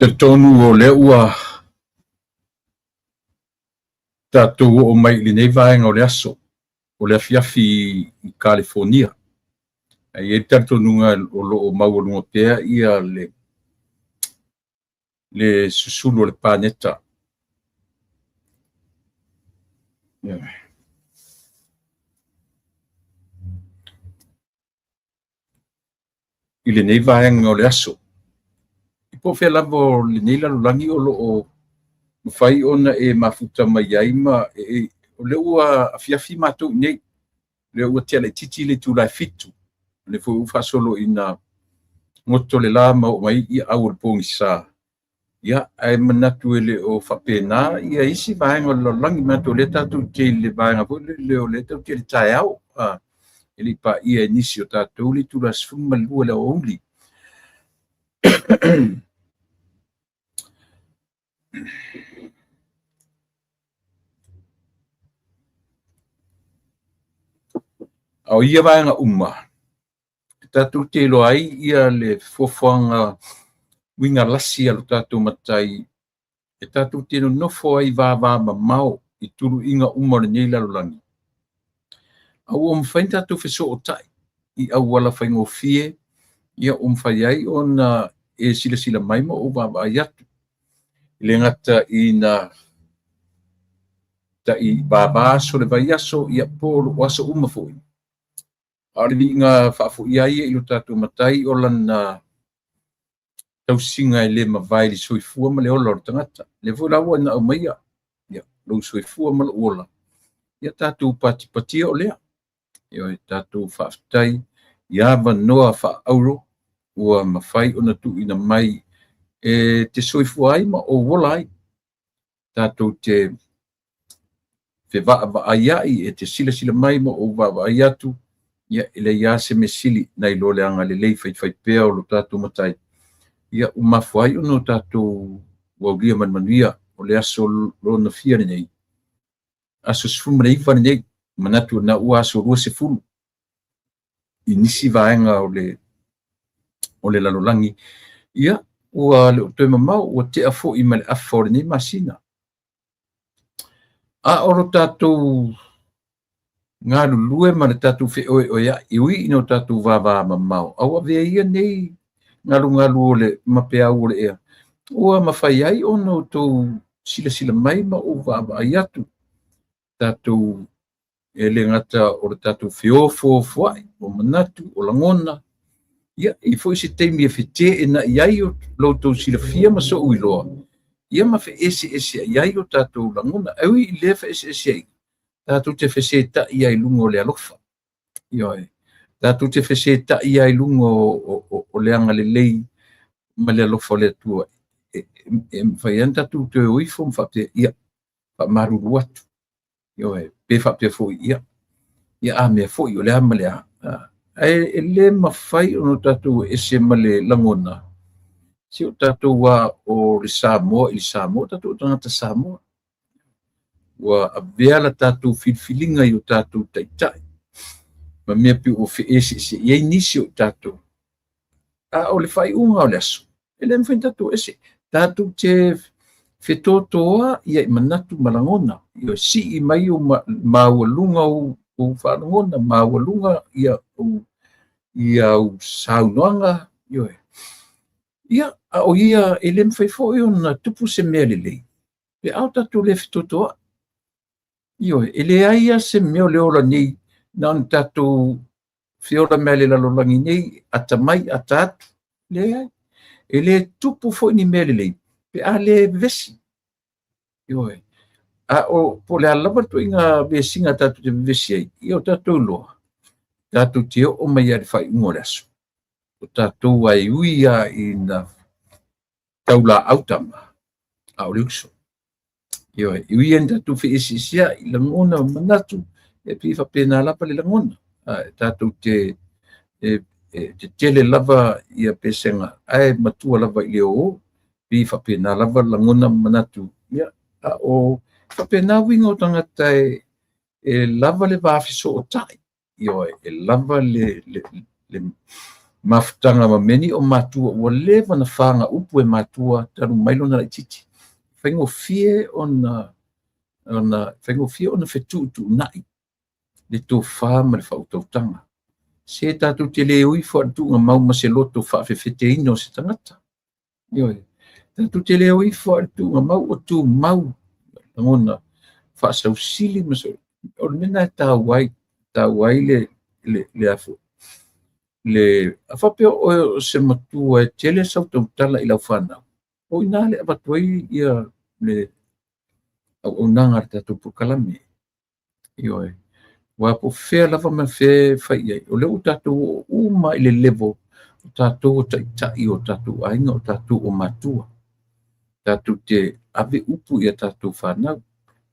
Te tonu o le ua tatou o mai i lenei vaega o le aso o le afiafi i California. Ai e talitonuga o loo maualuga pea ia le susulu o le paneta. I lenei vaega o le aso. I po fea lava o lenei lalolagi o loo mafai ona e mafuta mai ai ma o le ua afiafi matou i nei le ua tealaʻitiiti le tulae fitu le foi u faasoloina goto le la ma o mai ia au o le pogisā ia ae manatu e le o faapena ia isi vaega o le lalolagi matou le tatou tei le vaega foi le o le tautia le taeao e leʻi paia e nisi o tatou le tulasefulu ma le lua le aʻouli. Ao ia vaega uma tatou te loa ai ia le fofoaga uiga lasi a lo tatou matai e tatou te nonofo ai vavā mamao i tuluʻiga uma o lenei lalolagi. Aua o mafai tatou fesootaʻi i auala faigofie ia o mafai ai ona e silasila mai ma ou vavaai atu i le gata ina taʻi vavā aso le vai aso ia po loo aso uma foʻi. A le viiga faafoʻi ai i lo tatou matai o lana tausiga e lē mavae le soifua ma le ola o le tagata le foi laua na au maia ia lou soifua ma lou ola ia tatou patipatia o lea ia e tatou faafetai ia manoa faaauro ua mafai ona tuuina mai e te soifua ai ma ou ola ai tatou te fevaavaaiaʻi e te silasila mai ma ou vaavaai atu ia e le iā se mesili nai lo le aga lelei faifai pea o lo tatou matai ia o mafu ai ona o tatou uaulia manumanuia o le aso lona fia lenei aso sefulu ma le ifa lenei manatu na ua aso lua sefulu i nisi vaega o le lalolagi ia ua le o toe mamao ua tea foʻi ma le afa o lenei masina a o lo tatou galulue ma le tatou feʻoeoeaʻi i uiʻina o tatou vavā mamao aua avea ia nei galugalu o le mapeau o le ea ua mafai ai ona outou silasila mai ma ou vaavaai atu tatou e le gata o le tatou feofoafoaʻi o manatu o lagona ia i foʻi se taimi e fetee naʻi ai o loutou silafia ma soʻu iloa ia ma feeseese ai ai o tatou lagona aui i lea feeseese ai tatou te fesetaʻi ai luga o le alofa ioe tatou te fesetaʻi ai luga o le aga lelei ma le alofa o le atua e mafai ana tatou te oifo ma faapea ia faamalulu atu ioe pe faapea foʻi ia a mea foʻi o le a ma le a e lē mafai ona tatou ese ma le lagona si o tatou ā o le Samoa i le Samoa tatou tagata Samoa ua avea la tatou filifiliga i o tatou taʻitaʻi ma mea pe ua feeseesei ai nisi o tatou a o le faaiʻuga o le aso e lē mafai tatou ese tatou te fetotoa ia i manatu ma lagona ia siʻi mai o maualuga ou faalogona maualuga ia ou saunoaga ioe ia a o ia e lē mafai foʻi ona tupu se mea lelei pe ao tatou le fetotoa ioe e leai ia se mea o le ola nei na ona tatou feola mea le lalolagi nei atamai ata atu leai e lē tupu foʻi ni mea lelei pe a lē vevesi ioe a o po le a lava toʻiga vesiga tatou te vevesi ai ia o tatou loa tatou te oo mai ia le faaiʻuga o le aso o tatou ai ui ia ina taulaʻau tama a o le uso ioe i uia ni tatou feeseesea i lagona manatu e pi faapena lava le lagona tatou te tele lava ia pesega ae matua lava i le oo pi faapena lava lagona manatu ia a o faapena uiga o tagata e lava le vafesootaʻi ioe e lava le mafutanga mameni o matua ua leva na fanga upu e matua talu mailo na titi faingo fie ona fetu nai le to fama le fautautanga se tatu te le ui fo tu nga mau ma se loto fa fefete ino se tangata yo tatu te le ui fo tu nga mau o tu mau ngona fa sa usili ma so o mena ta wai le afu le afape o se matua tele sa tautala ila fana o ina le abatoi ia le o nanga tatu pukalami yo wa po fe lava ma fe fai o le tatu uma ile level tatu tai o tatu ainga o tatu o matua tatu te ave upu ia tatu fana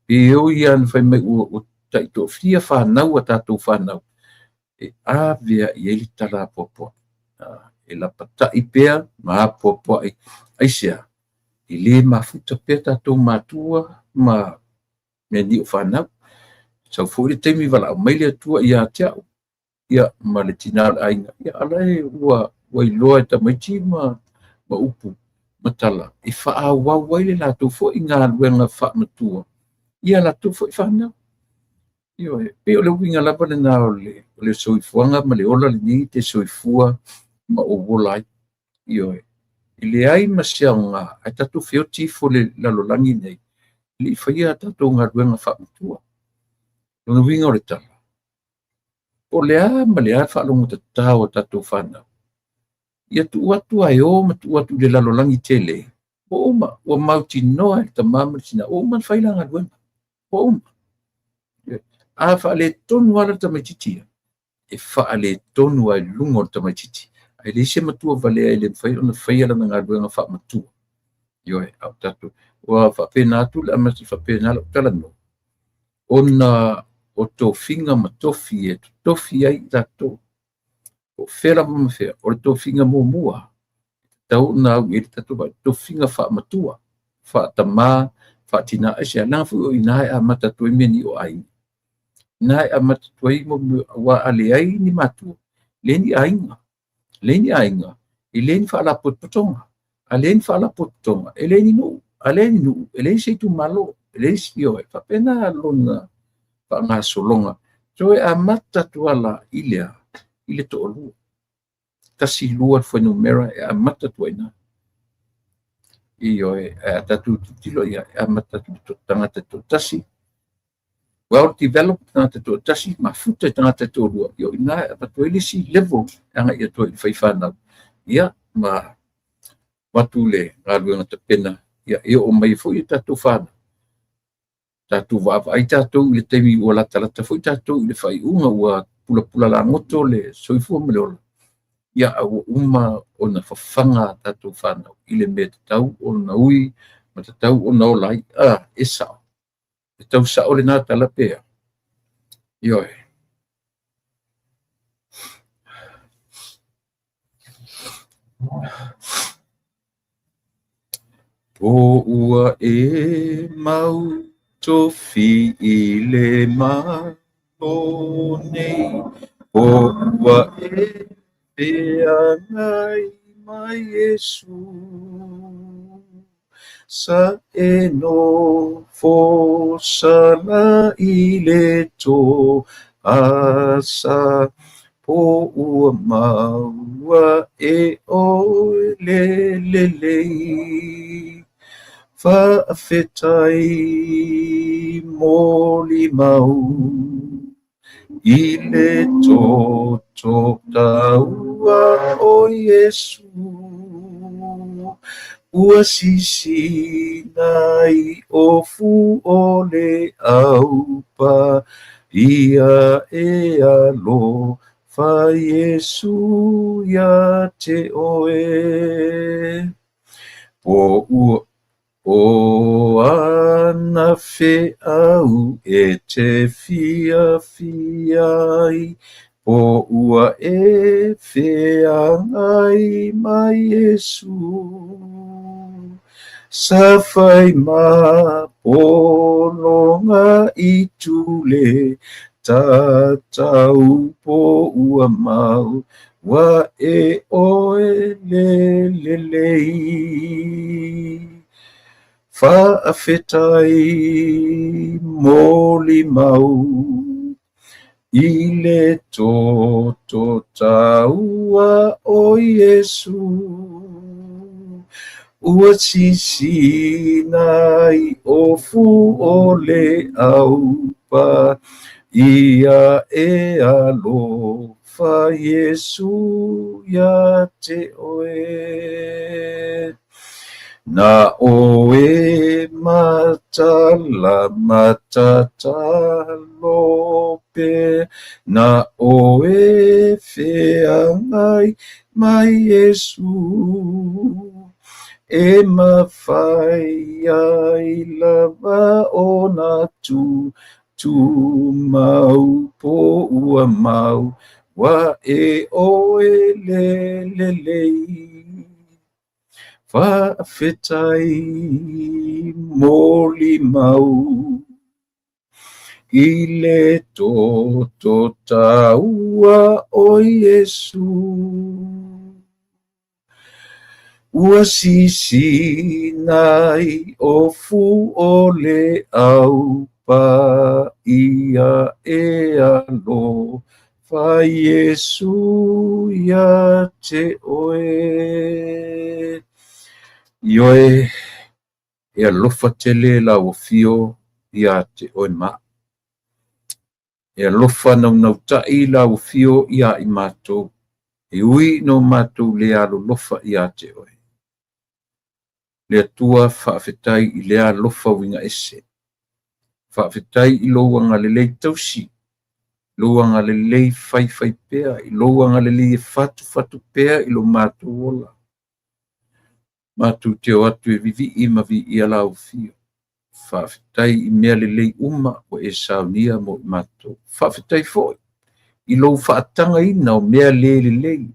e o ia fai mai o tai to fia fana o tatu fana e avea i ele tala popo e la pata i pea ma popo ai sia i le mafuta pea tatu matua ma me ni fana so fu le temi vala mai le tua ia tia ia ma le tina ainga ia alai wa i loa ta mai ti ma upu matala i fa a wa le la tu fo inga luenga fa matua ia la tu fo fana io pe o le winga la pa na le soifuanga ma le ola le ni te soifua ma o volai io ile ai ma sianga ai tatu fio tifo le la lolangi nei li faia tatu nga luenga fa matua no winga o le tala o le a ma le a fa longo te tau tatu fana ia tu watu ai o ma tu watu le la lolangi tele o ma o mauti noa ta mama sina o man faila nga luenga o ma a fa le tonu ala ta maititia e fa le tonu ai lungo ta maititi ai le se matua vale ai le fai ona fai ala nga luenga fa matua yo e au tatu wa fa pena tu la ma fa pena la tala no ona o to finga ma tofi e tofi ai tatu o fela ma fe o to finga mo mua tau na e tatu ba to finga fa matua fa tama fa tina e se na fu ina a mata to meni o ai na a mata to mo wa ale ai ni matu leni ainga ileni fa la pottonga aleni fa la pottonga eleni no eleni se tu malo eleni sio fa pena lona fa nga solonga so a mata to ala ile to lu kasi lua foi numera a mata to ina io e tatu tilo ia a mata to tangata to tasi well developed tangata to tasi mafuta tangata to lua io ina to ile si level anga ia to fai fana ia ma watule ngalu ngata pena ia io o mai foi tatu fana tatu va ai tatu le temi wala tala foi tatu le fai unga wa pula la moto le soifu me le ia au uma ona fafanga tatu fana ile me tau ona ui ma tau ona olai esa tau sa ole na tala pea yo o ua e mau tofi ile ma o nei o ua e ngai mai Yesu sa e no fo sana ile to asa po ua maua e o le fa fetai moli mau ile to taua o Yesu ua sisi nai o fu ole au pa ia e alo fa Yesu ya te oe o ana fe au e te fia ai o ua e fe ai mai Yesu sa fai ma polonga i tule tatau po ua mau wa e oe lelei. Faafetai mo limau i le toto taua o Iesu. Ua sisinai o fu o le aupa ia e alofa Iesu ia te oe. Na oe matala matatalope, na oe feangai mai Iesu, e mawhai ai lava o na tu mau po ua mau, wa e oe lelei. Faafetai mo limau i le toto taua o Iesu. Ua sisinai o fu o le aupa ia e alo fa Iesu ia te oe. Ioe e alofa tele la o fio ia te oe ma. E alofa nau tai la o fio ia i mātou. E ui no mātou le alo lofa ia te oe. Le atua whaafetai i le alofa winga ese. Whaafetai i louanga le lei tausi. Louanga le lei fai pea. I louanga le lei fatu pea i lo mātou ola. Mātou te o atu e vivi I ma vi I ala o fio. Whaafetai I mea le lei uma o e saunia mo mātou. Whaafetai foi. I lou whaatanga ina o mea le lei.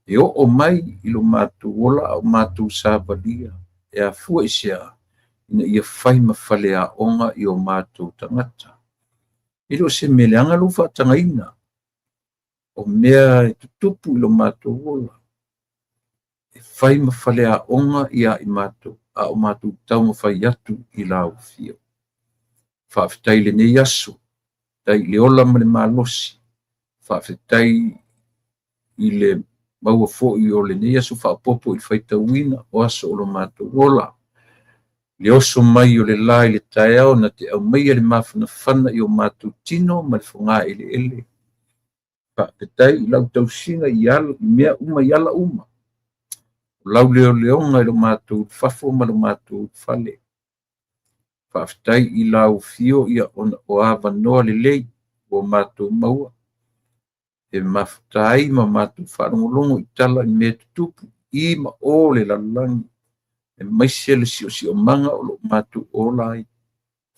E o mai I lo mātou ola o mātou sābalia. E a fua I sea. Ina ia whai mawhale a onga I o mātou tangata. I lo se meleanga lo whaatanga ina. O mea tutupu I lo mātou ola. Whai mawhale a onga ia I mātou, a o mātou tau mawhai atu I lau fio. Whaafetai le nei aso, tai le ola ma le malosi. Whaafetai I le maua fo'i o le nei aso whaapopo I whaitauina o aso o lo mātou ola. Le oso mai o le lai le tae au na te au mai le mawhana whana I o mātou tino ma le whunga ele ele. Whaafetai I lau tausinga I ala, I mea uma I ala uma. Lau leo leonga I lo mātou whafo ma lo mātou whale. Whaafetai I lau fio ia o awa noa le lei o mātou maua. E mawhtai ma mātou wharongolongo I tala I mea tutupu I ma o le lalangi. E maise le si o manga o lo mātou o lai.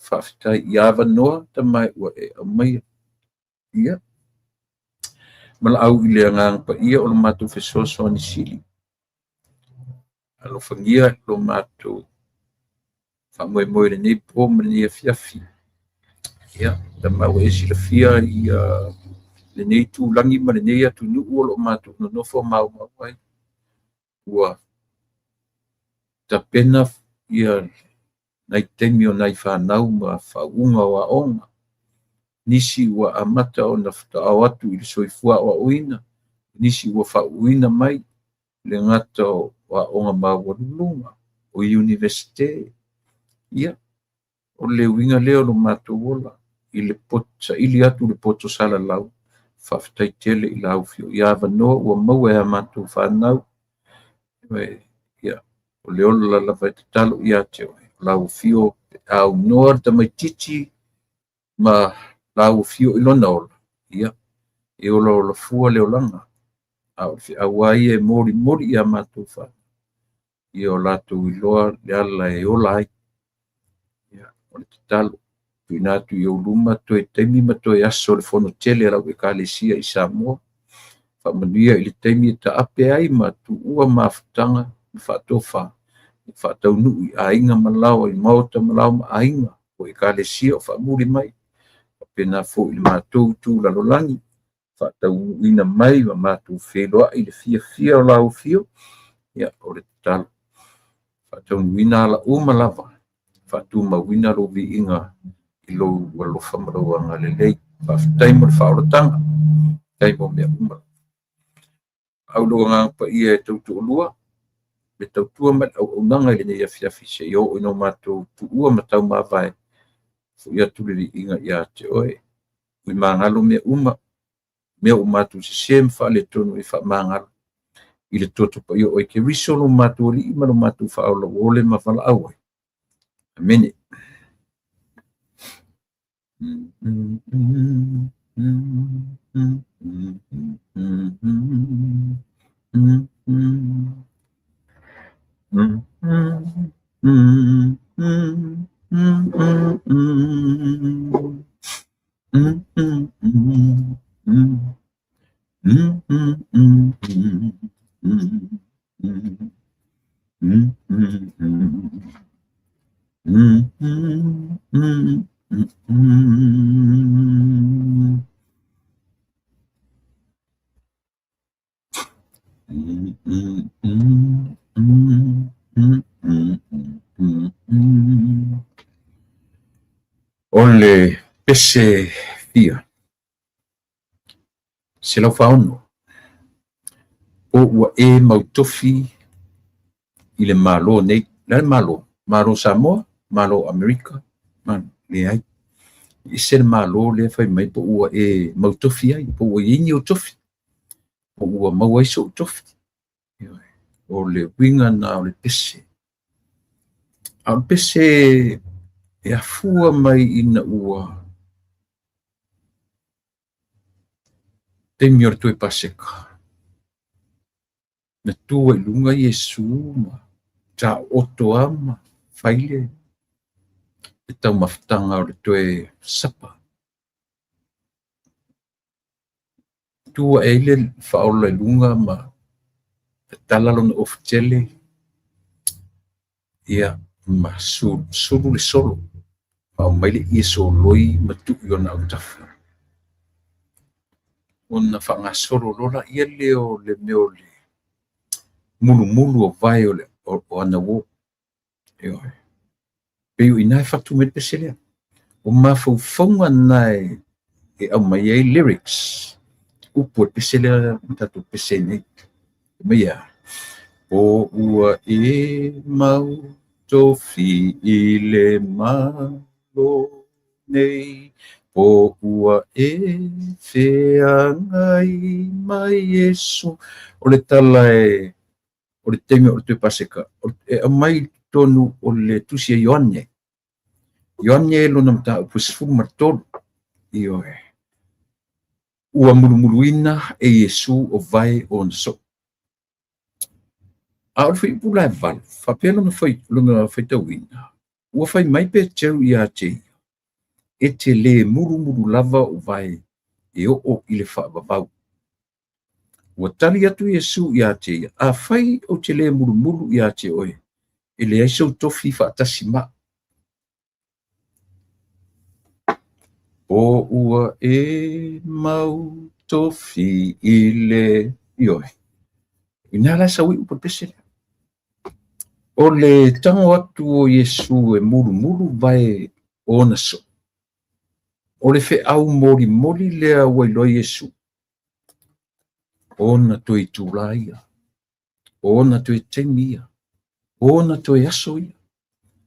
Whaafetai I awa noa ta mai ua e au mai. Ia. Mala au I le angang pa ia o lo mātou whesoso ni sili. Alo whangia lo mātou whamoe le nei po ma le nei fiafi. Ia, ta mau e sila fia I le nei tūlangi ma le nei atu nuu o lo mātou no nofo mau ai. Ua ta pena ia nai temi o nai whanau ma whaunga o aonga. Nisi ua amata o na whatao atu I le soifua o oina. Nisi ua whauina mai le ngata o onga mawalulunga o universite. Ia, o le winga leo lo mātou ola. I le pota, ili atu le poto sala lau. Whaftai tele I lau fio. Ia wanoa ua maua ea mātou whanau. Ia, o le ola la vai te talo ia te oe. Lau fio au noa ta mai titi ma lau fio ilona ola. Ia, e ola ola fua leo langa. Au ai e mori ia mātou whanau. I o latou I loa le ala e ola ai. Ia, o le talo. Tui nātu I o luma toe teimi ma toe aso le fono tele lau e kālesia I Samoa. Whamanuia I le teimi e ta ape ai ma tu ua mawhutanga I whatofa. I whatau nui a inga malau I maota malau ma a inga o e kālesia o whamuri mai. pena fo'i le matou tulalolagi fa'atau'uina mai ma matou feloa'i le fiafia o laufio ia o le tatalo fa'ataunuina ala'uma lava fa'atumauina lou vi'iga i lou alofa ma lou agalelei fa'afetai mo le fa'aolotaga tai mo mea uma aulogaga paia e tautu'ulua le tautua ma le au'aunaga i lenei afiafi se'i o'o i no matou tu'ua ma taumavae fo'i atu le li'iga iā te oe ui magalo mea uma mea o matou sesē ma fa'aletonu i fa'amagalo i le toto paia o i keriso lo matou ali'i ma lo matou fa'aolauole ma vala'au ai amene o le pese fia se lau fa'aono o ua e mautofi i le mālō nei le mālō Samoa mālō Amerika leai i se le mālō lea fai mai po ua e mautofi ai po ua iini o tofi po ua mau ai so tofi o le winga na o le pese a le pese e afua mai ina ua temi o le toe paseka na tua i lunga Iesu ma ta oto ama faile e tau mafutanga o le toe sapa tua e le whaola i lunga ma tala lona ofitele ia ma sulu le solo ma o maile Iesu loi ma tu'i ona au tafa ona whangasoro lola ia leo le meo le mulu o vai o ana wo peo ina fatu me pese lea o mafaufaunga nai e au mai ai lyrics upo pese lea tatu pese nei meia o ua e mau tofi i le malo nei o ua e feangai mai Iesu o le tala o le temi o le tue paseka e mai tonu o le tusi e Ioane lona mata upusifuru martolu io ua mulumuluina e Iesu o vai o na so a o fai pula e val fa lona fai tauina ua fai mai pe teu ia te e te le mulumulu lava o vai e o i le whaavavau ua tali atu Iesu ia te a fai o te le mulumulu ia te oe e le aisau tofi whaatasi ma o ua e mau tofi i le ioe ina la sa ui upa pese o le tango atu o Iesu e mulumulu vai o na so o le fe au moli lea wailoi Iesu ona toe tula ia ona toe temi ia ona toe aso ia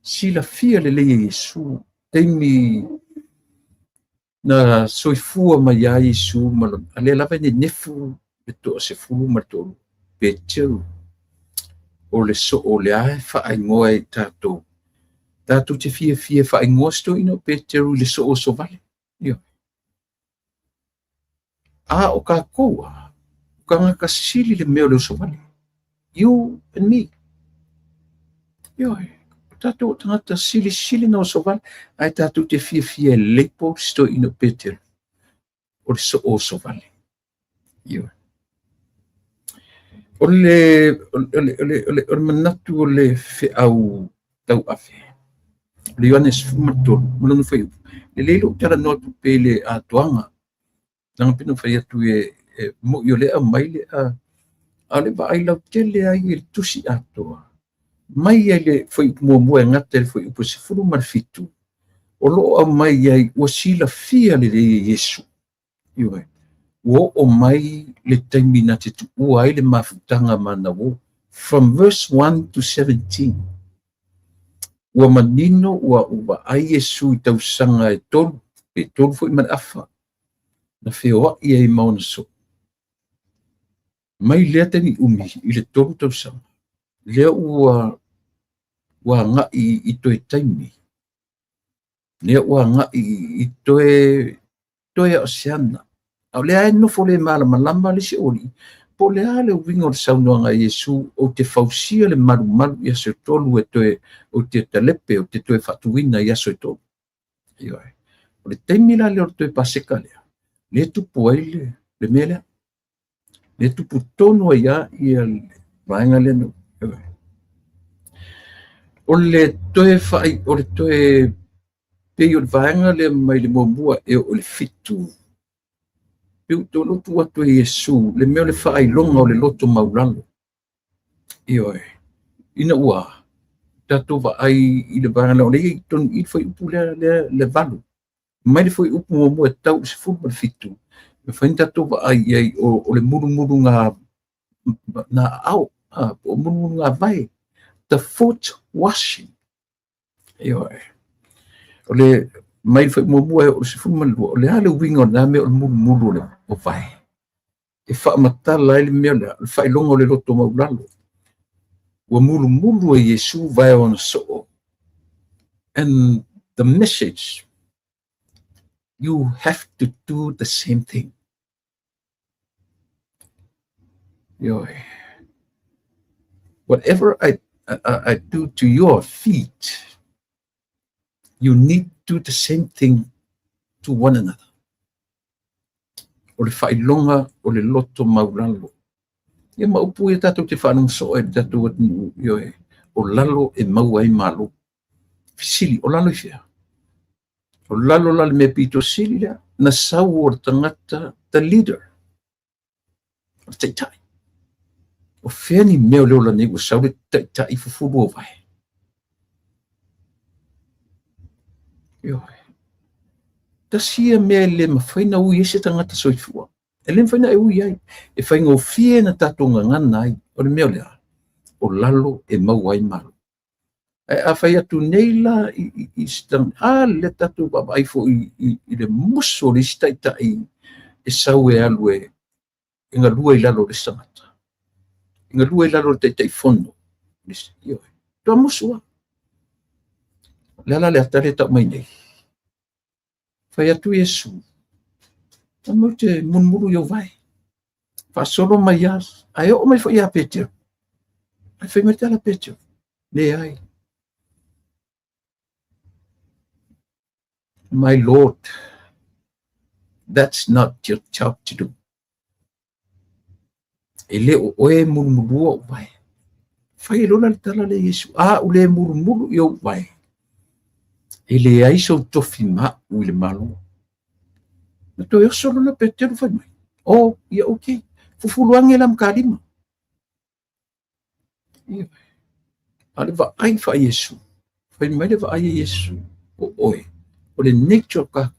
sila fia le leia Iesu temi na soifua mai a Iesu ma le lava ne nefu le to se fulu ma to peteu o le so o le ai fa ai ngoe tato te fia fa ai ngosto ino peteu le so o so vale io a o ka koa kanga kasili le meo le so vale you and me io tato tangata sili na o so vale ai tato te fia lepo sto ino peteu o le so vale io o le manatu o le fe au tau afe le Ioane sfumato mulanu fai le lelo tara no pele a toanga nang pino fai atu mo yo le mai le a le va ai la tele ai il tusi ato mai le foi mo ngata foi po se furu mar fitu o lo mai ai o sila fia le Yesu yo o mai le taimina te tu o ai le mafutanga mana wo from verse 1 to 17 ua manino ua ai Yesu I tausaga e tolu foi man afa na feoaʻi ai maona so mai lea tani umi I le tolu tausaga lea ua agaʻi I toe taimi lea ua agaʻi I toe a'oseana a lea e nofo le malamalama le se oli po lea le uiga o le saunoaga a Iesu o te fausia le malumalu I aso e tolu e toe o te talepe o te toe fa'atuina I aso e tolu ioe o le taimi la le o le toe paseka lea le tupu ai le mea lea le tupu tonu ai a ia le vaega lea o le toe o le toe pei o le vaega lea mai le muamua e o le fitu Piu to lotu atu e Yesu, le mea le whaailoga o le loto maulalo. Ioe, ina ua, tatou vaai I le vangala o le I tonu I foi upu le valu. Mai le foi upu mo e tau se fulu le fitu. Me whain tatou vaai ai o le muru na au, o muru ngā vai. The foot washing. Ioe, o le mai foi mo o se fulu malua o le ale winga na me o mulu le o vai e fa matala ele me le fa longo le loto maulalo o mulu e Yesu vai on so and the message you have to do the same thing whatever I do to your feet you need to do the same thing to one another. O le whailonga o le loto maulalo. Ia maupu e tatou te whanong so e tatou atinu ioe. O lalo e mau ai malo. Fisili, o lalo I fia. O lalo lalo me pito sili lea. Na sau o tangata, the leader. O taitai. O fea ni meo leo la nego sau le taitai fufuru o vai. Ioe. Tasia mea le mawhaina ui ese tangata soifua. E le mawhaina e ui ai. E whainga o fie na tato ngangana ai. O le mea lea. O lalo e mau ai malo. A whai atu neila I stang. A le tato babai fo I le muso le staita e sau e alu e. Inga lua I lalo le sangata. Inga lua I lalo le taitai fono. Ioe. Tua musua. Lala le atare tau mai nei. Fai atu Yesu. Amo te munmuru yo vai. Fa solo mai as. Ai o mai fai a Petro. Ai fai mai tala Petro. Le ai. My Lord, that's not your job to do. Ele o e murmuru o vai. Fai lona le tala le Yesu. Ule murmuru yo vai. Ele ai so tofi ma ule malo. Na to yo solo na Petero fai mai. Oh, ia okay. Fufuluangi lam kalima. Ia. Ale va ai fa Yesu. Fai mai le va ai Yesu. O oe. O le nature ka.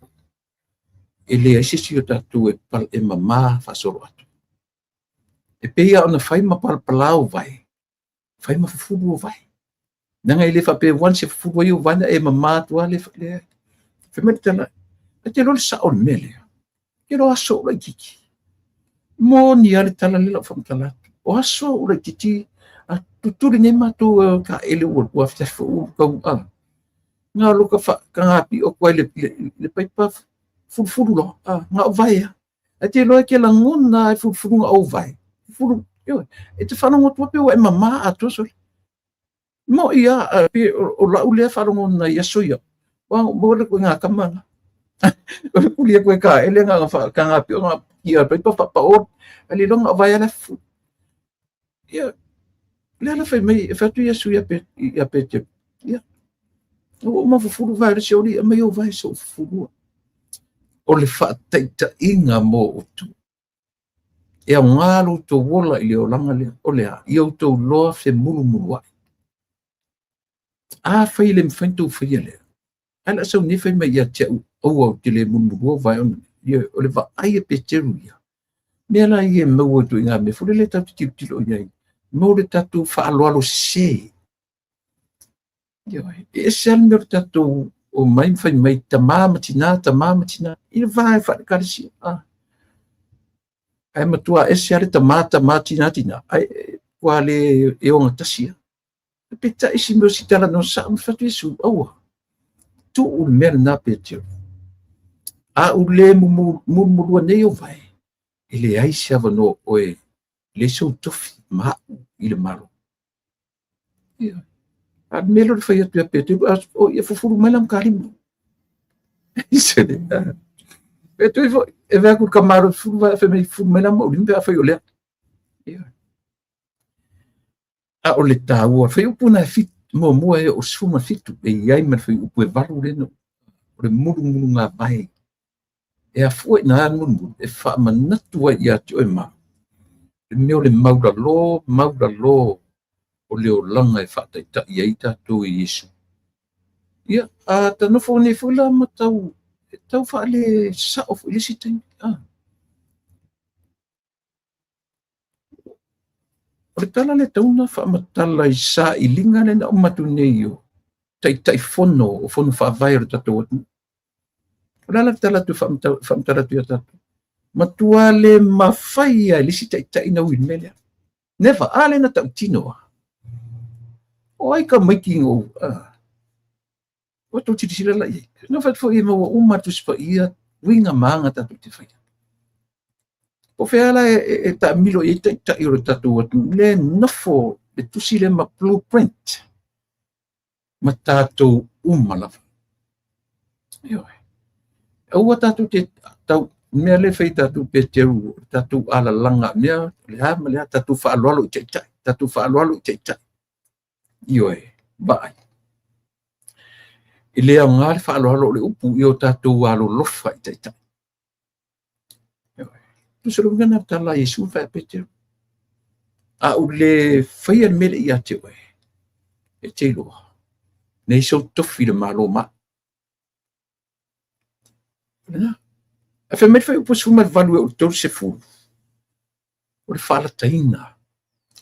Ele ai sisi o tatu e pal e mama fa solo atu. E peia ona fai ma pal palau vai. Fai ma fufulu vai. Nanga ele fa pe wan se fufulu yo vana e mama tua le. Fai mai tala. E te lo sa on mele. Kero aso ula kiki. Mo ni ale tala lila fam tala. O aso ula kiki. A tuturi ne matu ka ele ua fiafo u ka ua. Nga luka fa ka ngapi o kwa le paipa fulu lo. Nga vai. E te loa ke la ngona e fulu nga o vai. Fulu. E te whanongo tua pe o e mama ato so. Mo ia o la ulea whanongo na ia soia. Mo le ko nga kamanga. Kulia koe ka ele nga ka ngapi o nga ia paipa papaot ali longa vai ala fu ia le ala fai mai fatu ia su ia pete ia O mafufuru vai se ori mai o vai so fufuru. O le faataʻitaʻiga mo utu. E aogalo tou ola I le olaga lea o le a I outou loa femulumulu aʻi. Afai le mafaitou faia lea. Ae la sauni fai mai ia te aua o te le mulumulu vai ona. Ia o le vaai e peteru ia. Mea la ia maua tu inga me fule le tatu tilo iai. Mau le tatu faaloalo se. Ia e se alme le tatu o mai fai mai tamama tina. Ia vai fai karisi. Ai matua e se ale tamama tina. Ai kua le e onga tasia. Peta isi meo sitala no sa fatu isu aua. Tu u mea na peteru. A u le mumulua nei o vai. Ele ai se avano oe le so tofi ma I le malo. Ia. A melo le fai atu a peteru o ia fufuru mai lam karimu. Ise de. Peteru e vea ku kamaro fufuru vai fe mai fufuru mai lam o limpe a fai o lea. Ia. A o le tāua fai upuna e fit mua e o suma fitu e iai me fai upu e varu reno. O le muru ngā vai. E a fua na muru e wha manatu ai ia te oe ma. E meo le maura lo o leo langa e whataita I ai tātou I Yesu. Ia, a tanofo ne fula ma tau, tau wha le sa of ilisi taimi. O le tala le tauna wha matala I sa I linga le na umatu nei o. Tai fono o fono wha vai o tātou atu. Lala tala tu wha matala tu ia tātou. Matua le mawhai a ilisi tai na uin melea. Never, ale na tau tinoa. O ai ka maiki o o to tiri sila la ia. No fat fo ia mo umatu spa ia winga manga tatu te fai. O feala e ta milo e ta iro tatu atu le nofo le tusi le ma blueprint. Ma tatu umalafa. Io. O tatu te tau mea le fai tatu peteru tatu ala langa mea le ha mea tatu fa aloalo chai. Tatu fa aloalo chai. Io vai. Ile a ngale fa alo le upu io tatu alo lofa tai. Tu se lo ngana tala Yesu fa peter. A ule fai al mele ia te oe. E te lo. Nei so tofi le malo ma. A fe met fai upu suma valu o tor se fu. O le fala taina.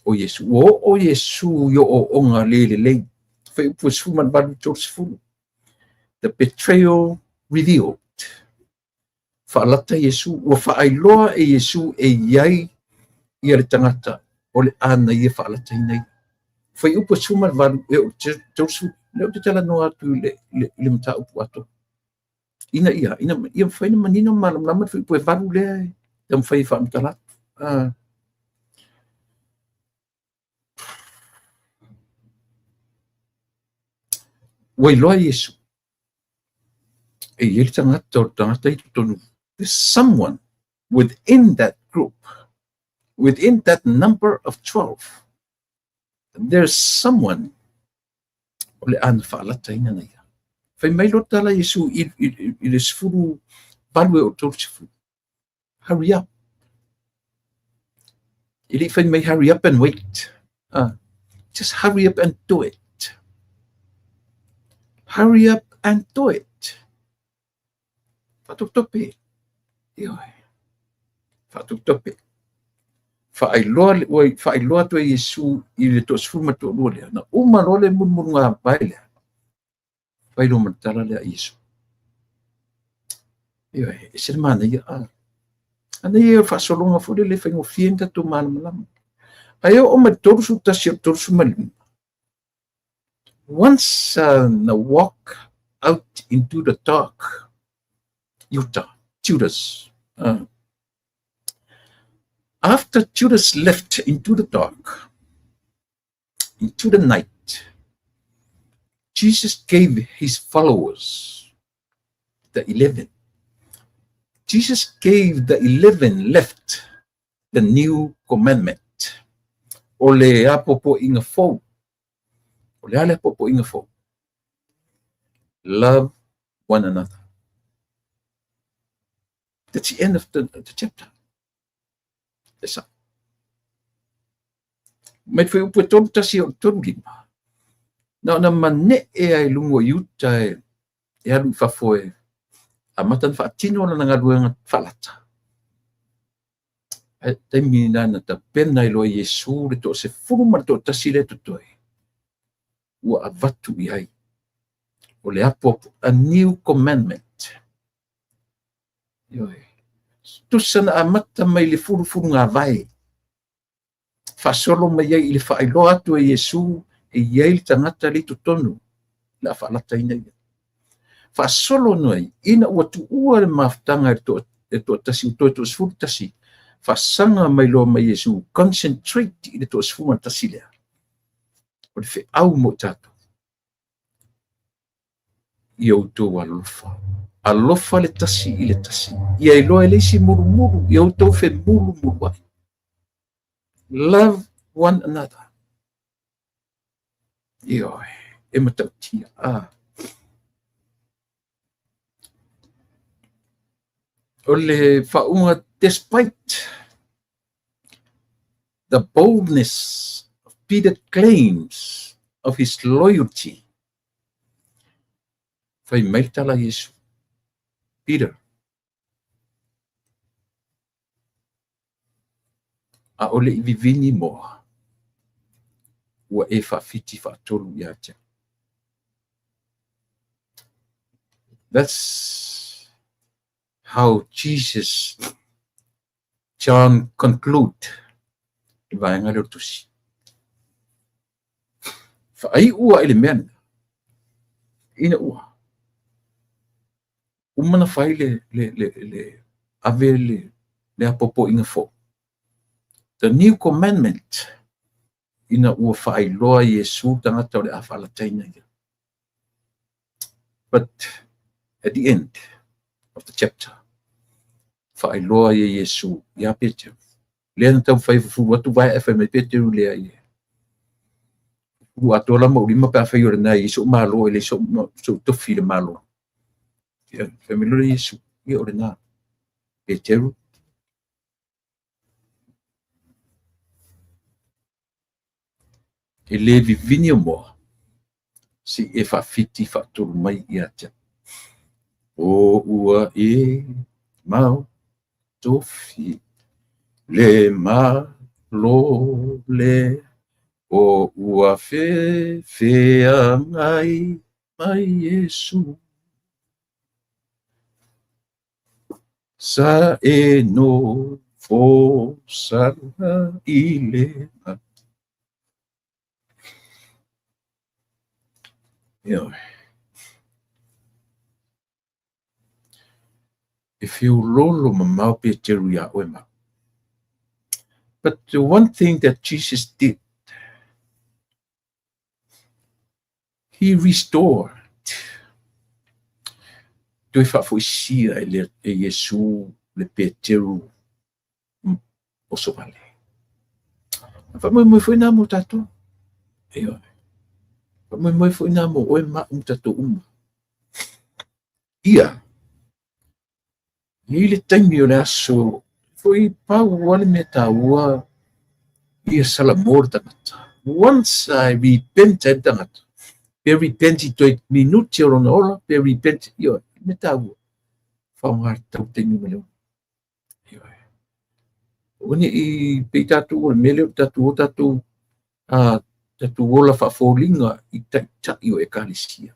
O Yesu. O Yesu yo o onga le. Fai upu suma valu tor se fu. The betrayal revealed. Fa'alata Yesu, ua fa'ailoa e Yesu e iai ia le tangata o le ana ia fa'alata inai. Fai upa suma valu e o tausu, leo te tala no atu le mata upu ato. Ina ia fai na manino malam fai upa e valu lea e, tam fai fa'amtala. Wailoa Yesu. There's someone within that group, within that number of 12. There's someone. Ole an fa'alata ina na ia. Fai mai lo tala Yesu I le sifuru value o tolu sifuru. Hurry up. Ili fai mai hurry up and wait. Just hurry up and do it. Hurry up and do it. Fatuktope. Fatuktope. Fa'ailoa tu Yesu I le tosfu matolu lea. Na uma lo le murmurunga pai lea. Fai lo matala lea Yesu. E se mana ia ana ia fa'asolonga fole le fai ngofienta tu malama. Ayo o matolu su tasi tolu su malima. Once na walk out into the dark, Judas. After Judas left into the dark, into the night, Jesus gave his followers, the 11. Jesus gave the 11 left the new commandment. Ole apopo inga fo. Ole ale apopo inga fo. Love one another. That's the end of the chapter. That's all. Mai fai upu tonu tasi o tonu lima. Na mane e ai lungo yuta e alu fafoe. A matan whaatino na nga luenga whalata. Te mina na ta pena ilo Yesu le to se furuma to tasi le tutoi. Ua avatu i ai. O le apo a new commandment. Ioi. Tusana a mata mai le furu ngā vai. Fasolo mai ai i le whaelo atu e Yesu e iai le tangata le tutonu. La whalata ina ia. Fasolo noi ina ua tu ua le maftanga e to tasi utoi to sfuru tasi. Fasanga mai loa mai Yesu. Concentrate i le to sfuru tasi lea. O le fe au mo tato. Ia utou alofa. Alofa le tasi i le tasi. Ia iloa le isi muru muru. Ia utou fe muru muru ai. Love one another. Ioi. E matautia. O le whaunga, despite the boldness of Peter's claims of his loyalty, fai maitala Yesu. Peter. A ole i vivini moa. Ua e whawhiti whaatolu i atia. That's how Jesus, John conclude i vaenga leo tusi. Whaai ua ele meana. Ina ua. Umana whai le ave le apopo inga fo. The new commandment ina ua whaai loa Yesu tangata o le awhalataina ia. But at the end of the chapter, whaai loa ia Yesu ia Peter. Lea na tau whai fufu atu vai e whai mai Peter lea ia. Ua atola mo lima pa whai ora nai iso malo ele so tofi le malo. Ia whai me lore Yesu ia ora nā. Peteru. E le vivini o moa. Si e whawhiti whaaturu mai i atia. O ua e mau tofi le malo le o ua fea ngai mai Yesu. Sa e no fo sara i le ma. If you lolo mamau Peteru ia oema. But the one thing that Jesus did, he restored. Doi whaafoisia e Yesu le Peteru o so vale. Whamoi foi nā mo tato. Whamoi foi nā mo oe ma tato uma. Ia. Ni le taimi o le aso. Foi pau wale me ta ua. Ia salamor tangata. Once I repented tangata. Pe repenti toi minuti o rona ola. Pe repenti. Ia. Me ta ua. Whaungar tau taimi me leo. Oni i pe tatu o mele tatu o tatu tatu ola whaafolinga i tai o ekalisia.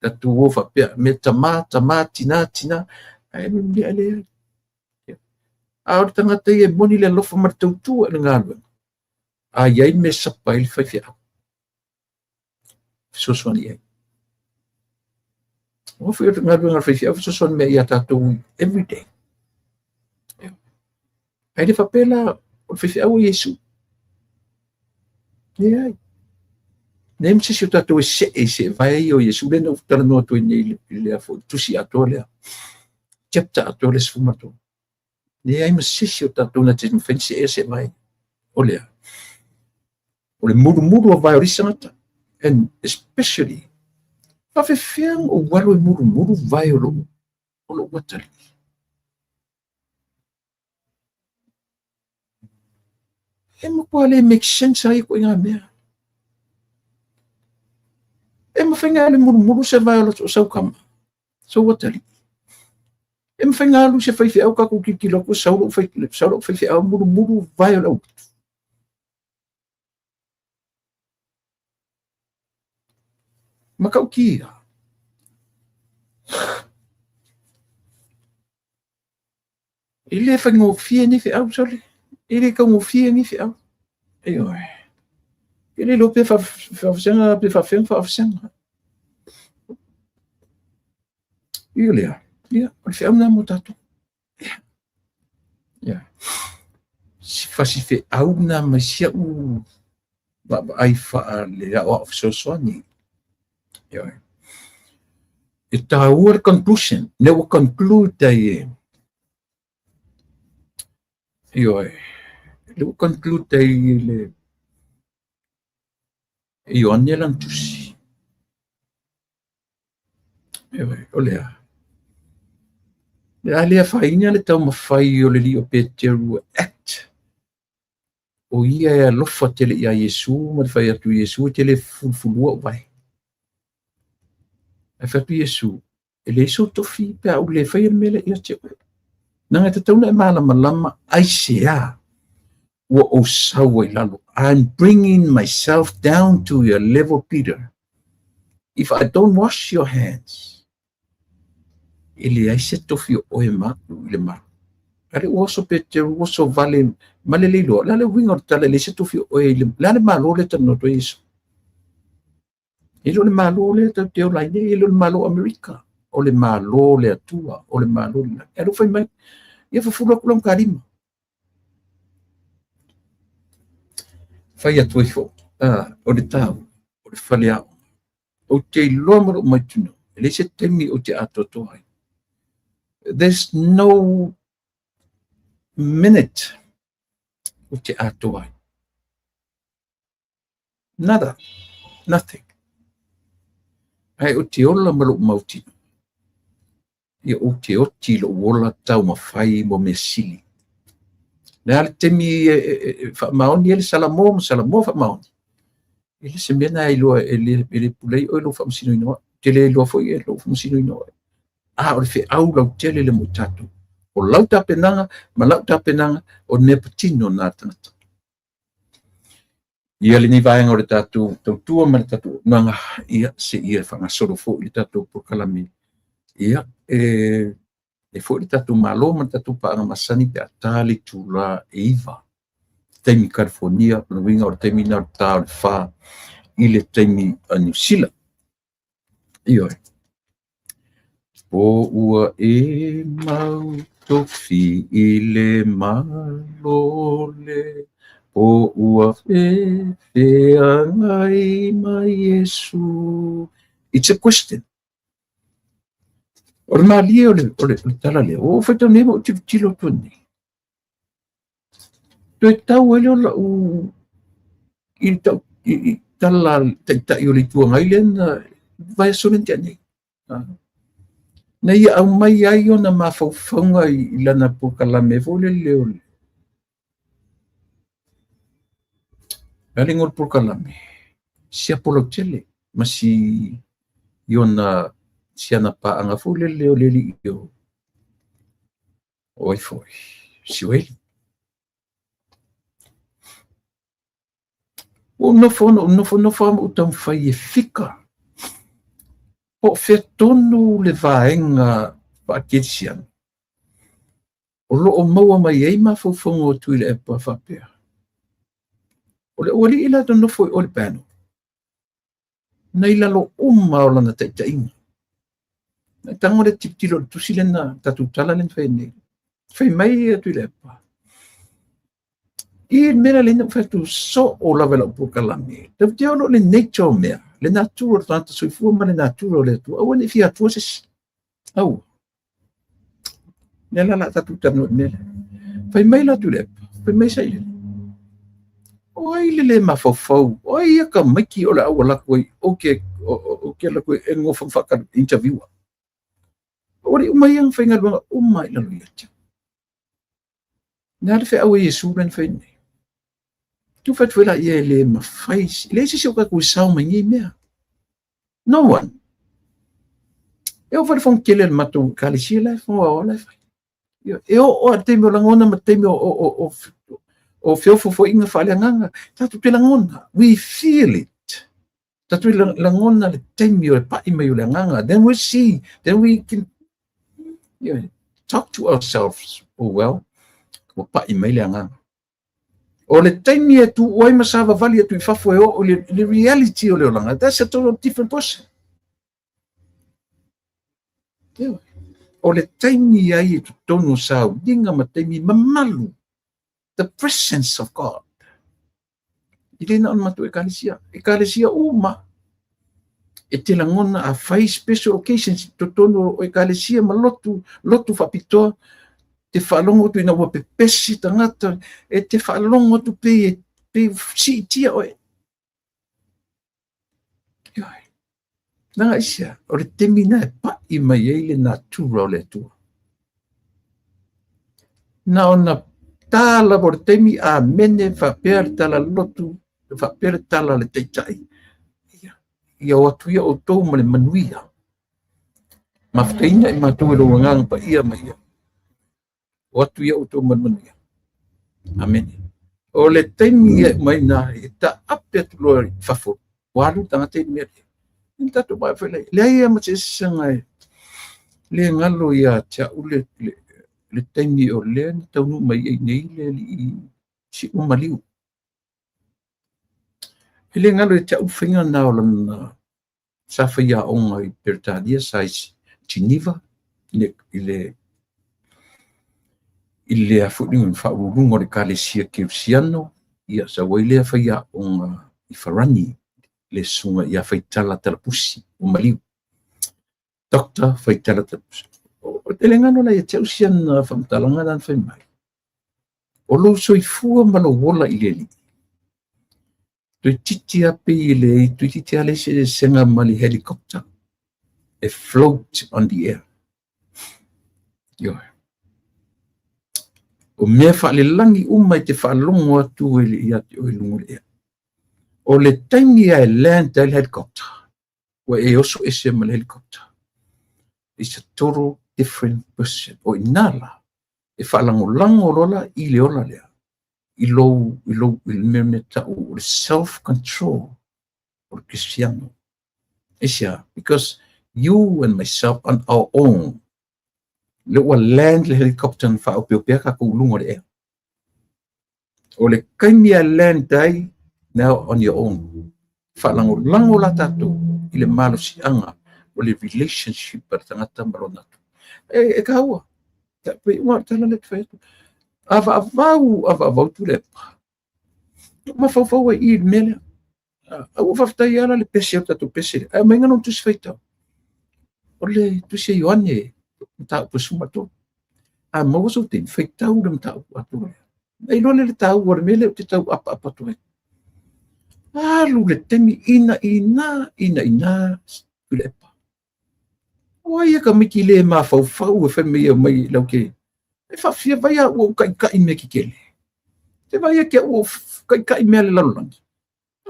Tatu o whapea me tama tina ai me mea lea. A ora tangata i e moni le lofa martautua na ngālua. A iai me sapa ili whaiwhia. Soswani ai. O whio ngālua ngā whaiwhia, soswani mea ia tātou everyday. Ai le whapela o whaiwhia o Yesu. Ai. Nem se si o tātou e se vai o Yesu le na utara noa toi nei lea fo tusi atoa lea. Chapter atoa le sfumato. Ne ai ma sisi o tātou na te mwhense e se vai. O lea. O le muru o vai o risangata. And especially Fa'afeafeaga o alo e mulumulu vai o lo'u atali. E makua le make sense ai ko inga mea. E mawhainga le mulumulu se vai o saukama. Sau atali. E mawhainga alu se whaiwhi au kako ki loko sauro whaiwhi au mulumulu vai o lau. Makau kia. Ile whaingofia ni whi au soli. Ile kaungofia ni whi au. Eoi. Ile lo pe whawhianga, pe whawhianga. Ia lea. Ia, o le whi au na mo tatu. Ia. Si whasi whi au na maisia u ai wha le a o soani. Ioi. It's our conclusion. Never conclude that. Ioi. Never conclude that. Ioi lan tusi. Ioi. Olea. Le alia whainga le tau mawhai o le li o Peteru Act. O ia e alofa tele ia Yesu, ma le whai atu Yesu tele fulfulua vai. E whatu Yesu. E le iso tofi pe au le whai mele ia te oe. Nanga te tauna e malama lama aisea. Ua o sawa I lalo. I'm bringing myself down to your level, Peter. If I don't wash your hands, ele aise tofi o e maku le maku. Ale oso Peteru, oso vale, male leilo, lale winga o tala le se tofi o e le, lale malo le tano to iso. Ilo le malo le teo laine, ilo le malo Amerika, o le malo le atua, o le malo le, e lo fai mai, ia fafula kulam karima. Fai atu e fo, o le tau, o le faleao, o te ilomaro mai tuno, le se temi o te atoto ai. There's no minute o te ato ai. Nada, nothing. Ai o te ola malo mauti. Ia o te oti lo ola tau mawhai mo me sili. Le ale temi whamaoni ele salamo whamaoni. Ele se mena e loa ele pulei o lo whamasino inoa. Tele loa foi e lo whamasino inoa. O le whi au lau tele le mutatu. O lau tapenanga, ma lau tapenanga o nepatino nā tangata. Ia le ni vaenga o le tatu, tautua ma le tatu, nanga ia se ia whangasoro fo le tatu pokalami. Ia, e fo le tatu malo ma le tatu paanga masani pe atali tula e iwa. Taimi California, na winga o le taimi na ta o le wha, I le taimi a New Zealand. Ia. O ua e mau tofi I le malole. O ua fe ngai mai Yesu. It's a question. O le malia o le tala le. O whaitau nema o te tilo tuni. Toi tau ele o la u I tau I tala tai o le tua ngai le na vai sonente anei. Na ia au mai ai o na mawhauwhaunga I lana pokalame fo le leo le. Aling o pokalame. Si apolo tele. Masi iona si ana paanga fo le leo le li io. Oi foi. Si wei. O nofo o tam fai e fika. O fetonu le vaenga paketian. O lo o maua mai ei ma fofongo o tuile e pa whapea. O le oli ila to nofo o le pano. Na ila lo uma o lana taitainga. Na tango le tiptilo le tusile na tatu tala len fai nei. Fai mai e tuile e pa. I mera le na fatu so o la vela po kalami. Te teo lo le nature mea. Le natura tanta soifua ma le natura le tu. Au ne fia tuoses. Au. Nela la tatu tanu mele. Fai mai la tuile. Fai mai sai le. Oi le mafofou. Oi ka maki o la au la koi. Oke o ke la ko e ngofa whaka interview. Ori umai ang whainga luanga umai la luia tia. Nā le whea awe Yesu ren whaine. Tu whait wela ia le mawhais. Le si seo ka kui sao mangi mea. No one. E o whare whong kele le matou kalisia lai whong awa lai whai. E o a teime o langona ma teime o whiofo inga whale anganga. Tatu te langona. We feel it. Tatu langona le teime o le pai mai o le anganga. Then we see. Then we can talk to ourselves. Oh well. O pai mai le anganga. O le teime e tu oai masava vali e tu i fafo e o le reality o le olanga. That's a total different person. O le taimi ai tu tonu sau dinga ma taimi mamalu, the presence of God. Ile na on matu ekalesia uma e te langona a fai special occasions to tonu o ekalesia ma lotu fapitoa te whalongo tu ina wape pesi tangata e te whalongo tu pe si tia oe. Nanga isia, o le temina e pai mai eile na tura o le tua. Na ona tala o le temi a mene whapea le tala lotu, whapea le tala le teitai. Ia o atuia o tau ma le manuia. Mawhtaina i mātua lo ngang pa ia mai ia. O atuia o tau ma le manuia. Amen. O le temi e mai na e ta ape tu loa whafo. Walu tanga te mea le. Tatu mai fele le ia ma se sanga le ngalo ia cha ule le taimi o le tau mai nei le si umaliu le ngalo cha ufinga na o na sa fia onga i pertadia sai Geneva ile afuning fa urungo le kalesia kirsiano ia sa wile fia onga i farani le sunga ia faitala talapusi o maliu. Doctor faitala talapusi. O te lengano la ia teusian whamtalanga dan whaimai. O lo soifua malo wola i leli. Tui titi ape i le, tui titi ale se senga mali helicopter. A float on the air. Yo. O mea whaale langi umai te whaalongo atu i ati o ilungu le ea. O le taimi a land del helicopter. Wa e oso ese mal helicopter. It's a total different person. O inala. E whalangolango rola i le ola lea. I lo mene tau o le self-control o le Cristiano. Esia, because you and myself on our own. Le wa land le helicopter na whaopea ka kulungo le ea. O le kaimi a land dai now on your own. Whalango la tato i le malo si anga o le relationship par tangata malona. E ka haua. Ta pe ua tala le tfetu. Ava tu le. Ma fau i mele. Au faftai ala le pese o tato pese. A mainga non tu se feita. O le tu se Ioane ta pusuma to. A mo so te feita u le ta atu. Ai lo le ta u le mele te tau apa tu. Alu le temi ina kulepa. Oia ka miki le ma fau e whemia mai lauke. E whawhia vai a ua kai me ki kele. Te vai a kia ua kai mea le lalulangi.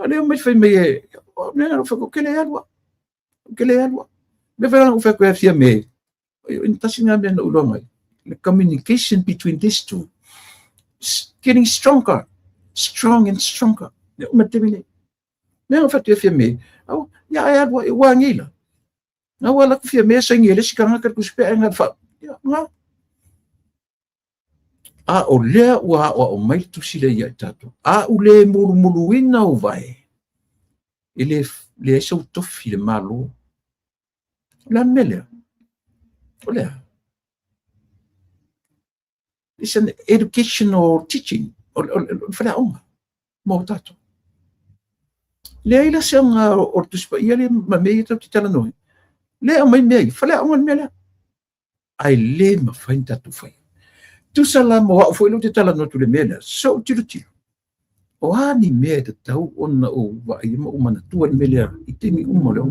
A leo mai whemia e, nea no whako kele alua. Kele alua. Me whera o whako e whia me. Intasi ngā mea na urongai. The communication between these two is getting stronger. Strong and stronger. Nea o matemine. Nea whatu e whia me. Au, ia e alua e wangila. Nga wala ku whia me sa ngele si kanga kar kuspea e ngā wha. Ia, ngā. A o lea ua o mai tusi le ia tato. A u le mulu ina o vai. E le sau tofi le malo. La mele. O lea. It's an educational teaching. O whalea onga. Mo tato. Lea ila se nga o tuspa ia le ma mei tau ti tala noi. Lea mai mei. Whalea onga mea lea. Ai le ma whain tatu whai. Tu sala mo wa foi te tala no tu le mena so tiro o ani mea te tau ona o wa i ma umana tua ni melea I temi uma leo.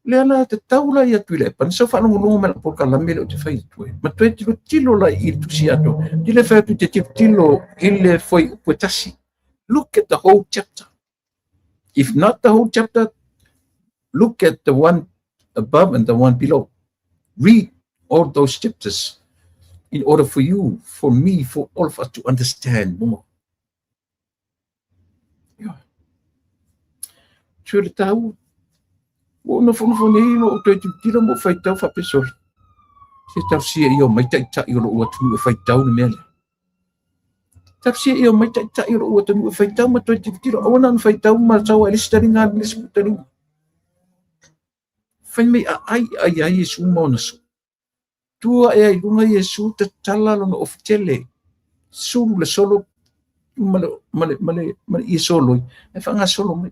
Lea la te tau la ia tuile pan sa fa longo mela por kala mele o te fai tue. Ma tue tilo la I tusi ato. Dile fa tu te tilo ile foi upetasi. Look at the whole chapter. If not the whole chapter, look at the one above and the one below. Read all those chapters in order for you, for me, for all of us to understand more. Tue le tau, o na fonofone I mo o te tira mo fai tau fa pesori. Se tau sia I o mai tai tai o lo ua tunu e fai tau ni mele. Tau sia I o mai tai tai o lo ua tunu e fai tau ma toi te tira o na fai tau ma tau e listari ngā listari. Fai mei a ai Yesu mo na so. Tua e ai lunga Yesu te tala lona ofitele. Sulu le solo male I solo. E fa ngā solo mai.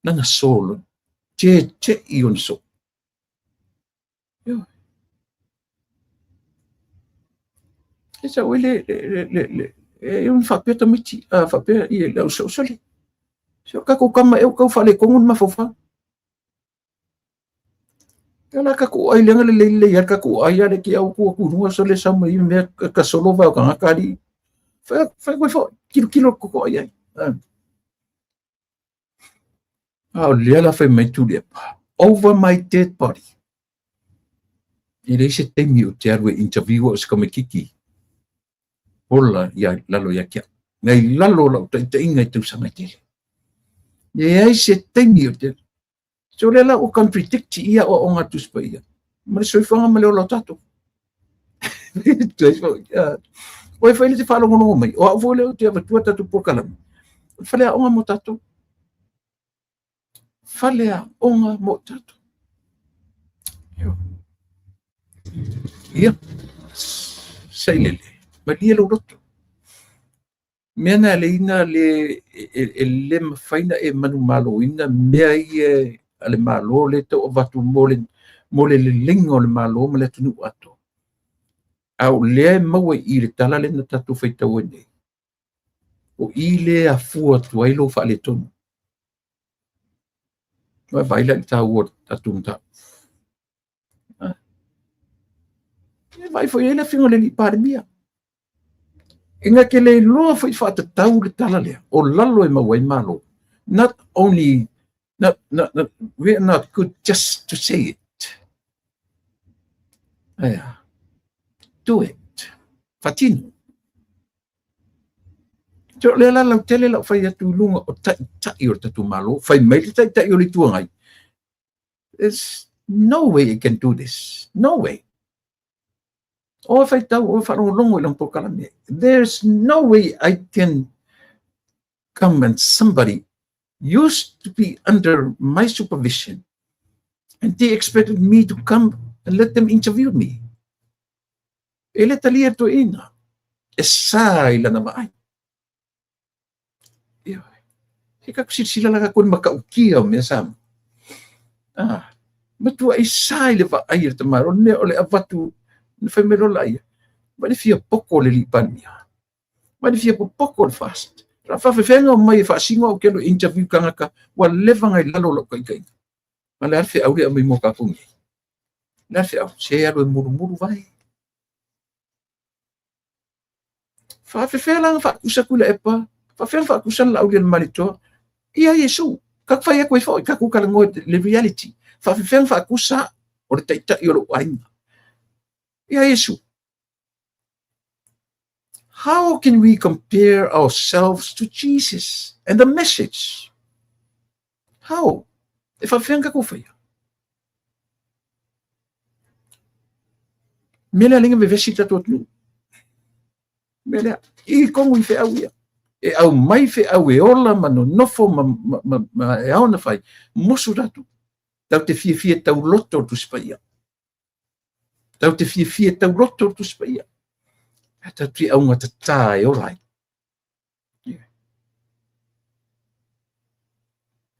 Nanga solo. Te I on so. Esa wele e un fa peta miti fa pe I le so soli. So ka ko kama e ko fa le kongun ma fofa. Kala ka ko ai lenga le ya ka ko ai ale ki au ko ku so le sa mai me ka solo va ka kali. Fa ko fo kilo ko ai. Le la fa mai tu le over my dead body. Ele se temi o te arwe interview o ska me kiki. Ola ya lalo ya kia. Ngai lalo la te inga tu sanga tele. Ye se temi o te. So le la o contradict ia o onga tu spa ia. Ma so fanga ma le o tato. Oi fa ile te falo ngono mai. O vo le te va tu tatu por kala. Fa le onga mo tato. Fa le onga mo tato. Ia. Sei lele. Ma dia lo roto. Mena le ina le mafaina e manu malo ina mea I ale malo le to vatu mole le lingo le malo ma le tunu ato. Au le maua I le tala le na tatu faita wene. O I le a fua tu ailo fa le tonu. Wa vaila I ta ua tatu mta. Vai foi ele fingo le li pare mia. Inga ke le loa foi fa tau le tala le. O lalo e mawai malo. Not only we're not good just to say it. Do it. Fatino. So le la tele la fai atu lunga o tai o tatu malo. Fai mai tai o le tuangai. There's no way you can do this. No way. O fai tau o fa longo lang po kala me. There's no way I can come and somebody used to be under my supervision and they expected me to come and let them interview me. Ele talia to ina. Esai la na mai. Hika kusila la kun makaukia me sam. Matua esai le va air tamaro ne ole avatu fai melo lai. Ma le fia poko le lipania. Ma le fia poko fast. Ra fa fenga mai fa singo o kelo interview kangaka wa leva ngai lalo lo kai. Ma le afi auri mai mo ka pungi. La fi au se alo muru vai. Fa fela fa kusakula epa. Fa fela fa kusala au le malito. Ia Yesu. Ka fa ia ko fo ka ku kala ngo le reality. Fa fela fa kusa o le taita i lo ainga. Ia Yesu. How can we compare ourselves to Jesus and the message? How? If I feel kakufaya. Mela linga me vesita totlu. Mela I kongu I fe awia. E au mai fe awe ola mano nofo ma e au na fai. Mosu ratu. Tau te fie tau loto tu spaya. Tau te fie tau loto tu spaya. Tau te au ngata tae orai.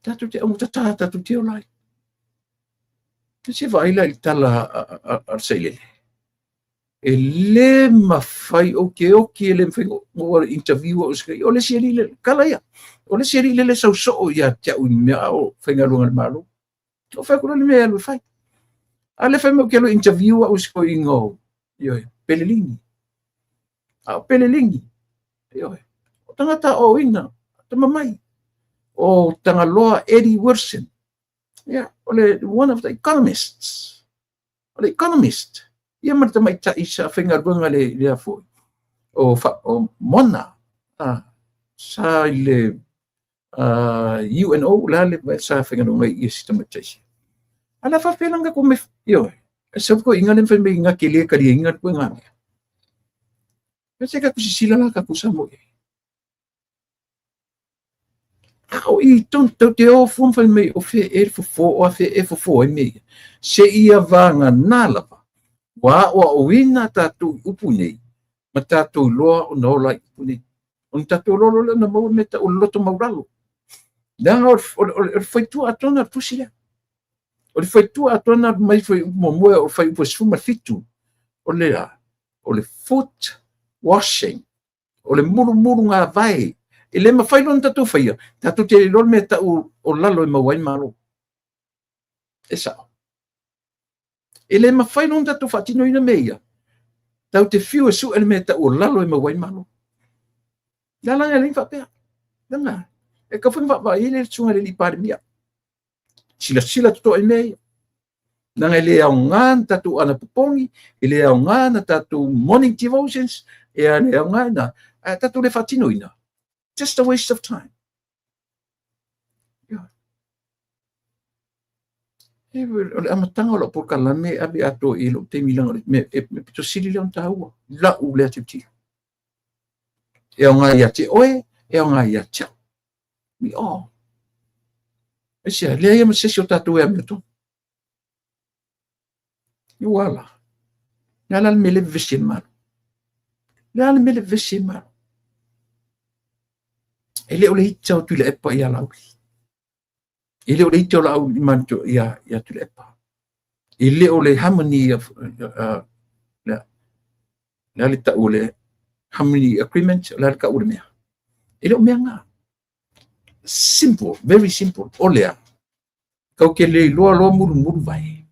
Tatu te au ngata tae tatu te orai. Se vai la I tala ar seilele. e le mafai o ke le mafai o interview o skai o le siri le kala ia o le siri le sau so ia te u mea o whainga lunga le malo o whai kura le mea lu whai a le whai mo ke lo interview o skai ingo ioi pelelingi a pelelingi ioi o tangata o ina tamamai o tangaloa Eddie Wilson ia ole one of the economists ole economist ia marta mai ta isa whainga lunga le afo o mona sa le UNO la le sa whainga lunga i sistema taisi ala fa pelanga ko me yo sa ko inga le fa me inga ke le ka ri inga ko nga ka kusisila la ka kusamo au i ton te o fon fa me o fe e fo e me se ia vanga nala wa o wina tatu upune ma tatu loa o no la upune on tatu lo na mo meta o loto mauralo dan o foi tu atona pusila o foi tu atona mai foi mo o foi po sfuma fitu o le foot washing o le muru nga vai e le mawhai lona tatu whaia tatu te lor me ta o lalo e mawai malo e sa e le mawhai lona tatu whatino ina meia tau te fiu e su e me ta o lalo e mawai malo lala nga ling whapea langa e ka whunga wha i le tsunga le li pare mia sila tuto e meia nanga le au ngan tatu ana pupongi e le au ngan tatu morning devotions e le au ngan tatu le whatino ina just a waste of time. Yeah. Ole amatanga o por kalame abi ato i lo te milang me pito sili le taua la u le titi. E nga ia te oe e nga ia cha. Mi o. E sia le ia ma se tatu e amito. Yo wala. Nala me le visi mal. Nala me le visi mal. Ele ole hitsa o tule epa ia lau. Ele ole hitsa o lau manto ia tule epa. Ele ole harmony of la le ta ole harmony agreement la ka ole mea. Ele o mea nga. Simple, very simple. Olea. Kau ke le loa muru vai.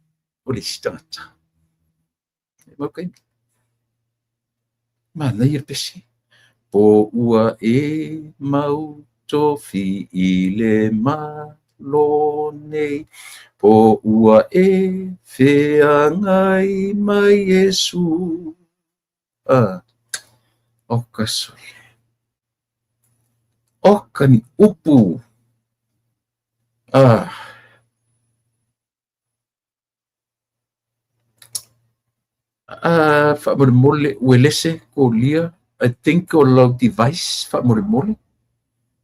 Ole stata. Okay. Mana ia pesi. Po ua e mau tofi i le malo nei. Po ua e whea ngai mai Yesu. Oka soi. Oka ni upu. Whamore welese ko lia. I think o lau device whamore.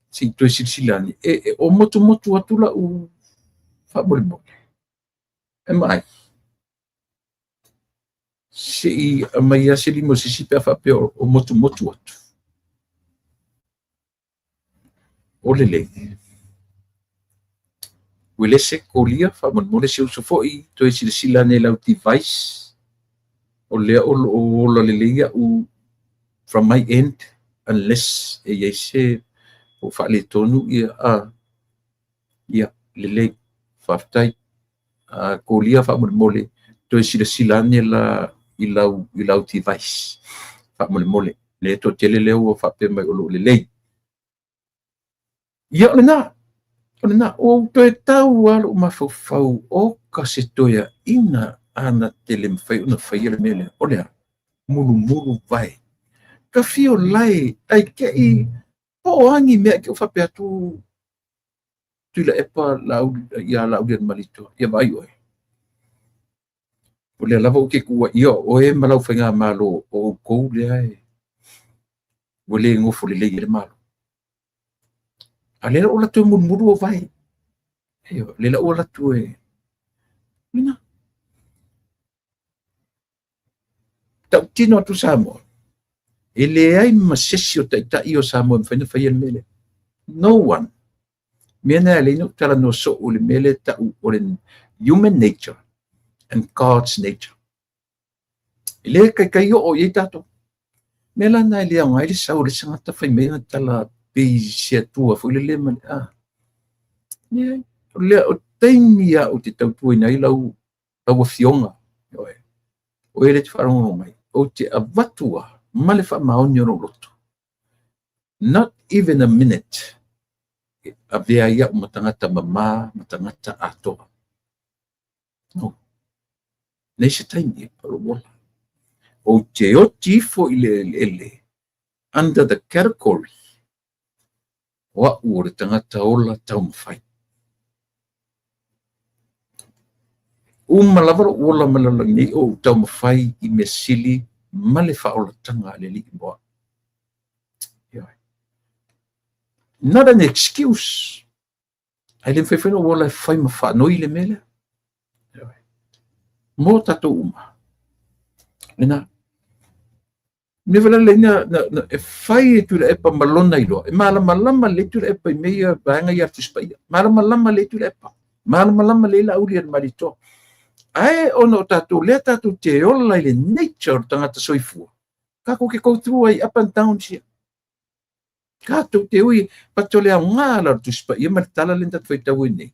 Si toi silani. O motu atula u whamore. E mai. Si mai ase limo si pe whape o motu atu. O lele. Welese ko lia whamore si usofo i toi silani lau device. O lea o lelea u from my end, unless e se o whale tonu ia lele whaftai ko lia whamole toi silane la i lau device whamole le to tele leo o whape mai o lele ia ole na o toi tau alo mawhau o kase toia ina ana tele mwhai una whai mele olea muru vai ka fio lai ai ke i po angi mea ke o whape atu tuila epa ia lau dia malito ia vai oe o lea lava o ke kua ia o e malau whainga malo o kou lea e o le ngofo le le malo a lera o latu muru o vai lela o latu e mina tau tino atu Samoa e le ai masesi o taitai o Samoa mwhaina whaia mele no one mena e leino tala no so o le mele tau o le human nature and God's nature Ile kai o ye tato. Mela na ile ngai le sau le sanga ta fai me tala pe se tua fo le man ne le o tainia o te tau tu nei lau au fionga. O ele te wharongo mai. O te avatua male wha maoni o roto. Not even a minute. A vea ia o matangata mama, matangata atoa. No. Nei se taimi e paromola. O te o tifo ele under the category wa ure tangata ola tau mawhai. Umalawara ola malalangi o tau mawhai I me sili male whaola tanga le li moa. Not an excuse. Ai le whewhena ola e whai ma whanoi le mele. Mo tato uma. Nena. Me wala le na e whai e tura e pa malona I loa. E malama le tura e pa I mea baanga I artu spaia. Malama le tura e pa. Malama le la uri an marito. Ai ono tato le tato te ola I le nature tangata soifua. Kako ke koutu ai up and down sia. Kato te ui patole a ngala artu spaia martala le tatu whaitau nei.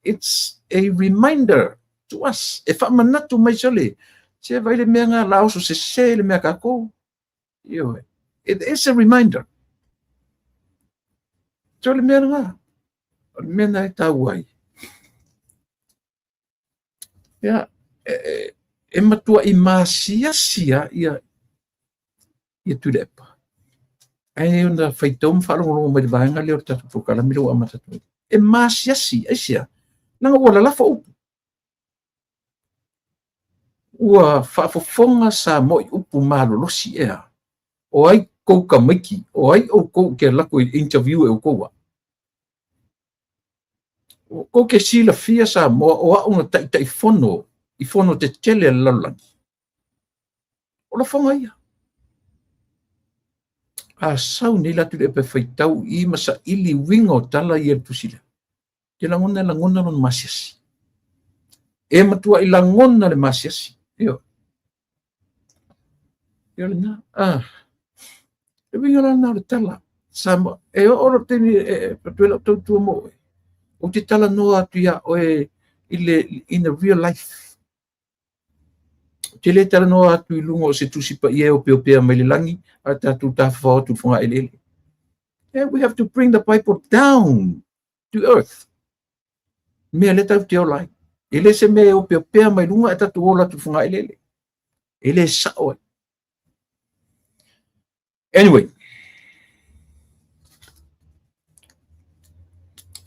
It's a reminder to us. E wha manatu mai sole. Se vai le mea ngā laoso se le mea kako. It is a reminder. So le mea ngā. Le mea nai tau ai. E matua I māsia ia tulepa. Ai ona whaitau mwharongo mai le vaenga leo tatu whukala miro ama tatu. E māsiasi, ai sia. Nanga ua lalafa upu. Ua whaafofonga sa moi upu malolosi ea. O ai kou ka maiki, o ai o kou ke lako I interview e o koua. O kou ke sila fia sa mo o a unga tai fono, I fono te tele lalangi. O la fonga ia. A sau ni latu le pe whaitau I masa ili wingo tala I tusila. Ke langona non masiasi. E matua I langona le masiasi. Yo na. E wingo na le tala. Sama e oro teni patuela tau mo. O te tala noa atu ia o in a real life. Te le tala noa atu I lungo o se tusipa I o peo mai le langi a tatu tawhao tu whunga ele. Yeah, we have to bring the Bible down to earth. Mea le tau te olai. Ele se me o peo mai lunga a tatu ola tu whunga ele. Ele sao. Anyway.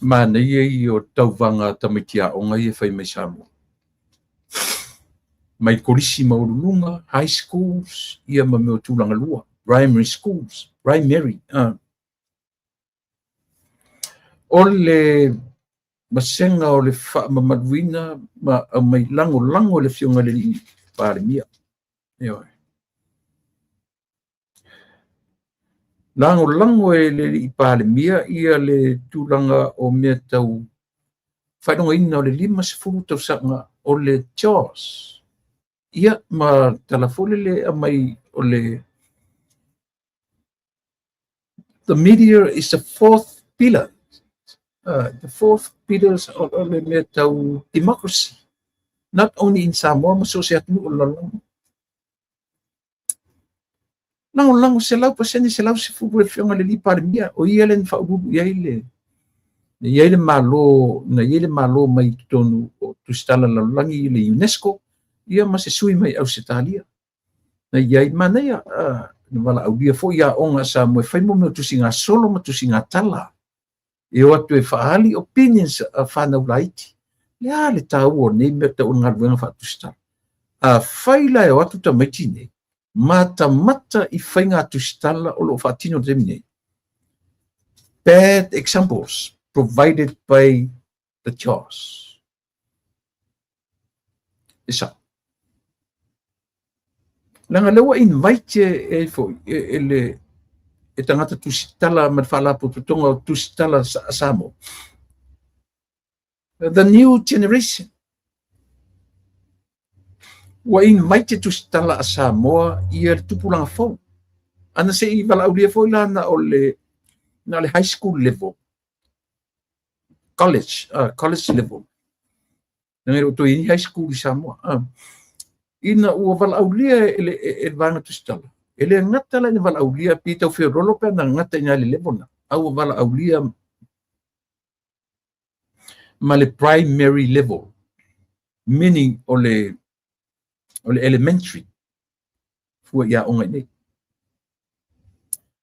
Mana ia o tauwanga tamitia o ngai e whai mai Samoa. Mai korisi maurulunga, high schools, ia ma meo tūlanga lua, primary schools, primary. O le masenga o le wha mamadwina, mai lango le fionga le li pāre mia. Lango e le li pāle mia ia le tūlanga o mea tau whainonga ina o le 5 tau sanga o le Jaws. Ia ma talafole le amai o le the media is the fourth pillar. The fourth pillars of le mea tau democracy. Not only in Samoa, ma so se atu o lalango. Lango se lau paseni se lau se fupu e fionga le li pare mia o ia len whaurubu ia le malo na ia le malo mai tonu o tustala lalangi le UNESCO ia ma se sui mai Ausitalia na ia I mana ia na wala au dia fo ia onga sa mo fai mo me tusinga solo ma tusinga tala e o atu e whaali opinions a whanau laiti le tau o nei me ta unga ruenga whaatustala a whaila e o atu ta maiti nei mata I whainga tustala o lo whaatino temine. Bad examples provided by the Jaws. Isa. Langa lewa invite e tangata tusitala ma whala po tutonga o tusitala sa Samoa. The new generation. ua ina mai te tusitala a Samoa ia le tupulaga fou ana seʻi valaaulia foi lana o le na le high school level, college level ngai o toi high school i Samoa ina ua valaaulia e vaga tusitala e le agata la ina valaaulia pi tau feorolo pe na agata ina le level na au valaaulia ma le primary level, meaning o le elementary fua ia onga nei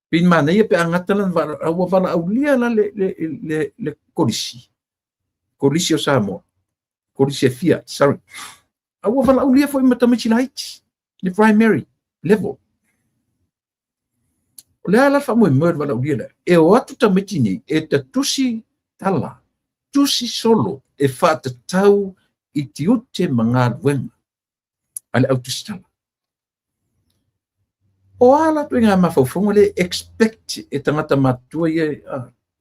pin mana ia pe angata lan ua valaaulia la le kolisi o Samoa, kolisi e fia sorry ua valaaulia foi ma tamaiti la haiti le primary level o le ala faamoemoe le valaaulia la e o atu tamaiti nei e tatusi tala tusi solo e faatatau i tiute ma galuega a le autusitala o ala tu ngā mawhauwhonga le expect e tangata matua ia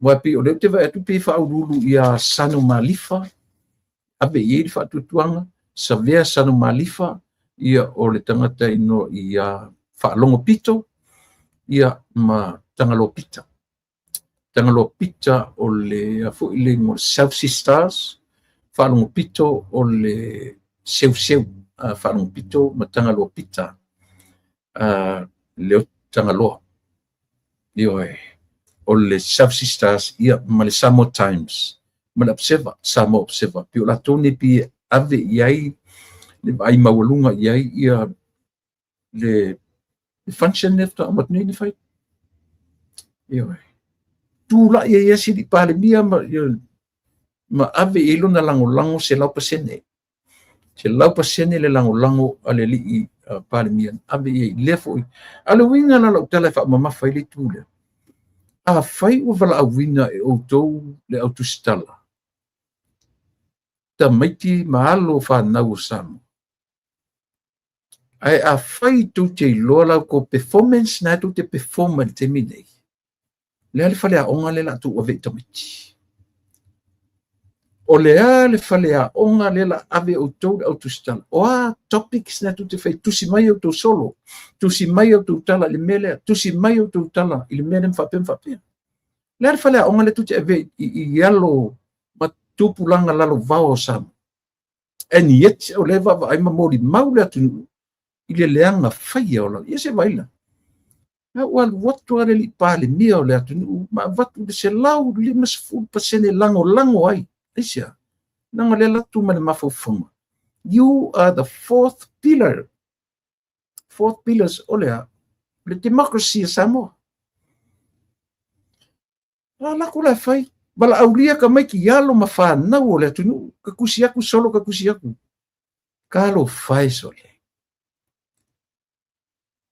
wapi o leo te vai atu pe whaurulu ia sanu malifa abe i eri whaatutuanga sa vea sanu malifa ia o le tangata ino ia whaalongo pito ia ma tangalo pita o le afu i le ngor South Sea Stars whaalongo pito o le seu whaalongo pito ma tangalo pita leo tangaloa ioe o le South Sea Stars ia ma le Samoa Times ma le observer Samoa Observer pio la tone pi ave iai le vai mawalunga iai ia le function nefta amat nei fai ioe tula ia si di pale mia ma ave ilo na lango se lau pasene le lango ale li palemian ave ia lefo ale winga na lau tala fa mama fai le tule a fai o vala awina e outou le autusitala ta maiti mahalo fa nau Samoa ai a fai tu te lola ko performance na tu te performance te minei le ale fale a onga le la tu o ve tamiti o le fale a onga le la ave outou le autusitala o a topics na tu te fai tusi mai o tu solo tusi mai o tu tala le mele tusi mai o tu tala il mele mfapem le ale fale a onga le tu te ave i yalo ma tupulanga lalo vao Samoa and yet o le va ai mamori mau le atu i le leanga fai o la ia se vaila na wal watu ale li pale mia o le atu ma vatu de se lau 5% lango ai isia nanga le latu ma le mafaufunga you are the fourth pillars o le democracy Samoa la kula fai bala aulia ka mai ki yalo ma whanau o le atu ka kusi aku kalo fai sole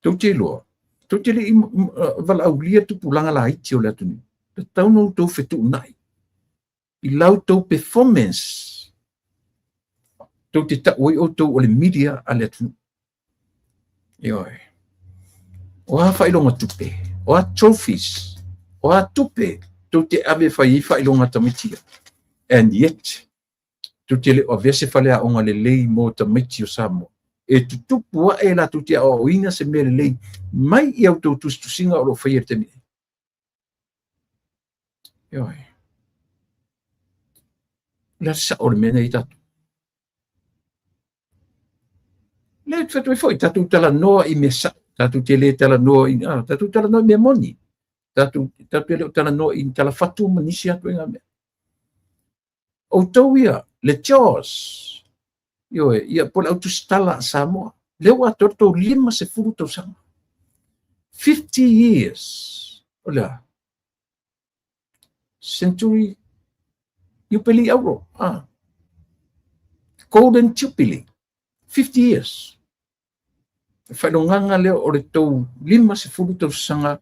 tau te le vala aulia tupulanga la haiti o le atu te tauno tau fetu nai i lau tau performance tau te taui o tau o le media a le atu ioe o a whailonga tupe o a trophies o a tupe tau te ave whailonga tamitia and yet tau te le o vese whale a onga le lei mo tamiti o Samoa e tutupu wa e la tu te o ina se mele lei mai i au tau tusinga o lo whaia te mea ioe la sa o le mena i tatu le fatoi foi tatu tala noa i mesa tatu te le tala noa i tatu tala noa i mea moni tatu le tala noa i tala fatu manisi atu inga mea o tau ia le Jaws ioe ia po le autusitala a Samoa leo a torto 5 tau sanga 50 years o lea century jubilee euro golden jubilee 50 years whailonganga leo o le tau 5 tau sanga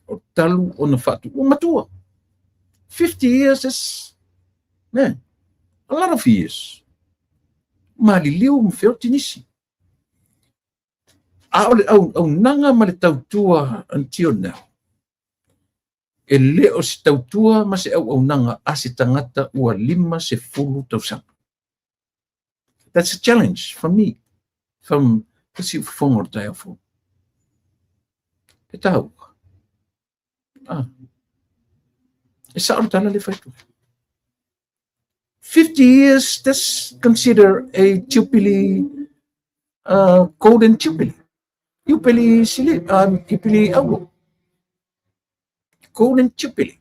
o talu o na fatu o matua 50 years is a lot of years maliliu mfeo tinisi au nanga ma le tautua until now e le o se tautua ma se au nanga a se tangata ua 5 tau sanga. That's a challenge for me from kasi fongo tayo fo. Itaw. Isa ang tala le faitu. 50 years, that's considered a jubilee, golden jubilee. Jubilee sili, jubilee awo. Golden jubilee.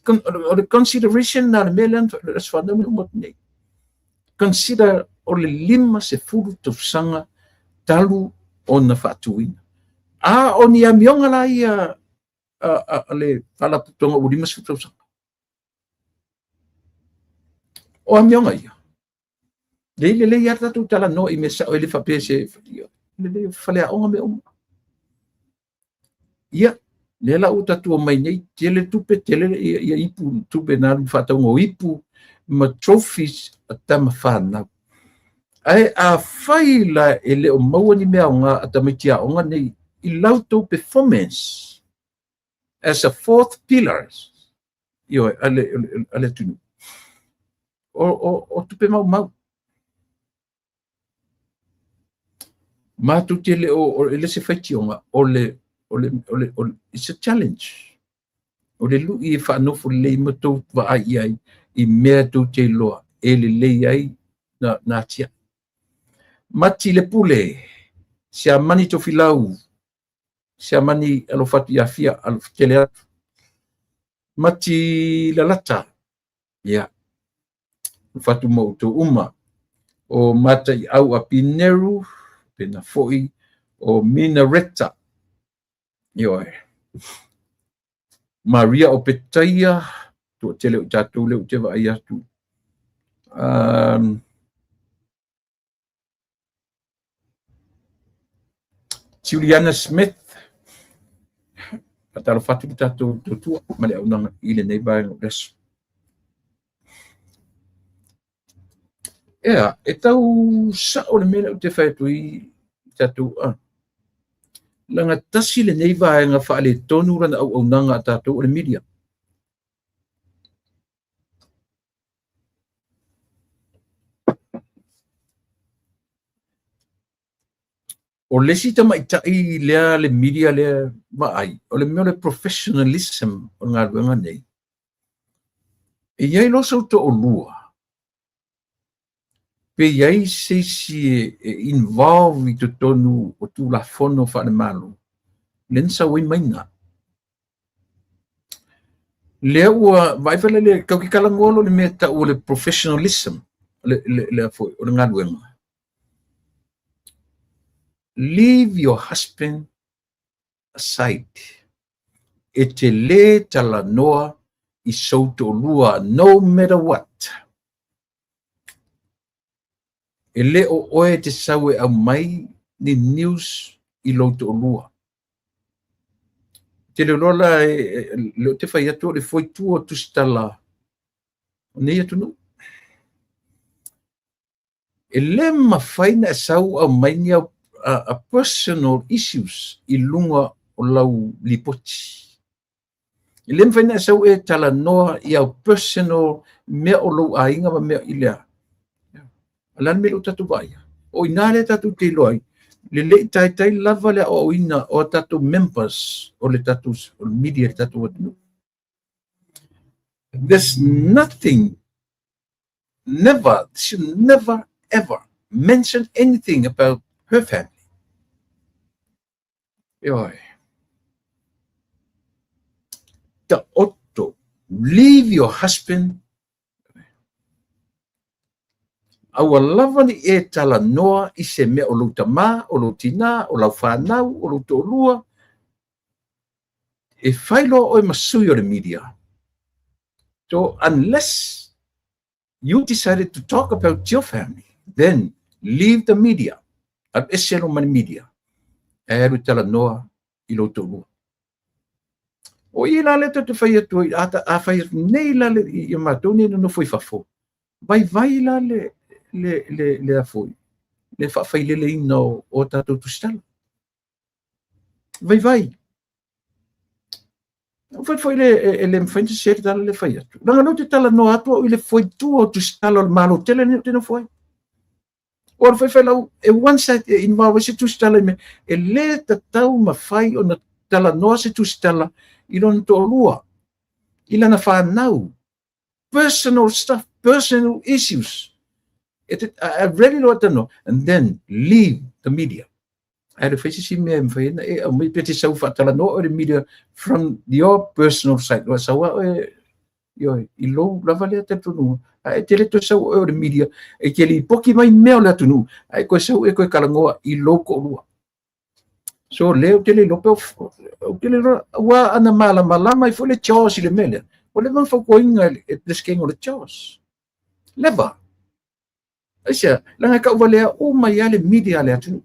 The consideration na melan as fanda mo umot ni. Consider ole 5 se fulu tosanga talu ona fatuina. On ia mionga la ia ale fala putonga o 5 se tosanga. O amionga ia. Le ia tatu tala no i mesa o le fapese le falea onga me uma. Ia le la uta tu mai nei tele tupe tele ia ipu tupe na fatonga ipu ma trophies atama fana. Ai a faila ele o mawani mea nga atamitia onga nei I lauto performance as a 4th pillar. Io ale tunu. O tupe mau. Ma tuti le o ele se fationga ole it's a challenge. O le lu I fa no fu le moto va ai I mea tu te loa ele le ai na tia. Mati le pule se amani to filau se amani alo fatu ya fia al tele mati la lata ya fatu mo to uma o mata au apineru pena foi o minareta yo Maria o Petaia tu tele o tatu le o te vai atu Juliana Smith patalo fatu ki tatu tu male unanga ile nei vai no des tau sa o le mele o te whaitu I tatu langa tasi le nei vai nga whaale tonu rana au nanga tatu o le media. O lesi tama itai lea le media lea maai, o le mea le professionalism o ngā ruenga nei. Iai loso to o lua. Pe iai seisi involve I to tonu o tu la fono whaane malo. Lensa wai mainga. Lea ua, vaifale le kaukikalangoalo le mea ta o le professionalism le foi, o le ngā ruenga. Leave your husband aside. E te le tala noa I souto lua, no matter what. E le o oe te sawe au mai ni news I loto lua. Te le lola le te whai atu le foi tua tu stala. O nei atu no. E le mawhaina e sau au mai ni au a personal issues I lunga o lau lipoti. I le mwhaina e sau e tala noa I au personal mea o lau ainga ma mea I lea. Alan me lo tatu vaya. O inale tatu te loai. Le tai lava le o ina o tatu members o le tatu o media tatu watu. There's nothing, should never ever mention anything about her family. Yoi. Ta otto, leave your husband. Aua lava ni e tala noa I se mea o loutama, o loutina, o lau whanau, o loutolua. E whailo o masui o le media. So unless you decided to talk about your family, then leave the media. Ab eselo man media. E alu tala noa I loutolua. O I la le te whai atu, a whai nei la le I matoni no foi fafo. Vai la le foi. Le whai le ino o tatou tu stala. Vai. Foi le mwhainta sere tala le whai atu. Ranga no te tala no atua o le foi tua o tu stala o malo tele ne tena foi. Or fai lau e one side e involve se tu stala me e le tatau mawhai o na tala noa se tu stala I lona toʻalua I lana whanau personal stuff, personal issues. I really know what to know. And then leave the media. I had a face see me and me peti sau whatala no or the media from your personal side. Was sawa yo I lo lava le te tunu. Ai te le to sau o the media e ke li poki mai mea le tunu. Ai ko sau e ko kalangoa I lo ko lua. So leo te le lope o te le wa ana mala malama I fo le chos le mele. O le man fo ko inga e le skengo le chos. Leva. Asia, langa ka uvalea o mai ale media le atu.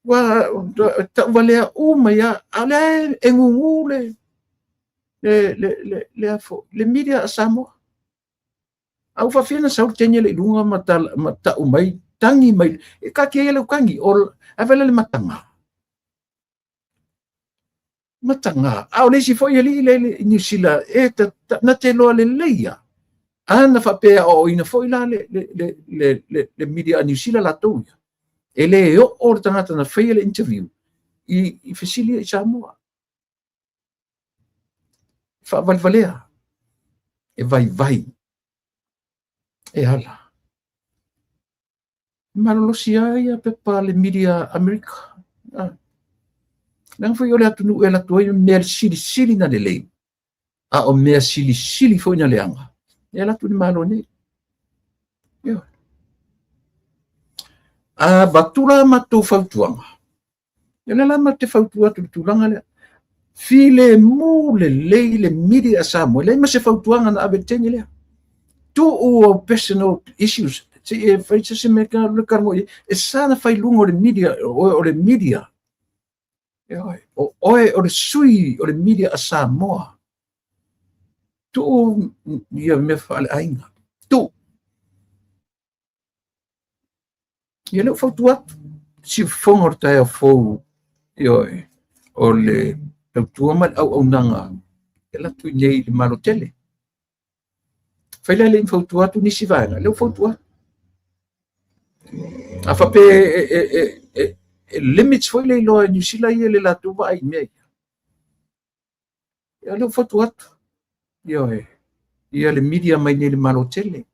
Wa ta uvalea o mai ale engungu le afo le media asamo. Au fa fina sa tenya le lunga mata o mai tangi mai e ka ke le kangi o avela le matanga. Matanga. Au le si fo yeli le New Zealand e na te loa le leia. Ana fa pe o ina fo ila le media New Zealand la to. Ele yo o tangata na fail interview. I fasilia I Samoa. Fa valvalea. E vai. E hala. Malolosia ia pe pa le media America. Nang foi olha tu no ela tu mea sili na lei. O mea sili foi na leanga. Ela tu ni malo ni. Yo. Batula matu fautuanga. Ela la mate fautua tu tulanga le. File mu le lei le media samo. Le ma se fautuanga na abetenge le. Tu o personal issues. Se fai se me ka le karmo e sana fai lungo le media o le media. O le sui o le media a Samoa. Tu ia me fale ainga. Tu. Ia leo fautu atu. Si fongor tae a fau. O le tautua mal au nanga. E la tu nei le malo tele. Faila le fautu atu nisi vaenga. Leo fautu atu. A fa pe limits foi le loa New Zealand ia le la tu vai mea. Ia leo fautu atu. Ia le media mai nei le malo tele.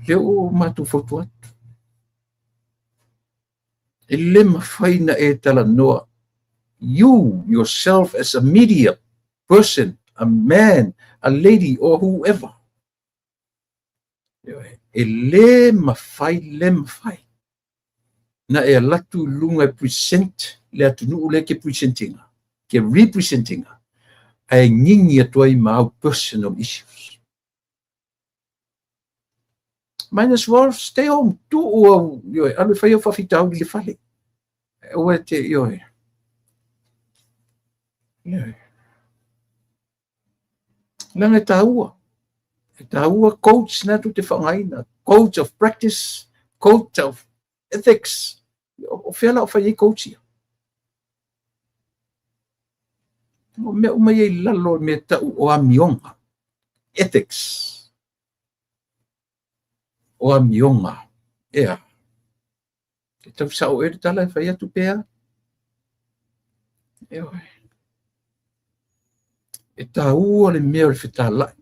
Leo matu fautu atu. E le mawhaina e tala noa. You, yourself as a media person, a man, a lady, or whoever. E le mawhai. Na e latu lunga present, le atu nuu le ke presentinga, ke representinga. Ai ngingi atua I mau personal issues. Might as well stay home. Tu o alu fai o whawhitau li le whale. O e te Langa taua. Taua coach na tu te whangaina. Coach of practice. Coach of ethics. O whiala o whai coach ia. O mea umai e lalo me tau o amionga. Ethics. O amionga. Ea. Te tau sao e tala e whai atu pea. E taua le mea le whetala.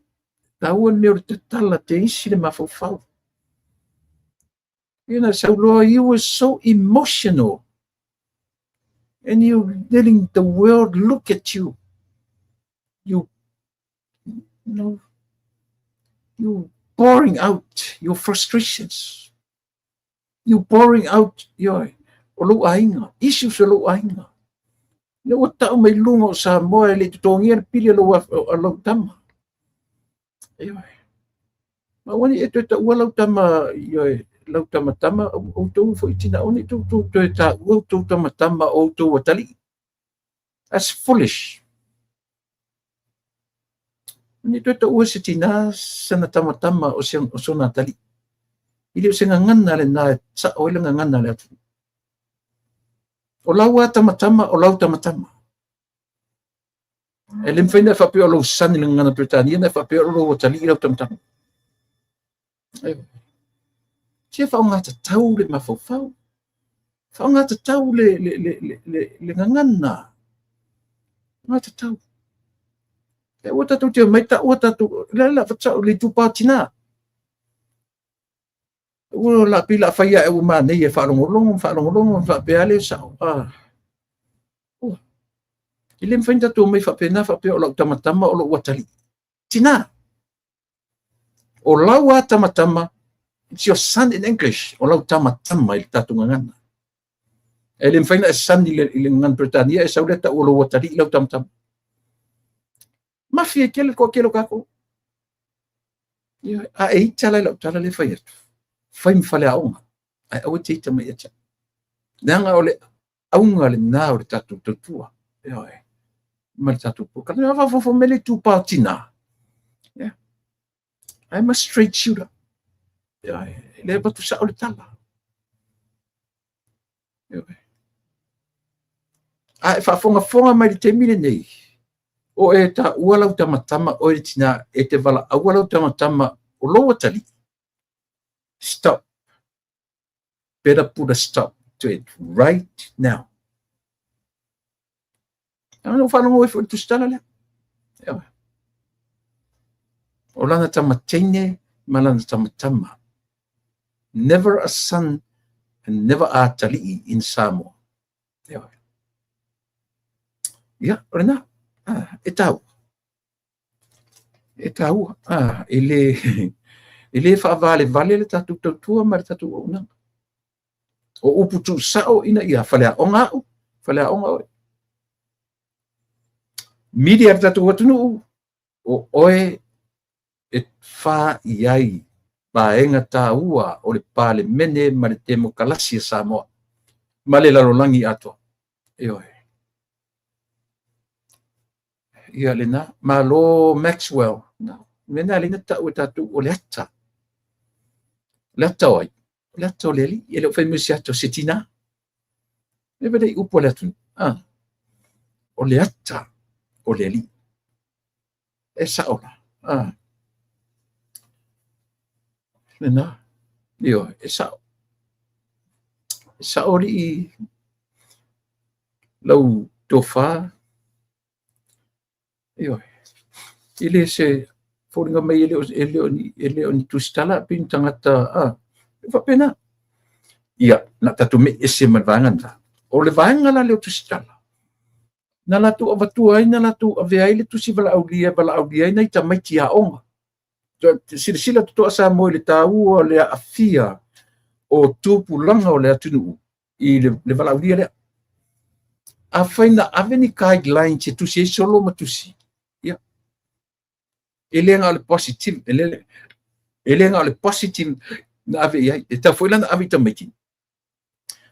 Taua le mea le te tala te isi le mawhawhau. Sauloa, you were so emotional. And you're letting the world look at you. You pouring out your frustrations. You pouring out your issues o lo ainga. Le o tau mai lunga o Samoa le tutongia le pili lo tama. Ma wani e te ua lau tama lau tama o tau fo itina oni tu te ta o tau tama o tau watali. That's foolish. Ni te ua se tina sana tama o sona tali. Ili o se ngangana le na sa o ile ngangana le atu. O lau tama o lau tama. E le mfaina fa pe o lo sani le ngana Britania na fa pe o lo tali ila tamtam. Tia fa ngata tau le mafofau. Fa ngata tau le ngana. Ngata tau. E o tatu tia mai ta o tatu la fa tau le tupa tina. O la pila fa ia e o ma nei e fa longo fa pe ale sa. Ile mfaina tu mai fa pena fa pe o lo tamatama o lo watali. Tina. O lawa tamatama. It's your son in English. O lau tamatama il tatu ngana. E le mfaina e son ile ngan Britania e sauleta o lo watali lau tamatama. Mafia kele ko kelo kako. A e tala lau tala le fai atu. Fai mfale aonga. Ai awe te ita mai acha. Nanga ole aunga le na o le tatu tutua. Ma le tatu puka. Nga wafofo mele tu patina. I'm a straight shooter. Le batu sa ole tala. Ai whafonga mai te mine nei. O e ta ualau tamatama o e tina e te wala ualau tamatama o loa tali. Stop. Better put a stop to it right now. Ano whanongo e fu tu stala le. O lana tamatene malana tamatama. Never a son and never a tali in Samoa. Rena. E tau. Ele fa vale le tatu tua ma tatu ona. O upu tu sao ina ia falea onga o. Media tatu watunu o oe e fa iai baenga taua o le pale mene ma le temo kalasi Samoa. Ma le lalolangi ato. Ia lena malo Maxwell. Mena lena tau tatu o le ata. Lata oi. Lata o leli. Ele o faimisi ato setina. E vede upo le atu. O le ata o leli. E saola. Lena. Io, e sao. Sao li lau tofa. Ile se foringa mai ele oni tustala pin tangata fa pena ia na tatu me ese manvangan ta o le vanga la le tustala na la tu avatu ai na la tu ave ai le tusi vala aulia nei ta mai tia onga sila tu asa mo le tau o le afia o tupu langa o le atunu i le vala aulia le a faina aveni guidelines tu se solo matusi elenga le positive elenga le positive na ave ia e ta foi lana ave tamiti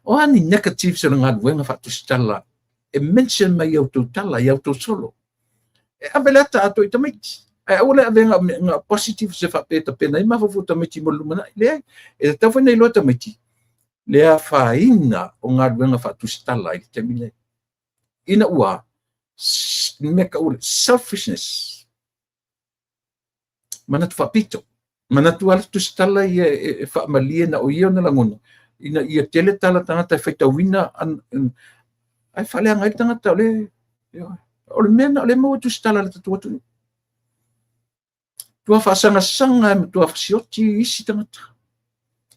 o ani negative so nga wenga fa tu stalla e mention mai au tu tala ia tu solo e avelata ato tamiti e ola ave nga positive se fa peta pena ma fu tamiti mo lumana le e ta foi nei lo tamiti le a fa ina o nga wenga fa tu stalla i temile ina ua meka ule selfishness mana tu fapito mana tu ala tu stala ia fa malia na o ia na langona ina ia tele tala tangata feita wina ai fale ngai tangata le o le mena le mo tu stala le tu tu tu fa sanga tu fa sioti isi tangata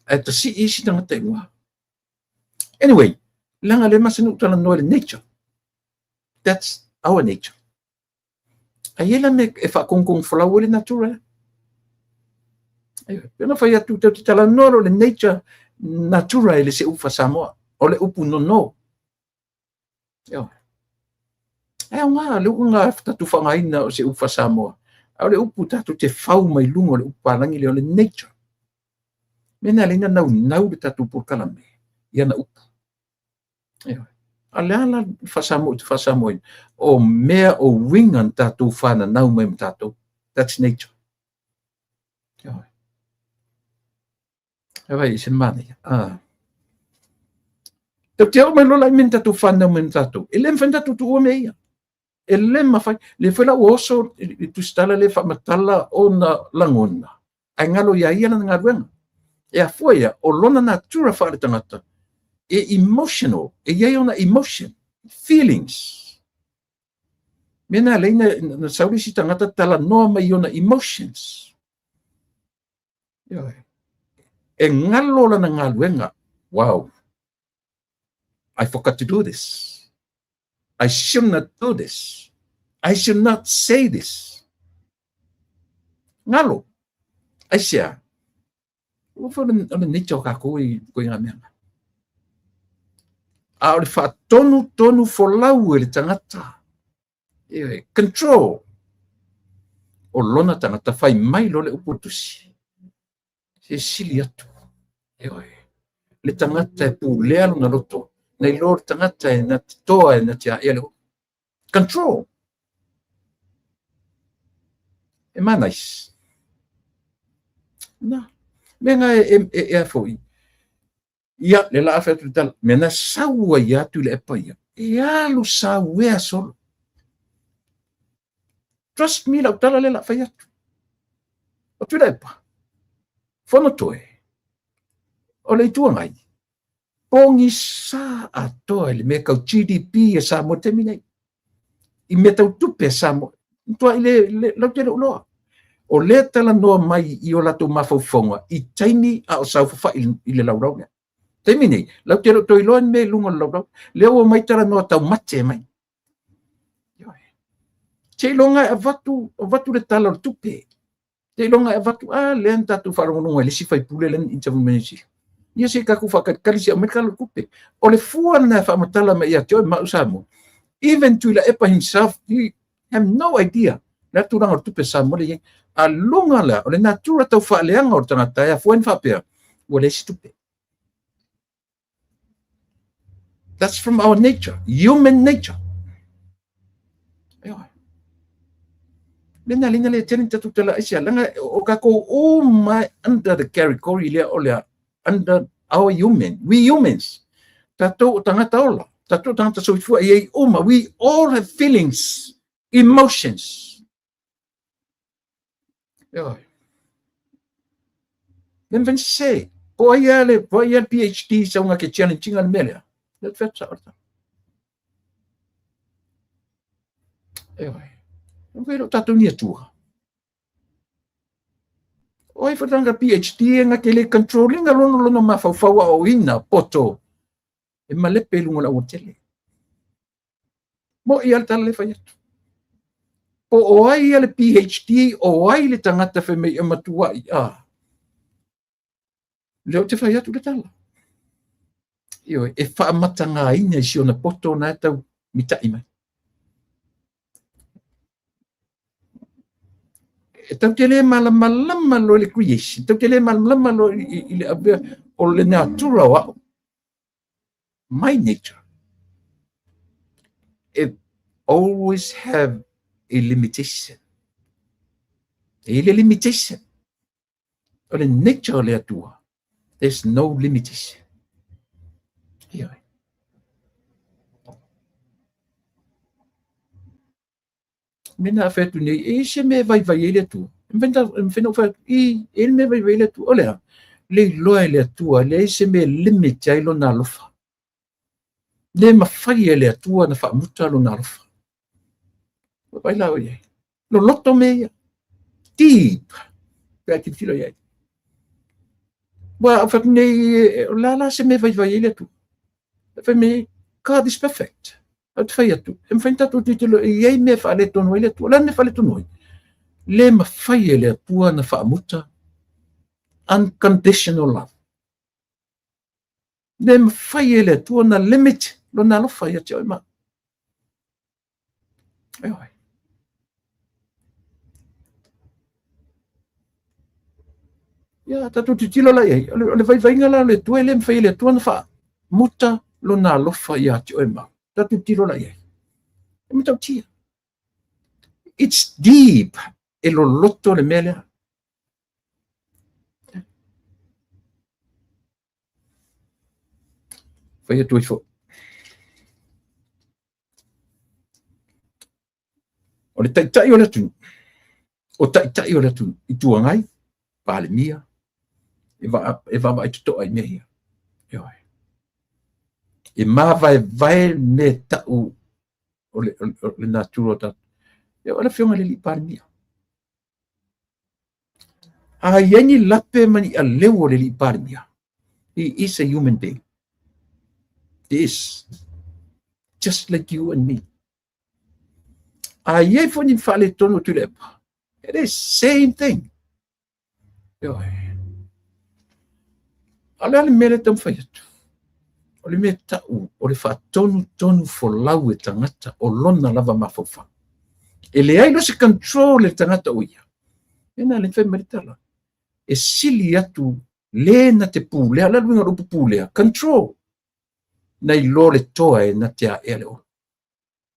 ai ta si isi tangata ngwa anyway langa le masinu tala no le nature that's our nature ai ela me e fa kong flower le nature pena fai atu te tala noro le nature natura ele se ufa Samoa o le upu no nga le unga tatu whangaina o se ufa Samoa o le upu tatu te whau mai lungo le uparangi le o le nature mena le nau le tatu purkalame ia na upu ale ala whasamoa o mea o wingan tatu whana nau mai tatu that's nature vai sen mani te mai lo la minta tu fanno menta tu ele fenda tu tu meia e le mafai le foi la oso i tu stala le whamatala o na langona ai ngalo ia ia na ngaruenga e a foi o lona natura whaare tangata e emotional e ia ona emotion feelings mena leina na sauri si tangata tala noa mai ona emotions e ngalo lana ngaruenga wow I forgot to do this I should not do this I should not say this ngalo ai sia o fa ona ni choka ko i ngamia a o le fa tonu folau e le tangata control o lona tangata fai mai lo le uputusi se sili atu le tangata e pulea lona loto nei lo tangata e na toa e na tia ele control e manais na menga e foi ia le la fa tu tal mena saua ia tu le pa ia e alu saua solo trust me la tala le la fa ia o tu le pa fono toe o le tu ngai pongi sa atoa le me ka GDP e sa mo terminate i me tau tupe sa mo to ile le te lo o le tala no mai i o la tu mafaufonga i taimi a o sau fa i le laurau ne terminate la te to ilo me lunga laurau le o mai tala no tau mate mai te longa e vatu le tala tupe te longa e vatu le anta tu farongo le si fai pule le intervention ia se ka ku fa ka si amerika lo kupe o le fua na fa matala me ia te ma usamo even to la epa himself he have no idea na tu ranga tupe sa mo le a longa la o le natura tau fa le anga o tanga ta fua fa pe o le stupe that's from our nature human nature Lena le tene tatu tala isia langa o ka ko o my under the category le o le under our we humans tato tangata ola tato tangata so fu e uma we all have feelings emotions then when say boia PhD sa nga ke challenging al melia let fetsa orta non vedo tato ni tua oi fatanga PhD nga ke le controlling alono ma fa o ina poto e malepe lungo la otele mo i alta le fa po o ai le PhD o ai le tangata fe me matua le o te fa tu le tala io e fa matanga ina si ona poto na tau mita ima e tau te le malama lo le creation tau te le malama lo i le abia o le natura wa my nature it always have a limitation limitation o le nature le atua there's no limitation mena fetu nei e se me vai ele tu inventa fino fa il me vai ele tu olha le lo ele tu le se me limit ai lo na lofa le ma fai ele tu na fa muta lo na lofa vai lá olha lo lotto me deep per ti filo ia wa fa nei la se me vai ele tu fa me God is perfect at fai tu inventa tu titolo e me fa le tono ele tu la ne fa le tono le mafai e le atua na whaamuta unconditional love le mafai e le atua na limit lo na lofa ia te oi ma ia tatu titilo la ia le vai ngala le tua le mafai le atua na whaamuta lo na lofa ia te oi ma tatu titilo la ia e matau tia it's deep e lo loto le mele fai atu i fo le tai o le tu o tai o le tu I tu ngai pa le mia e va to ai mea yo e ma vai me ta o le natura ta yo le fiona le li pa le mia a yengi lape mani a lewo le li pa le mia he is a human being he is just like you and me a ye foni fale tono tu le it is same thing yo ala le mele tam fayet o le mea ta'u o le fa'atonu folau e tagata o lona lava mafofa e leai lo se control le tagata o ia ena le fai maritala e sili atu lē na te pulea la luiga lupu pulea control nai lo le toa e na te a'ea le olo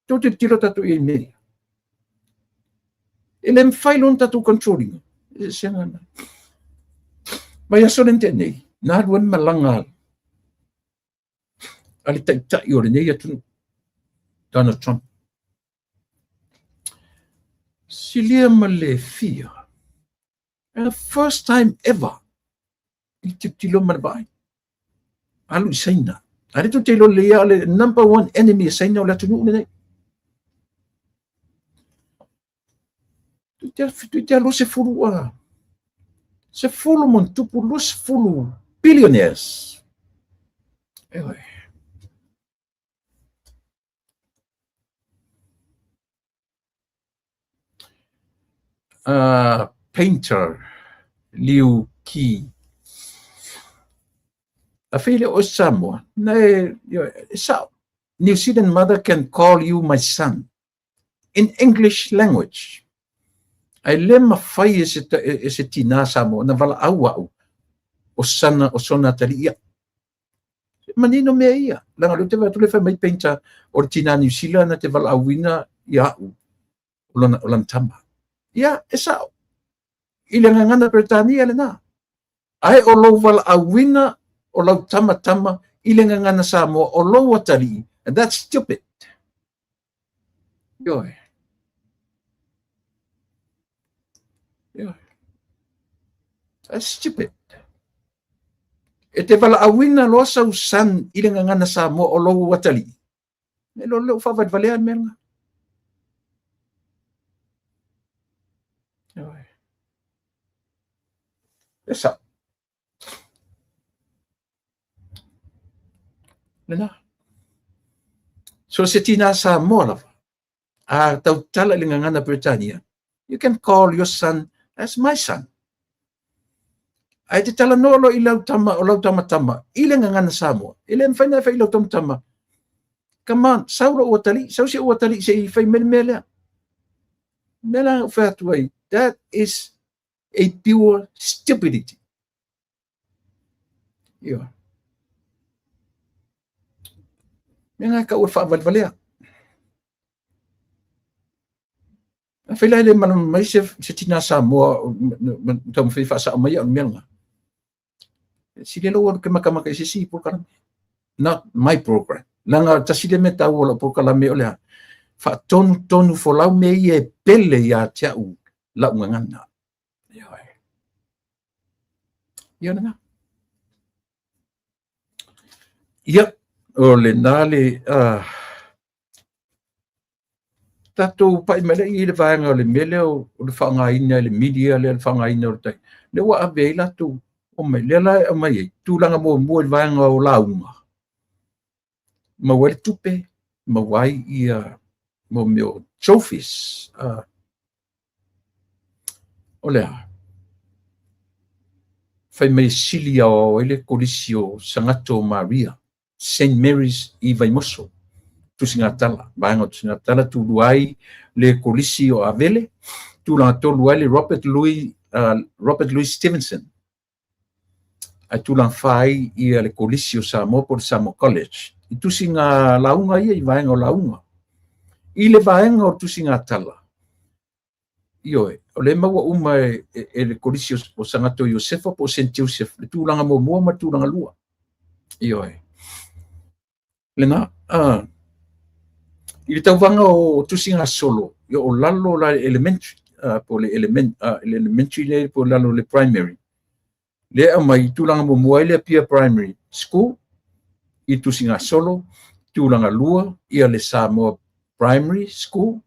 tau te tilo tatu i mea e le mfai lona tatu controlling e seanga mai aso le tenei na luan malanga ali tai o le nei atu Donald Trump. Silia ma le fia. And the first time ever, I tilo ma vai. Alu saina. Ari tu tilo le ia le number one enemy saina o le atu nei. Tu te alo se fulu a. Se fulu mon tupu lo se fulu billionaires. Ewe. Painter Liu Qi. A file o Samoa. So, New Zealand mother can call you my son in English language. Ai le mawhai e se tina Samoa na wala au o sana o sona tali ia. Manino mea ia. Langa lo te watu le whai mai painter o tina New Zealand na te wala auina ia au. O lan tama. Ia, e sao. I le ngangana Britania le na. Ai o lo wala awina o lau tama i le ngangana Samoa o lo watari. And that's stupid. Yoi. That's stupid. E te wala awina lo sa usan i le ngangana Samoa o lo watari. E lo whawad valean menga. Esa. Lena. So se tina Samoa lava. Tau tala le ngangana Britania. You can call your son as my son. Ai te tala nolo I lau tama o lau tama. I le ngangana Samoa. I le mwhaina whai lau tama. Come on, saura ua tali. Sau se ua tali se I whai mele. Mela whatuai. That is a pure stupidity. Yeah. Menga ka ua whaavalvalea. Whaila ele mana mai se tina Samoa tamu whi whaasa o mai au menga. Sile lo ke makamaka I se si pulkarame. Not my program. Langa tasile me tau ola pulkarame o lea. Whaatonu folau me I e pele ia tiau lau ngangana. Ia na. Ia o le nale tatou pai mele I le vaenga o le mele o le whangaina le media le whangaina o tai. Le wa ave la tu o mai le la o mai tūlanga mo le vaenga o launga. Ma wale tupe ma wai ia mo meo trophies o lea. Fai mai silia o ele kolisio Sangato Maria, St. Mary's I Vaimoso. Tusingatala, vaenga tusingatala tuluai le kolisio avele, tulanga toluai le Robert Louis Stevenson. Ai tulang fai I le kolisio Samoa por Samoa College. I tusinga launga ia I vaenga o launga. I le vaenga o tusingatala. Ioe, o le maua uma le kolisio o Sangato Iosefa po St. Joseph, le tūlanga mua ma tūlanga lua. Ioe. Le nga, I le tauvanga o tusinga solo, ia o lalo la elementary, po le elementary le po lalo le primary. Le mai tulanga mo moile pia primary school, I tusinga solo, tulanga lua, ia le Samoa primary school,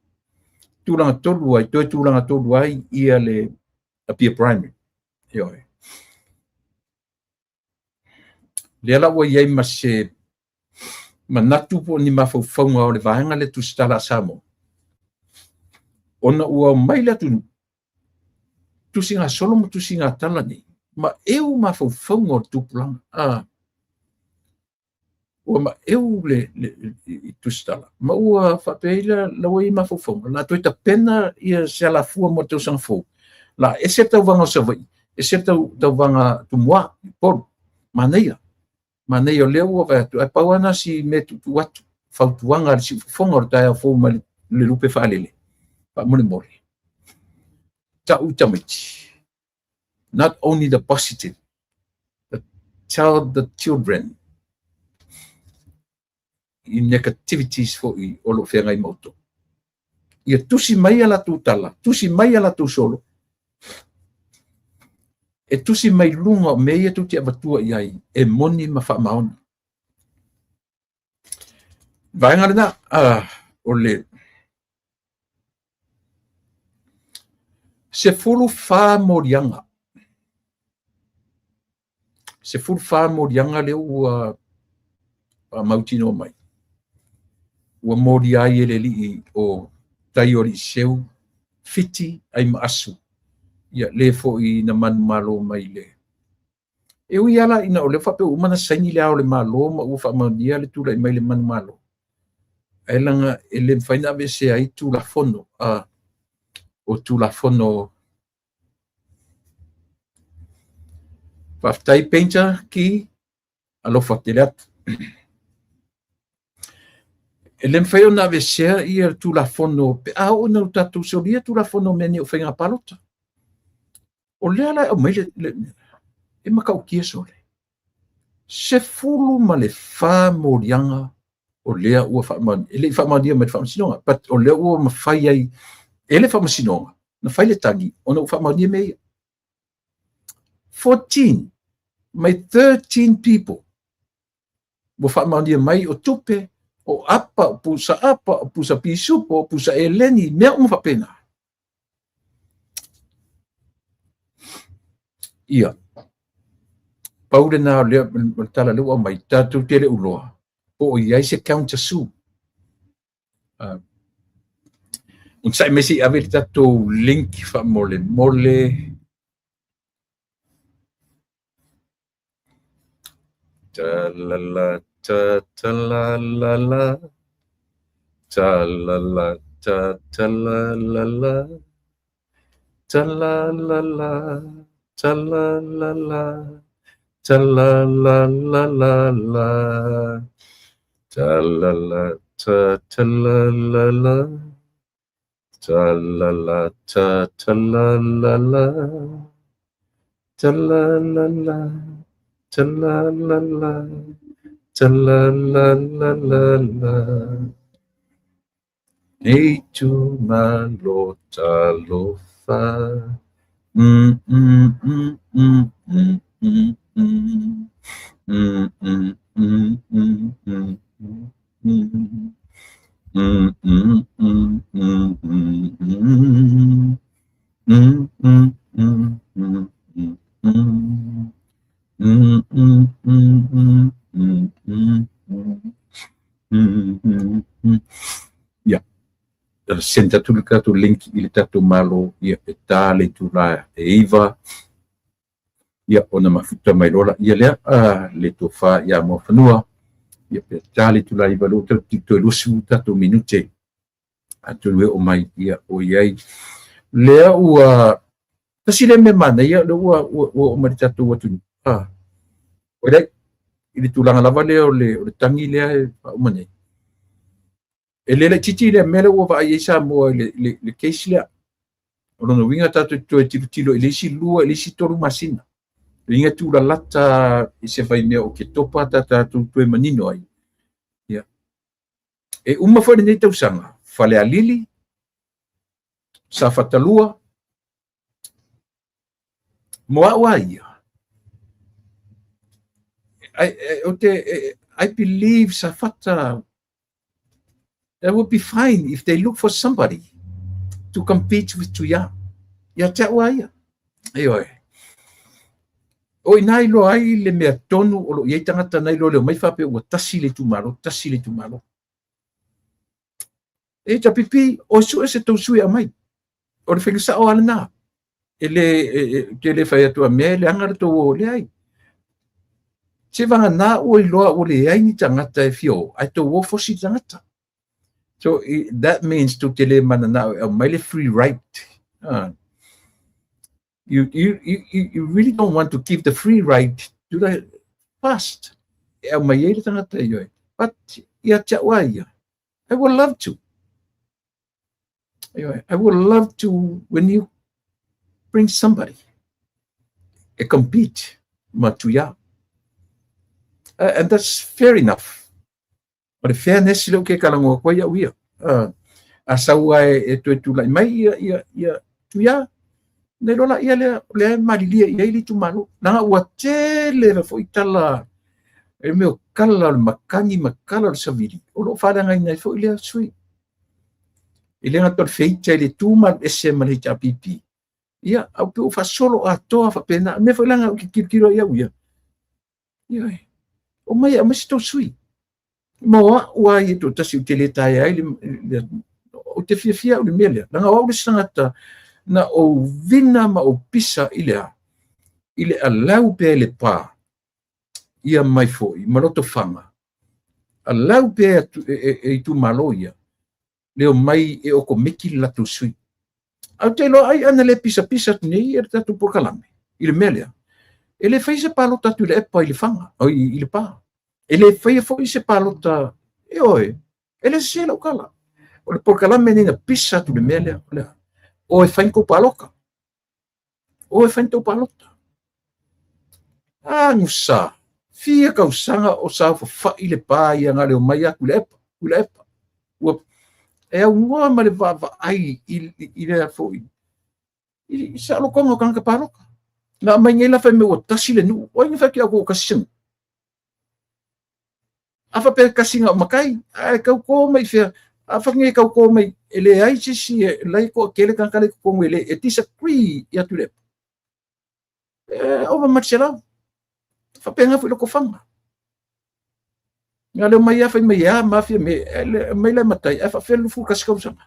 tulanga tolu ai, toi tulanga tolu ai, ia le pia primary. Ioi. Le ala wa iai ma se manatu po ni mafaufaunga o le vaenga le tusitala Samoa. Ona ua mai le atu tusinga solo mo tusinga tala ni. Ma eu mafaufaunga o tupulanga. Ua ma eu le tusitala. Ma ua whapeila la wai mafaufaunga. La toi ta pena ia se ala fua mo tau sang fau. La ese tau vanga o savai. Ese tau vanga tumua. Polu. Maneia. Maneia o leo ua vai atu. Ai pauana si me tutu watu. Fautuanga si fonga o taia fau ma le lupe whaalele. Pa mole mole. Ta utamiti. Not only the positive. But tell the children in negativities for o lo whenga I moto. Ia tusi mai ala tu tala. Tusi mai ala tu solo. E tusi mai lunga o meia tu te abatua iai. E moni ma wha maona. Vaenga rena, o le se fulu wha morianga. Se fulu wha morianga leo ua mautino mai. Ua mori ai ele li o taiori seu fiti ai maasu. Ia le fo I na manu malo mai le. E ui ala ina o le whape umana saini le ao le malo ma ua wha maunia le tula I mai le manu malo. E langa e le whaina ave se ai tula fono. O tula fono. Whaftai painter ki alo whatele atu. E le mwhai na ave se ia tula fono. Pe o na utatu solia tula fono meni o whainga palota. O lea lai, o mai le e makau kia sole. Se fulu ma le wha morianga o lea ua whaman. E le whamandia me le whamasinonga. But o lea ua mawhai ai, e le whamasinonga. Na whai le tangi, o na whamandia me ia. 14, mai 13 people. Ua whamandia mai o tupe, o apa, o pusa pisupo, o pusa eleni, mea o mwhapena. Ia. Paule na lea tala leo mai tatu tele uloa. Po o iai se counter su. Un sai mesi ave tatu link fa mole mole. Talala tatalala. Talala tatalala. Talala. Ta-la-la-la, ta-la-la-la-la-la, ta-la-la, ta-ta-la-la-la, ta-la-la, ta-ta-la-la-la, ta-la-la-la, ta-la-la-la, ta-la-la-la-la-la. Nei tu malo talofa. Yeah. Senta tu tu link il tatu malo ia petale tu la Eva ia ona mafuta mai lola ia le le tofa ia mo fanua ia petale tu la Eva lo tu lusu tatu minute atu le o mai ia o iai le ua tasile me mana ia le ua o mai tatu watu ora ili tulanga lava le tangi le o mane ele titi le mele o va isa mo le case le ono no winga tatu to tilo ele si lua ele si toru masina winga tu la lata se vai me o ke topa tatu to manino ai ya E uma foi nei tausaga, fale a lili, sa fatalua, moa ua ia. I believe sa fata, that would be fine if they look for somebody to compete with Tuia. Ia te ua ia. Eoi. O ina ilo ai le mea tonu o lo iei tangata na ilo leo mai whape ua tasi le tumalo. E ta pipi o su e se tau sui a mai. O le whenga sa o ala nā. E le whai atua mea le angara tau o le ai. Se vanga nā o iloa o le ai ni tangata e fio, ai tau o fosi tangata. So that means to te le mana nā o mai le free right. You really don't want to give the free right to the past. But I would love to. I would love to when you bring somebody a compete matuya. And that's fair enough. But the fairness lo ke kalango ko ya uia. Asawa e tu lai mai ia tuya. Nei lola ia le marilia ia ili tumalu. Nanga ua tele ra foi tala. E meo kala makala saviri. O lo fara ngai nei foi le sui. Ile nga tor feita ile tumal ese malita pipi. Ia au pe o fa solo a toa fa pena. Me foi langa ki kiro ia uia. Ia. O mai a masto sui. Moa ua i to tasi utele tai ai le o te fia o le mele. Nanga o le sangata na o vina ma o pisa ile alau pe le pa ia mai foi maloto fanga alau pe e tu maloia leo mai e o komiki la tu sui au te lo ai ana le pisa nei e tatu por kalame ile melia ele fai se palo tatu le pa ile fanga o ile pa ele fai foi se palo ta e oi ele se lo kala o por kalame ni na pisa tu le melia o e fai ko paloka o e fai to palota ngusa fia kausanga o sa fa ile pa ia ngale o mai kulepa o e un ma le va ai ile foi i sa lo kongo kan ka paloka na mai ngela fa me o tasile nu o ni fa ki ako kasin afa pe kasinga makai ai ka ko mai fia afa nge ka ko mai ele ai si lai ko kele kan kale ko ele e disagree ia tu le o marcelo fa penga fu lo ko fanga ngale mai afa mai ya mafia me le matai afa fe lu fu ka ska usanga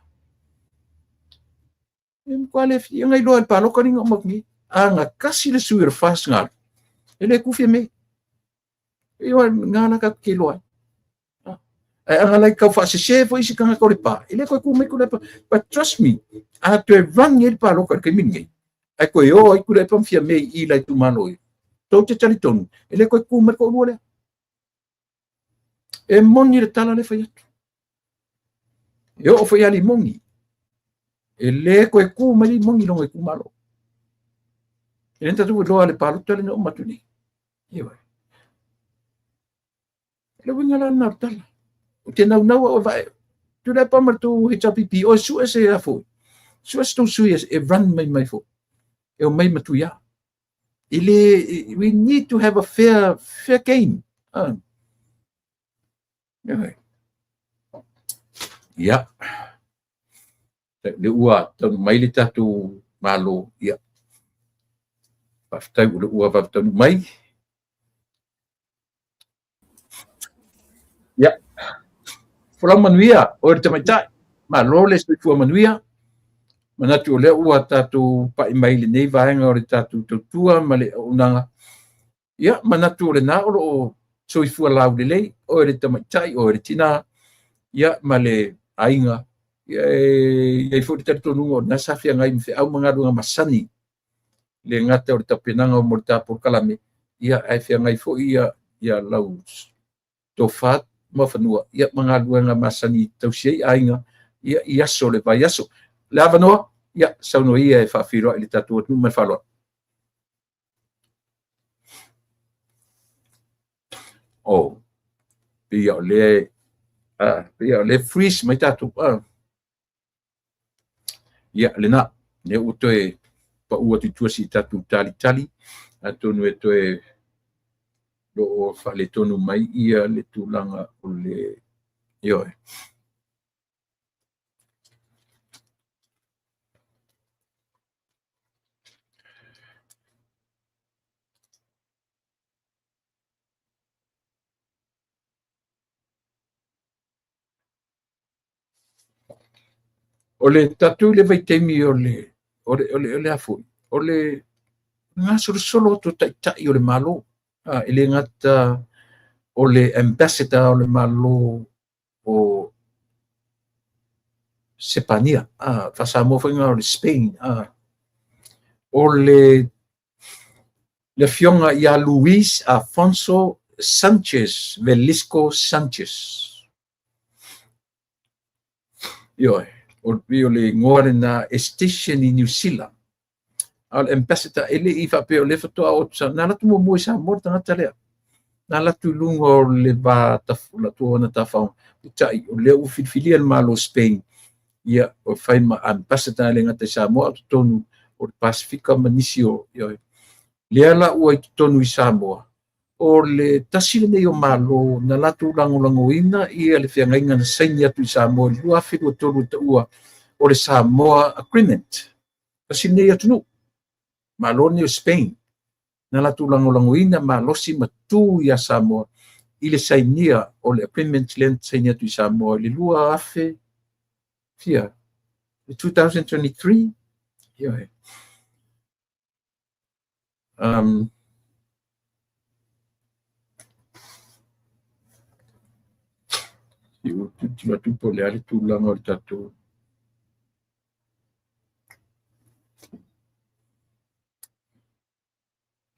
em quale fi ngai lo pa lo ko ninga makni anga kasi le suir fas ngal ele ku fi me yo ngana ka kilo anga lai ka fa se foi si kanga ko le pa ele ko ku me ku le pa but trust me a to run ngel pa lo ko ke mingi ai ko yo ai ku le pa fi me I lai tu manoi to te tali tonu ele ko ku me ko le e moni le tala le fai yo o fai ali moni ele ko ku me li moni lo ku malo ele ta tu lo ale pa lo tele no matuni yo ele winga na tala te nau o vai tu le pa ma tu he chapipi o su ese a fo su sto su e run mai fo e o mai matu ya ile we need to have a fair game ya le ua tau mai le tatu malo ya paftai le ua tau mai ya fora manuia o te mai tai malo le stu fu manuia manatu le ua tatu pa I mai le nei vaenga o le tatu tua ma le unanga ya manatu le na o so I fu lau le lei o le tamatai o le tina ya ma le ainga ia I fu te tonu na safia ngai mfe au manga runga masani le ngata o le tapenanga o morta por kalame ia ai fia ngai fo ia lau tofat ma fanua ia manga runga masani tausiai ainga ia so le vai aso le avanoa ia sauno ia e whawhiro I le tatu atu mai whaloa. Pia o le ia le freeze mai tatu ia lena le utoe pa ua tutua si tatu tali atonu e toe lo fa le tonu mai ia le tulanga o le ioe. O le tatu le vaitemi o le afui o le nga solo to tai o le malo ele ngata o le ambassador o le malo o Sepania fa Samoa foi nga o le Spain o le fionga ia Luis Afonso Sanchez Velasco Sanchez ioe o le ngore na station i New Zealand al ambassador ele i fa pe o le foto o na la tu mo sa mo tangata lea na la tu lungo o le ba ta la tu ona ta fa tai o le u filia malo Spain ia o fai ma ambassador le ngata sa mo tonu o Pasifika manisio ioe le ala u tonu i Samoa o le tasile nei o malo na la tu langolangoina ia le fiangainga na saini atu i Samoa lua fitu tonu ta ua o le Samoa Agreement tasile nei atu nu maloni o Spain na la tu langolangoina malosi matu ia Samoa i le sainia o le agreement le sainia tu i Samoa le lua afe fia 2023 ioe tu tupo le ali tu langa o tatu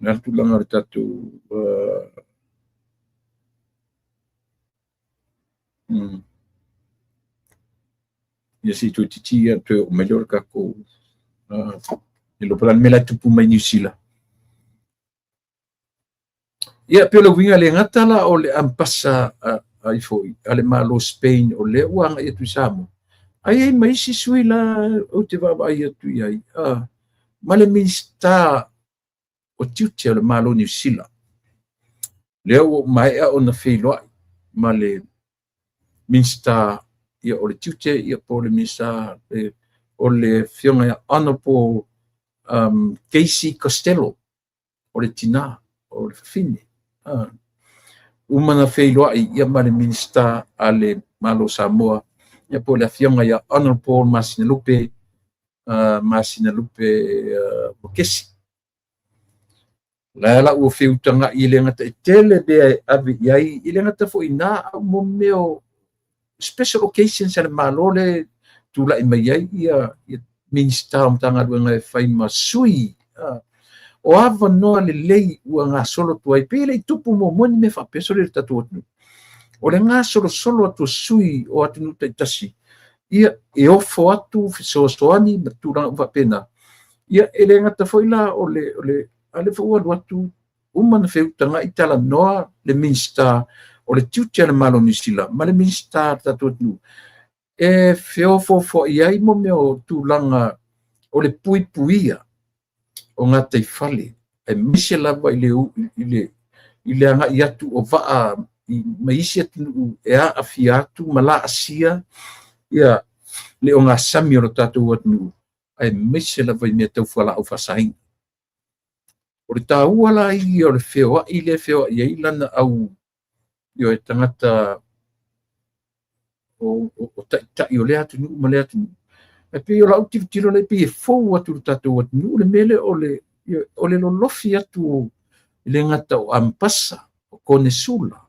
na tu langa o tatu ia si tu titia tu o melhor kako lo plan mela tupu mai New Zealand ia pe lo winga le ngata la o le ampasa ai foi ale malo Spain o le uanga ia tu Samoa ai mai si suila o te va ia tu ai male minsta o tiutia le malo New Zealand le o mai o na feilo male minsta ia o le tiutia ia po le minsta o le fionga honorable Casey Costello o le tina o le fine umana feilo ia male minsta ale malo Samoa ia po le fionga ia honorable Masina Lupe Mokesi la o feutanga i le ngata tele be avi ai i le ngata fo ina mo meo special occasions ale malole tula i mai ai ia minsta mtanga duanga fai masui o ava no le lei ua nga solo tu ai pele tupu mo moni me fa peso le tatu o le nga solo atu sui o atu nuta itasi ia e ofo atu fisosoani matura uva pena ia ele ngata foi la o le ale fo atu umana feutanga i tala noa le minsta o le tiutia le malo New Zealand ma le minsta tatu e feofo iai mo meo tūlanga o le puipuia o ngā teifale e mise lava i le anga i atu o vaa i maisi atu e a afi atu ma la asia ia le o ngā sami o lo tātou atu e mise lava i mea tau whala au whasahinga o le tāua la i o le whewa i le whewa i eilana au i o e tangata o tai o le atu nu ma le atu e pe o lau tiro le pe e fou atu tātou atu nu le mele o le lolofi atu le ngata o ampasa o kone sula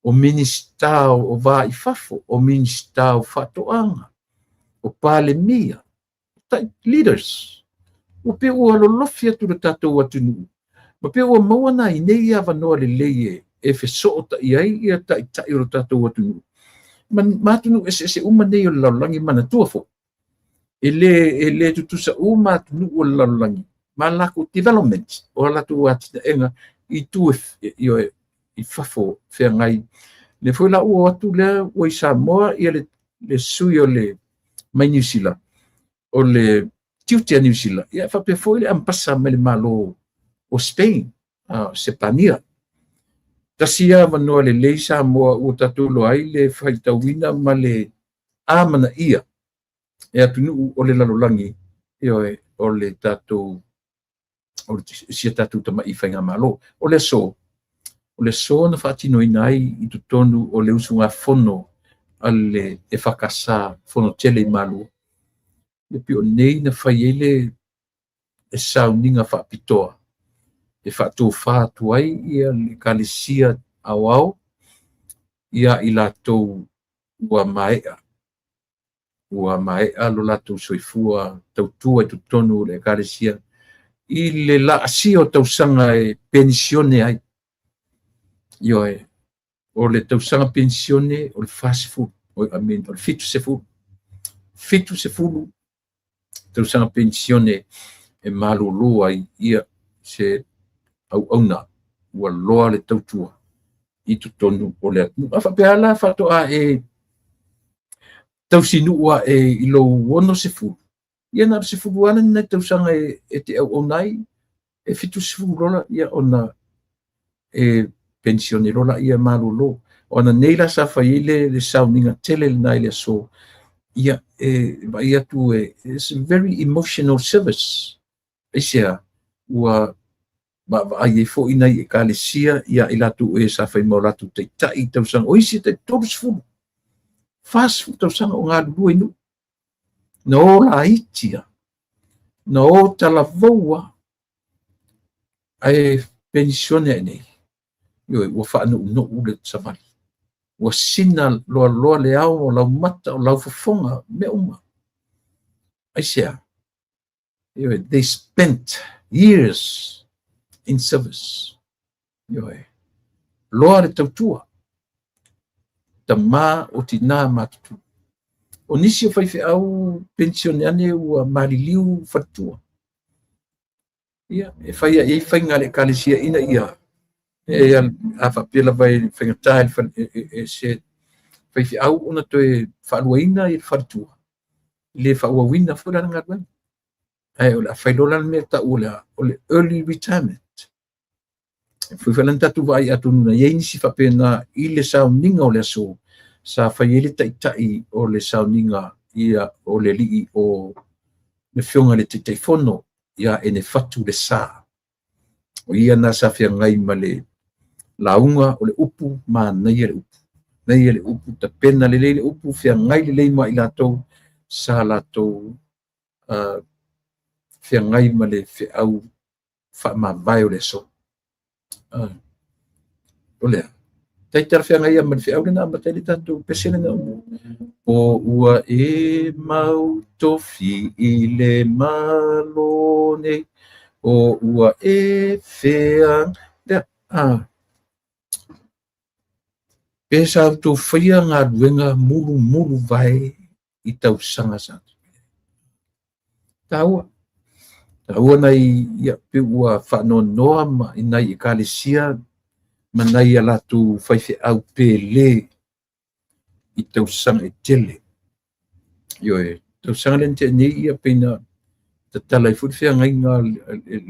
o minista o va i fafo o minista o fatoanga o pale mia leaders o pe o lolofi atu tātou atu nu ma pe o mawana i nei ava noa le leie e fe so ta iai ia tai o tātou atu nu matunu ese umanei o laulangi mana tuafo ele tutusa matunu o laulangi malako development o la tu atina enga i tu i fafo fe ngai le foi la ua atu lea ua i Samoa ia le sui o le mai New Zealand o le tiutia New Zealand ia faapea foi le ampasa ma le malo o Spain Sepania tasia manoa lelei Samoa ua tatolo ai le faitauina ma le amanaʻia e atunuu o le lalolagi ioe o le tatou o le sia tatou tamaʻi faiga malo o le aso na faatinoina ai i totonu o le usugafono a le e fakasā fonotele i malo ia pio nei na fai ai le sauniga faapitoa e faatofā atu ai ia le ekalesia aoao ia i latou ua maeʻa lo latou soifua tautua i totonu o le ekalesia i le la'asia o tausaga e pensione ai ioe o le tausaga pensione o le fasifulu o le fitu sefulu tausaga pensione e malōlō ai ia se auauna ua loa le tautua i totonu o le atunuu faapea la faatoʻā e tausinuu aʻe i lou ono sefulu ia na sefulu ana na tausaga e te auauna ai e fitu sefulu lola ia ona e pensione lola ia malōlō ona nei la sa fai ai le sauniga tele lenā i le aso ia vai atu it's a very emotional service isia ua vaai ai foʻi nai ekalesia ia i latou e sa fai mau latou taʻitaʻi tausaga o isi taʻitolu sefulu fasefulu tausaga o galulua i nuu na o laitia na o talavaua ae pensione ai nei ioe ua faanuʻunuʻu le savali ua sina loaloa le ao o lau mata o lau fofoga me uma aisea ioe they spent years in service ioe loa le tautua tamā o tinā matutulu o nisi o faifeʻau pensione ane ua maliliu faletua ia e faia iai faiga le ekalesia ina ia e a faapea lava e faigatā e se faifeʻau ona toe faaluaina i le faletua le faauauina foi lana galuega ae o le afai lo lana mea taʻu o le early retirement foi lana tatou vaai atununa iai nisi faapena i le sauniga o le aso sa fai ai le taʻitaʻi o le sauniga ia o le alii o le feoga le taʻitaʻifono ia e ne fatu le sā o ia na sa feagai ma le lauga o le upu manaia le upu tapena lelei le upu feagai lelei ma i latou sa latou feagai ma le feʻau faamavae o le aso o lea taitala feagai ia ma le feʻau lena amatai le tatou pese lena o ua e mautofi i le malo nei o ua e fea lea pe sa taufaia galuega mulumulu vae i tausaga sa taua nai ia pe ua faanoanoa ma inai ekalesia manai a latou faifeʻau pele i tausaga e tele ioe tausaga lena teʻanei ia peina tatala i foi le feagaiga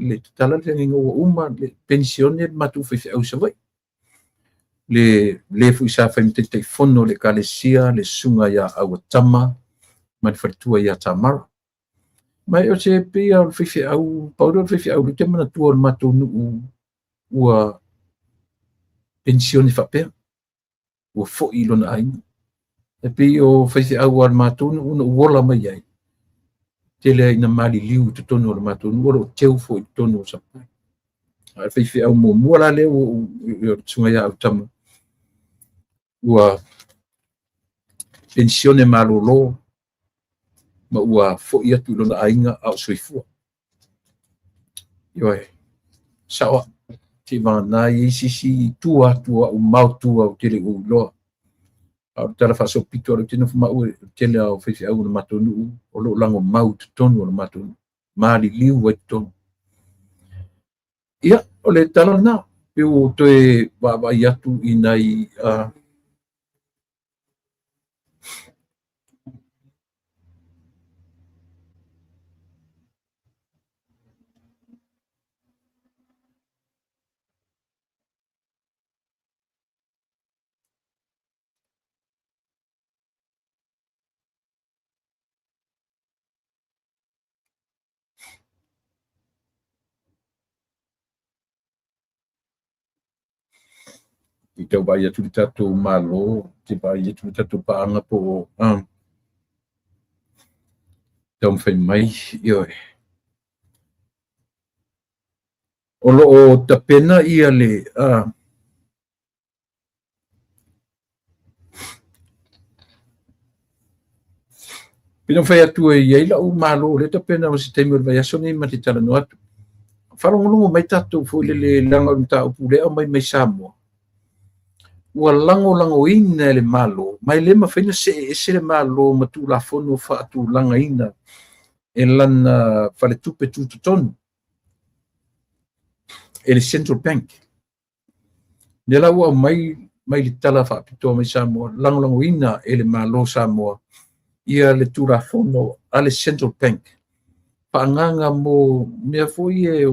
le tatala le feagaiga ua uma le pensione le matuu faifeʻau savai le foi sa fai taʻitaʻifono le ekalesia le suga iā auatama ma le faletua iā tamara mai o se peia o le faifeʻau paule o le faifeʻau le te manatua o le matou nuu ua pensione faapea ua foʻi i lona aiga e pei o faifeʻau a le matou nuu na uola mai ai tele ina maliliu totonu o le matou nuu o loo teu foʻi totonu o sapai a le faifeʻau muamua la lea o le suga iā autama ua pensione malōlō ma ua foʻi atu i lona aiga a o soifua ioe saʻoa tivaganā iai sisi tua atu aʻu maotua o tele ua iloa a o le tala faasopito a le tino famaʻu e tele ao faifeʻau na matou nuu o loo lago mau totonu o le matou nuu maliliu ai totonu ia o le tala lanā pe ua toe vaavaai atu inai I tau vai atu le tatou malo, te vai atu le tatou paanga po tau mwhai mai, ioe. O loo tapena ia le, pina whai atu e iei lau malo, le tapena o si teimur vai aso nei mati tala no atu. Wharongolongo mai tatou fo le langa o ta upu lea mai Samoa. Ua lango ina le malo, mai le mawhaina se le malo ma tu la fono wha atu langa ina e lana whale tupe tonu e le Central Bank. Ne la ua mai le tala wha apitoa mai Samoa, lango ina e le malo Samoa ia le tu la fono a le Central Bank. Paanganga mo mea foi e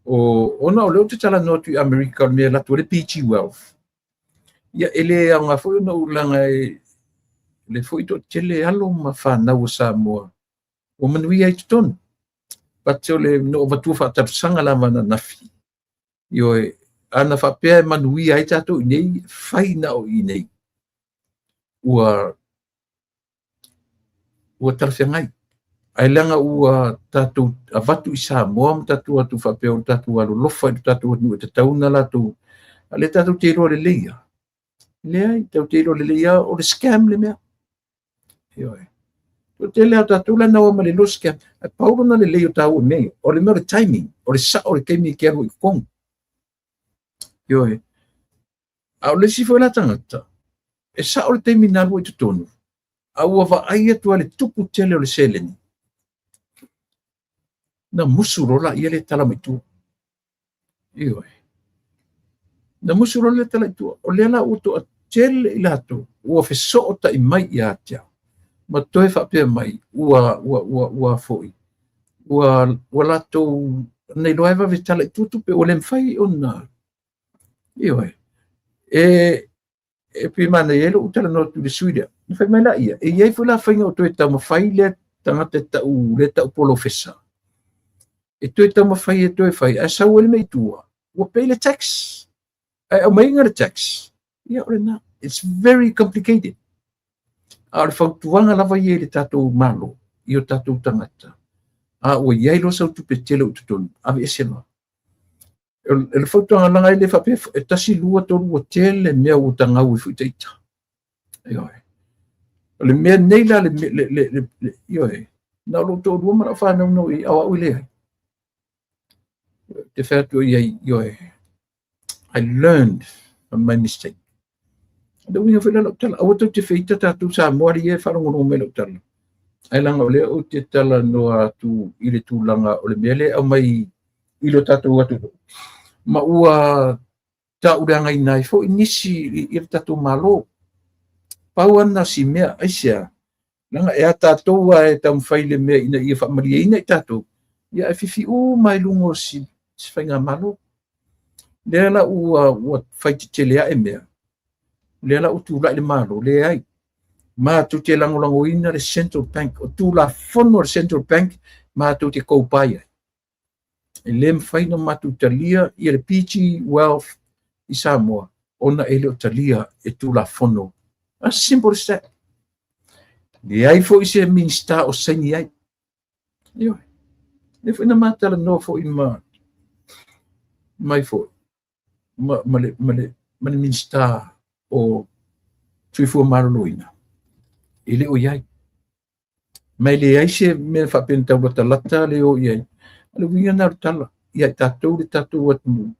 ona o leo te tala no tu America mea la tu le PG Wealth. Ia ele anga foi ona ulanga e le foi to tele alo ma whanau o Samoa. O manui ai tutonu. Pateo le no watu whaatapusanga la mana nafi. Ioe, ana whapea manui ai tato inei, whaina o inei. Ua talawhiangai. Ai langa ua tatu avatu i Samoa, tatu atu whapea o tatu alo lofa i tatu atu e te tauna la tu. Ale tatu te iro le leia. Lea, tau te iro le leia o le scam le mea. Ioe. O te lea tatu la nawa ma le lo scam. Ai pauro na le leio tau o mei. O le mea le timing. O le sa o le keimi ke aru i kong. Ioe. Au le sifo la tangata. E sa o le teimi naru i tutonu. Au ava ai atua le tupu tele o le seleni. Na musurola ia le tala maitua. Ioe. Na musurola le tala maitua. O le la uto a tele i lato. Ua feso o ta i mai i atia. Ma toe whapea mai. Ua foi. Ua lato nei loaiva ve tala i tutupe o le mwhai o na. Ioe. E pi mana yelo utala no tu le suida. Na fai mai la ia. E iei fula whainga o toe tau mawhai le tangata le tau polo fesa. E toe tau mawhai e toe whai. A sau ele mei tua. Ua pay le tax. A mainga le tax. Ia ore na. It's very complicated. A le whautuanga lava ie le tatou malo. I o tatou tangata. A ua iei lo sau tupe tele o tutonu. Ave ese loa. E le whautuanga langa ele whapea e tasi lua toru o tele mea o tangau i fuiteita. Ioe. Le mea neila ioe. Na lo to rua mara whanau no i awa ui lehai. Te whātua iei, ioe. I learned from my mistake. Da winga whila lau tala. Awa tau te whita tātou sa moari e wharongono me lau tala. Ai langa o lea o te tala noa tu i le tūlanga o le mea le au mai i lo tātou atu. Ma ua ta uranga i nai fo inisi i le tātou malo. Pau ana si mea aisia. Langa e a tātou a e tam whaile mea ina i e whamaria ina i tātou. Ia e whiwhi o mai lungo si whainga malo. Lea la ua whaiti te lea e mea. Lea la o tūla i le malo, lea ai. Ma tu te langolango ina le Central Bank. O tūla fono le Central Bank, ma tu te koupai ai. E le mwhaina matu talia i le PG Wealth i Samoa. Ona ele o talia e tūla fono. As simple as that. Le ai fo i se minsta o saini ai. Ioe. Le fo ina matala no fo i mai fo. Ma le minsta o tuifu maroloina. Ele o iai. Mai le ai se me whapenta wata lata le o iai. Ale winga na tala. Iai tātou le tātou atu.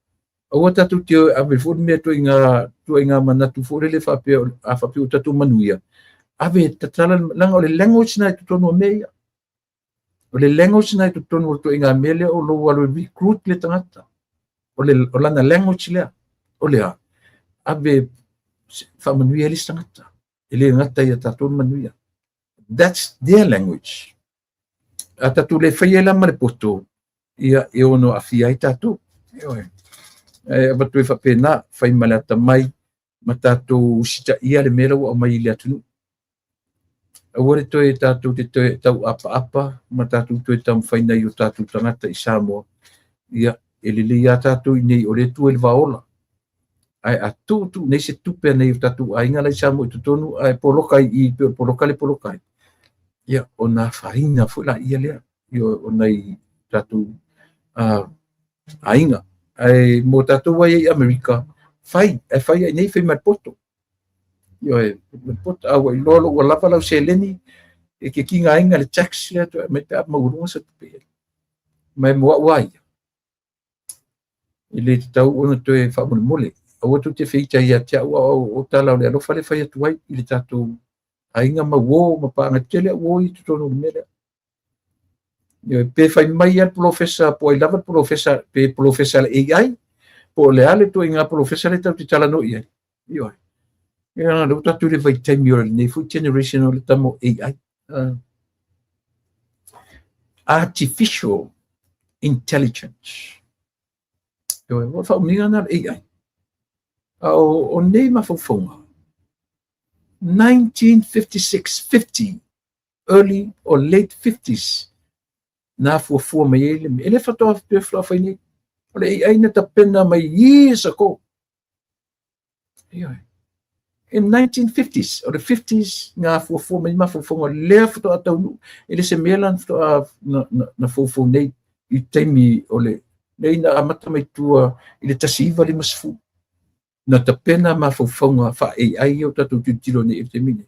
Awa tātou te a me fo mea tu inga manatu fo le whapea a whapea o tātou manuia. Ave tatala langa o le language na i tutonu o mea. O le language na i tutonu o tu inga mele o lo alo recruit le tangata. O lana language lea. O lea. Ave whamanuia le tangata. Ele ngata i a tātou manuia. That's their language. A tātou le whaiela ma le poto. Ia e ono a fia i tātou. Ioe. Watu e whapena, whai malata mai, ma tātou sita ia le mera o mai le atunu. Awore toe tātou te toe tau apa, ma tātou toe tau whainai o tātou tangata i Samoa. Ia, ele le ia tātou i nei o le tu ele vaola. ai atu tu nei se tupe nei tatu ainga lai sa mo tu tonu ai polokai I polokai ia ona faina fu la ia le io onai tatu ainga ai mo tatu ai Amerika fai nei fai poto io e poto au I lolo o lava lau se leni e ke kinga ainga le tax le to me ta mo ru sa tupe mai mo wai ile tau ona to e fa mo mole o tu te feita ia tia o tala le lo fale fai tu ai ile tatu ainga ma wo ma pa ngatele wo I tu tonu mele io pe fai mai al professor po I lava professor pe professor AI po le ale to inga professor le tau tala no ia io ia lo tatu le vai time io nei fu generation o le tamo AI artificial intelligence io o fa minga na AI o nei ma fonga 1956 50 early or late 50s na fu mai ele fa to pe flo fa ni ole ai na tapena mai years ago in 1950s or the 50s nga fu mai ma fu le fa to atau ele se melan to na fu nei I taimi ole nei na amata mai tua ile tasiva le masfu na tapena ma fu fa ai o tatu tiro nei te mine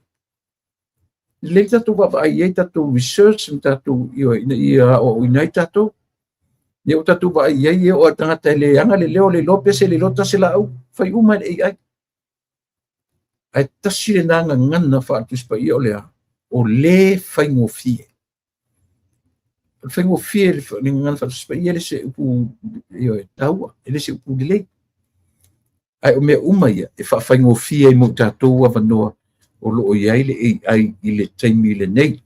le tatu va ai tatu research tatu ia o inai tatu ne o tatu va ai o tanga tele anga le leo le lope se le lota se la au fai uma ai ai tasile nanga ngana fa tu spa ia o le fai ngofie fai ngofie le ngana fa tu spa ia le se u tau ele se u le ai o me uma ia e fa fai ngofie mo tatu ava no o lo ia ile ai ile taimi le nei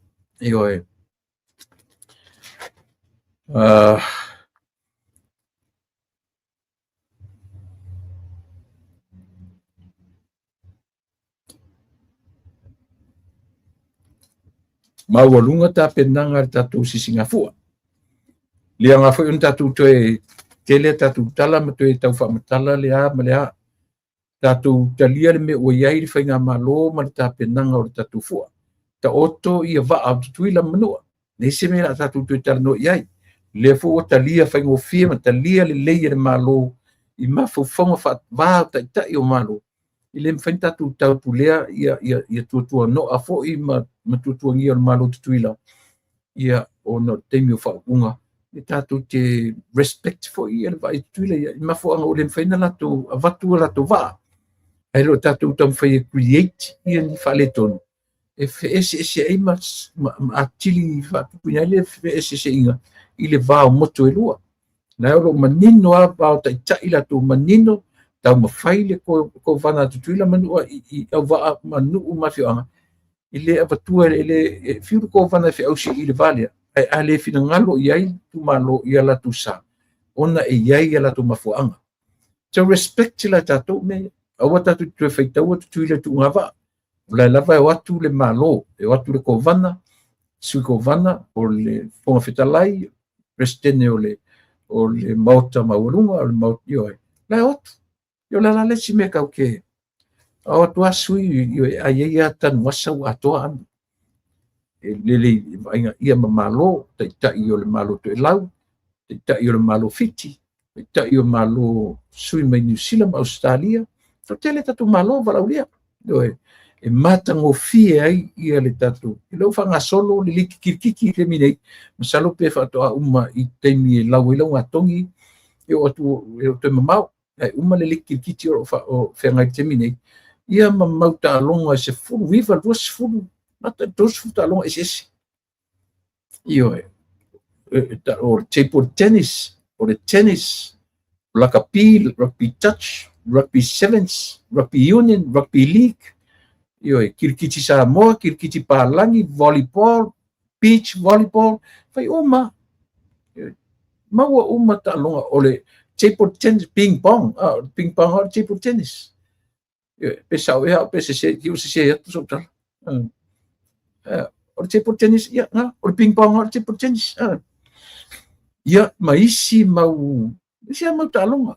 maualunga tapenanga tatu sisingafua lia nga foi un tatu toe tele tatu tala ma toe tau fa matala le tatu talia le me o iai fai nga malo ma tapenanga o tatu fua ta oto ia va au tuila manua nei se me la tatu toe tala no iai le fo talia fai ngo fia ma talia le le malo I ma fo fonga fa va ta o malo ile fai tatu tau pulea ia tutua no a fo I ma tutua ngia malo tuila ia o no temio fa unga e tatu te respect fo ia vai tuila ia ma fo anga o le fai na lato avatu lato va ai lo tatu tam fai create ia ni fa le ton e ese ai ma atili fa punya le ese inga ile va o moto e lua na o manino a va ta ila tu manino tau mawhai le ko vana tutuila manua I au waa manu mawhianga ile avatua ele fiu ko vana fi au si ile valia ai ale fina ngalo iai tu malo ia la tu sa ona e iai la tu mafuanga so respect la tatu me au tatu tu feita o tutuila tu ngava la lava watu le malo e watu le ko vana su ko vana o le fonga fetalai presidente o le mauta maulunga o le maut yo la watu yo la le si me ka ke o to asui yo ai ia tan wasa wa to an le ia malo ta yo le malo to lau ta yo le malo fiti ta yo malo sui mai New Zealand Australia to tele tatu malo valaulia yo e mata ngo fie ai ia le tatu lo fa nga solo le kiki le minei masalo pe fa to uma I temi lau atongi yo to mamau uma le kiti o whengai te mine, ia mamauta alonga se furu, viva duas furu, mata dos futa alonga ese. Io o table tennis, o le tennis, rugby touch, rugby sevens, rugby union, rugby league, io kirkiti Samoa, kirkiti Palangi, volleyball, beach volleyball, fai uma, maua uma ta alonga o le table tennis, ping pong or table tennis. Pesau ia pese se ia tu sotal. O table tennis ia o ping pong or table tennis. Ia maisi mau ta alonga.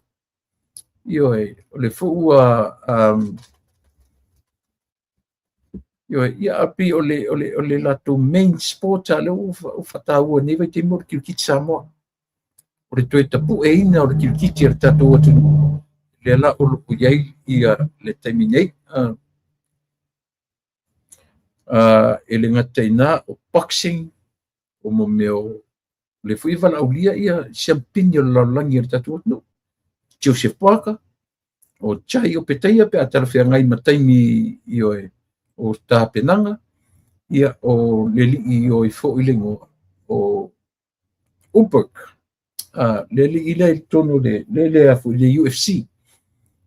Io o le ua ia api o le latou main sport a le o whataua nei vai te mo le kirikiti Samoa. O le toe tapu e ina o le kirikiti le tatou atu le ala o lupu iai ia le taimi nei. E le ngataina o boxing o mo meo le fui valaulia ia siampini o le lalolagi le tatou atu Joseph Parker o chai o petaia pe atalafeagai ma taimi ioe o tapenaga ia o le lii o i foʻi le goa o Ulberg le lii lea i tonu le afu le UFC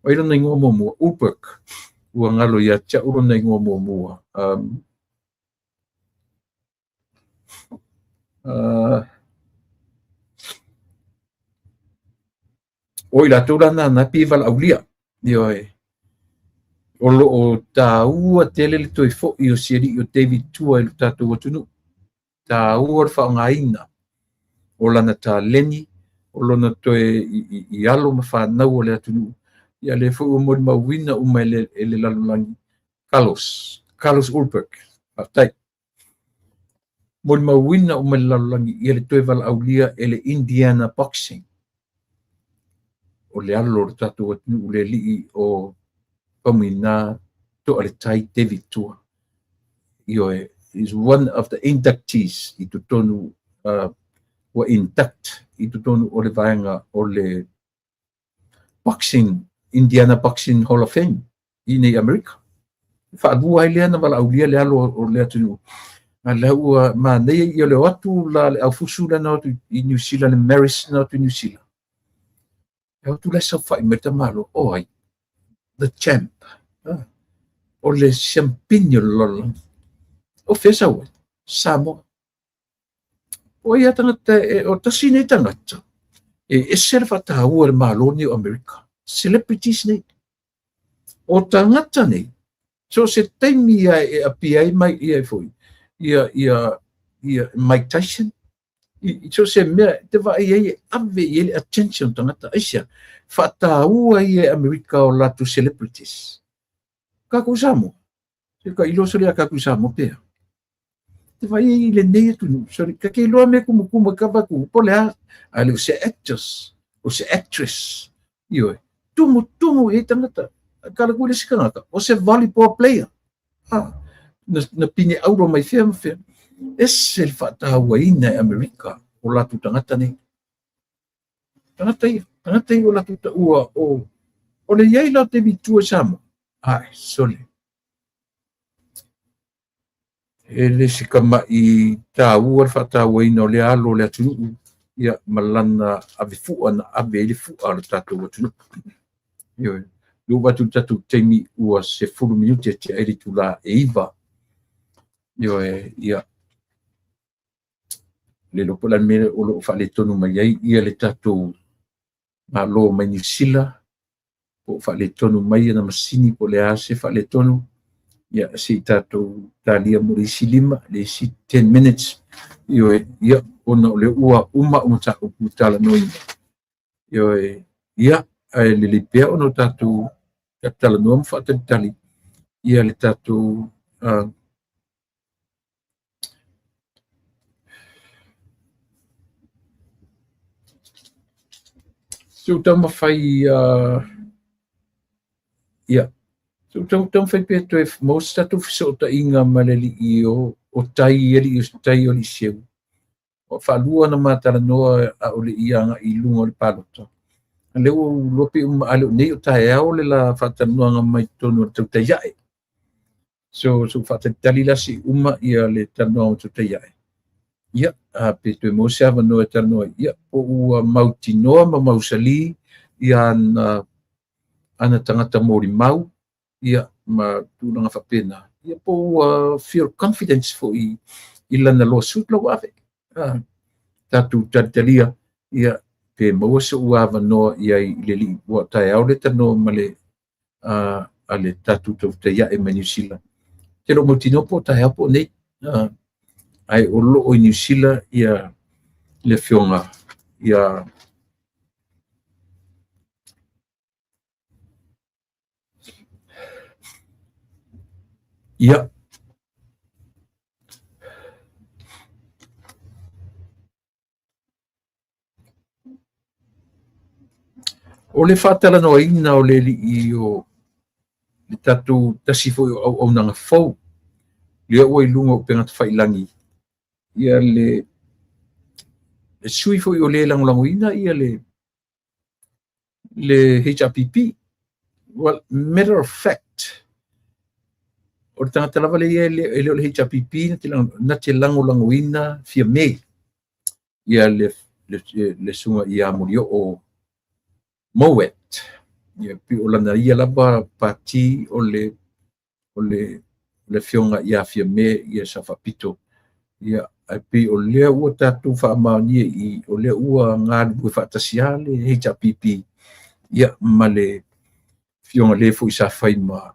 o i lona igoa muamua Ulberg ua galo ia teaʻu lona igoa muamua o i latou lana anapi valaaulia ioe o loo tāua tele le toe foʻi o sialii o David Tua i lo tatou atunuu tāua le faaaogāina o lana taleni o lona toe i alo ma fanau o le atunuu ia le foʻi ua mo le mauina uma e le lalolagi Carlos Ulberg faafetai mo le mauina uma le lalolagi ia le toe valaaulia e le Indiana Boxing o le alo le tatou atunuu le lii o Pamina toʻaletai David Tua ioe is one of the inductees i totonu ua induct i totonu o le vaega o le boxing Indiana Boxing Hall of Fame i nei America faavua ai lea na valaaulia le alo o le atunuu a le ua manei ia leo atu la le ʻaufusu lana atu i New Zealand le Maris na atu i New Zealand e atu le saufaʻi ma le tamalo o ai the champ o le siampini o le lalolagi o fesa ua Samoa o ia tagata o tasi nei tagata e ese le faataua le maloni o America celebrities nei o tagata nei so se taimi ia e api ai mai ia e foi ia Mike Tyson so se mea te vaai ai e ave i le attention tagata aisia faataua ia e America o latu celebrities kakou Samoa se ka iloso lea kakou Samoa pea te vai i le nei atu so ka ke loa me kumu kavaku po le a le se actors o se actress io tumu e tangata kala ku le sikanga o se volleyball player na pini auro mai fea ese le faataua ina e America o latu tangata nei tangata i o latu taua o le iai la te vitua Samoa ai sole e le sikamaʻi tāua le faatauaina o le alo o le atunuu ia ma lana avefuʻa na ave ai le fuʻa o le tatou atunuu ioe lua atu le tatou taimi ua 10 minuti e teʻai le tulā e iva ioe ia le lopo lana mea o loo faaletonu mai ai ia le tatou malo mai Niusila po faaletonu mai ana masini po le a se faaletonu ia se tatou talia mo le isi 10 minutes ioe ia ona o le ua uma o mataupu talanoina ioe ia ae lelei pea ona o tatou talanoa ma faatalitali ia le tatou tau mawhai ia tau whai pia toe most tatu fiso o ta inga maleli i o tai eli o tai o li seu o whalua na mātara noa a o le ianga i lunga o le palota leo lopi ale nei o tae au le la whatara noa nga mai tonu o tau tai iae so whatara tali lasi uma ia le tanoa o tau tai iae ia pe toe mo se ava noa tanoa ia o ua mauti noa ma mausali ia ana tangata mori mau ia ma tūlanga whapena ia po feel confidence fo i lana loa suit lau ave tatu taritalia ia pe maua se ua ava noa ia i le li ua tae au le tanoa ma le a le tatu tau te ia e ma New Zealand te lo motino po tae au po nei ai o lo o New Zealand ia le fionga ia Ia. O le whātalanoaina o le li o le tatu tasi foi au nanga fau. Lea ua i lunga o pengata whailangi. Ia le sui foi o le langolangoina ia le HRPP. Well, matter of fact, o le tangata lava le ia le o le HRPP na te langolangoina fia mei. Ia le sunga ia morio o Moet. Ia pi o lana ia lava pati o le fionga ia fia me ia sa whapito. Ia pi o lea ua tatu whaamaunia i o lea ua ngāri bui whaatasia le HRPP. Ia ma le fionga le fu i sa whaima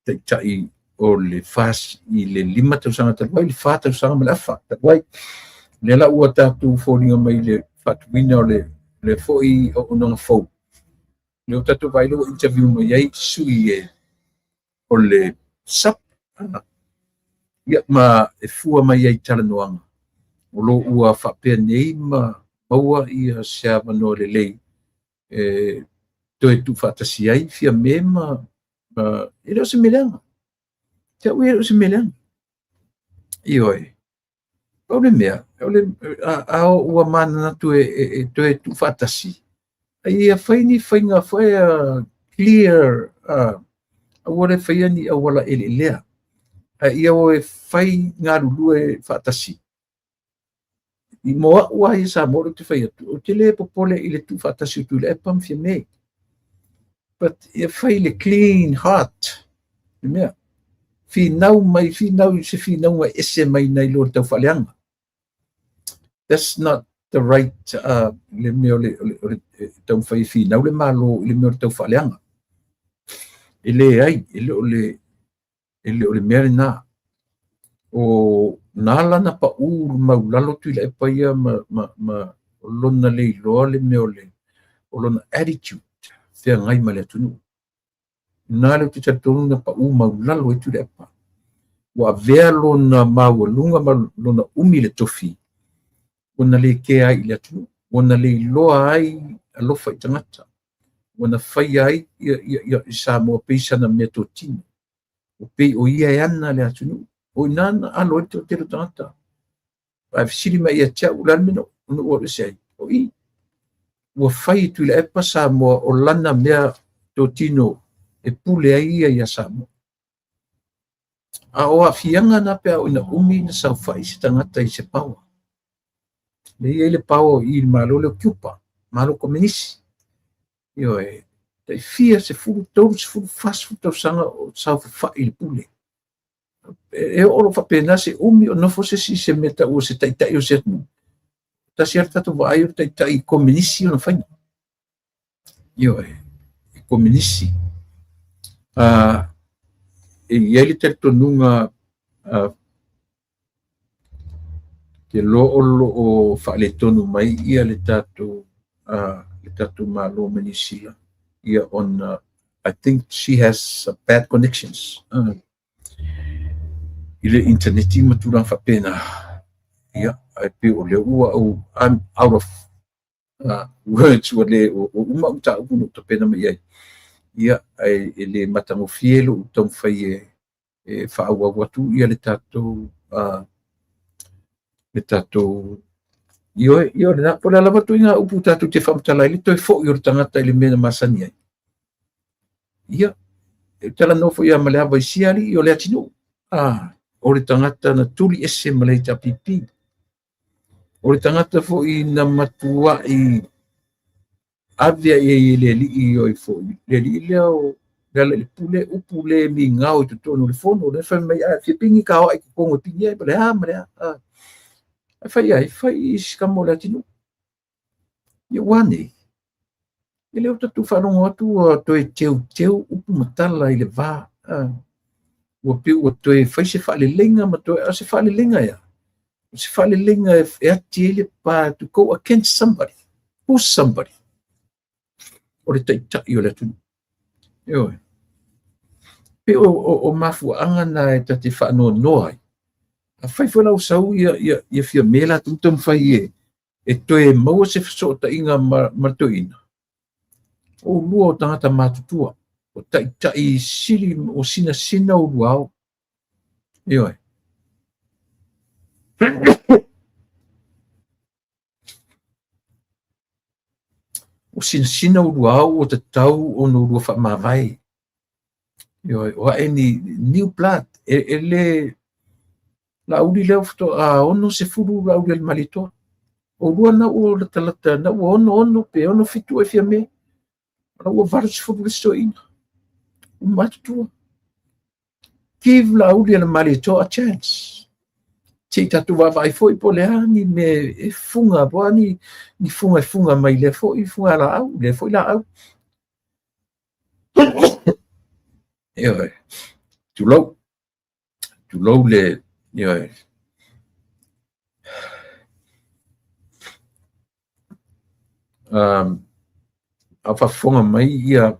taitai o le fas i le 5 tausanga taruai, le 4 tausanga ma le afa taruai. Le la ua tatu fōringa mai le whatuina o le fōi o unanga fau. Le o tatu vailo interview mai ai sui o le sap. Ia ma e fua mai ai talanoanga. O lo ua whapea nei ma maua ia sea mano le lei. Toe tu whatasi ai fia me ma e leo se meleanga. Te ui e leo se meleanga. Ioi. O le mea. Ao ua mana na toe tu whatasi. Ia whaini whainga whaia clear awale whaia ni awala ele lea. Ia oe whai ngā rulue whaatasi. I moa ua i sa moro te whaia tu. O te le popole i le tu whaatasi o tu le epam fia me. But ia whai le clean heart. Le mea. Whinau mai, whinau se whinau mai ese mai nei lo tau whaleanga. That's not the right le mea le tau whai whinau le malo le mea tau whaleanga. Ele ai, ele o le mea na. O nala na pa uru maulalo tu le epa ia ma lona le iloa le mea o lona attitude. Fea ngai ma le atunu. Nale te tatonu na pa uru maulalo e tu le epa. Wa vea lona maua ma lona umi le tofi. Wana le ke ai le atunu. Wana le iloa ai alofa i tangata. Wana whai ai ia sa moa peisa na mea totino. O pei o ia e ana le atunu. O nana alo te o te tangata. Ai fisiri mai ia tia ulan mino. Ono ua le sei. O i. Ua whai tu le epa sa moa o lana mea totino e pule ai ia sa moa. A o a fianga na pea o ina umi na sa whai se tangata i se paua. Le ia le paua i malo le kiupa. Malo komenisi. Io te fia se fulu tau se fulu fas fulu tau sanga o sa whai le pule. E oro whapena se umi o nofo se si se meta o se taitai o se atu. Ta si arta to vai o taitai komenisi o na whaina. Io komenisi. E iai le tonunga ke lo o whaale tonu mai ia le tatu malo menisia. Ia on, I think she has bad connections. Ile interneti maturang whapena. Ia, ai pe o le ua au, I'm out of words o le o uma uta upuno to pena mai ai. Ia, ai le matango fielo utong whai e whaaua watu ia le tatou io le na pola lava tu inga upu tatou te whamtalai le toi fo i o tangata i le mena masani ai. Ia, tala nofo ia malea vai siari i o le atinu. O le tangata na tuli ese malei ta pipi. O le tangata fo i na matua i avia i le li i o i fo i. Le li i leo le pule upu le mi ngau i tutono le fono. Le whai mai a fia pingi ka o ai kukongo pingi ai. Pale malea. Fai i skamo le atinu. Ia wane. I leo tatu whanongo atu toe teu upu matala i le vā. Ua piu ua toe whai se whaale lenga ma toe se whaale lenga ia. Se whaale lenga e ati ele pa to go against somebody. Who's somebody? O le taitai o le atunu. Ioi. pe o mafuanga na e tati whaanoa ai. A whai whana o sau ia fia mela tum whai e toe maua se whasota inga martoina. O lua o tangata mātutua, o tai siri o sina o luao. Ioi. O sina o luao o te tau o no lua wha mawai. Ioi, o ni new blood, le la uli leo fto a ono se furu la uli al malito. O lua na o la talata na o ono pe ono fitu e fia me. Na o varu se furu le so ina. O matutua. Give la uli al malito a chance. Te tatu vai foi po le ani me e funga po ani ni funga mai le foi funga la au le foi la au. Ioi. Tu low le ioi. A whafonga mai ia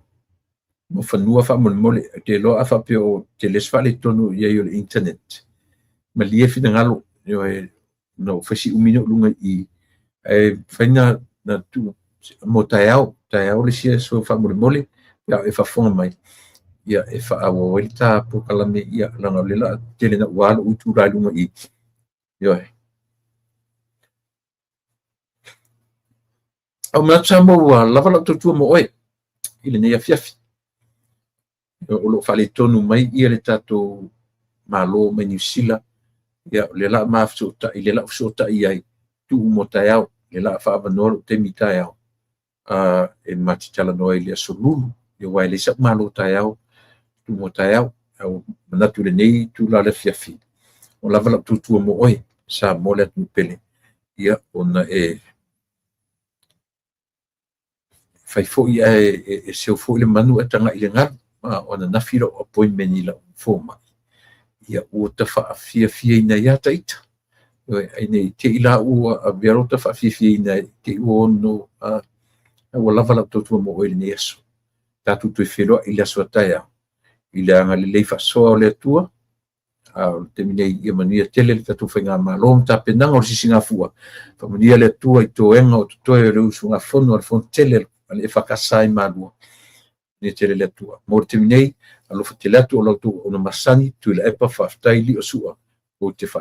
mo whanua wha mole te loa a whape o te leswale tonu ia i o le internet. Ma lia whina ngalo no whasi umino lunga i whaina na tu mo taiao le sia so wha mole ia e whafonga mai ia e wha awa welta po kalame ia langa lela tele na wala utu rai lunga i ioi. Au mata mo lava la tutua mo oe ile nei a fiafi o lo fale tonu mai ia le tato malo mai New Zealand ia le la mafsota ile la fsota ia tu mo taiao le la fa vanolo te mitaiao e matitala no ile solulu ia wai le sa malo taiao tu mo taiao au manatu le nei tu la le fiafi o lava la tutua mo oe sa mo le tu pele ia ona fai fo ia e se fo le manu atanga ile ngal ona na filo appointment ila forma ia o ta fa fia ina ia taita ai nei te ila o a vero ta fa fia ina te o no o lava la tu mo oile ni eso ta tu filo ila so taia ila ngal le fa so le tua te minei ia mania tele ta tu fenga malom ta penanga o singa fua fa mania le tua i to enga o to e lu sunga fono al fon tele e whakasai malua ni tele le tua. Mō te minei, alo whatelatu o lautu o na masani tu ila epa whaftaili o sua o te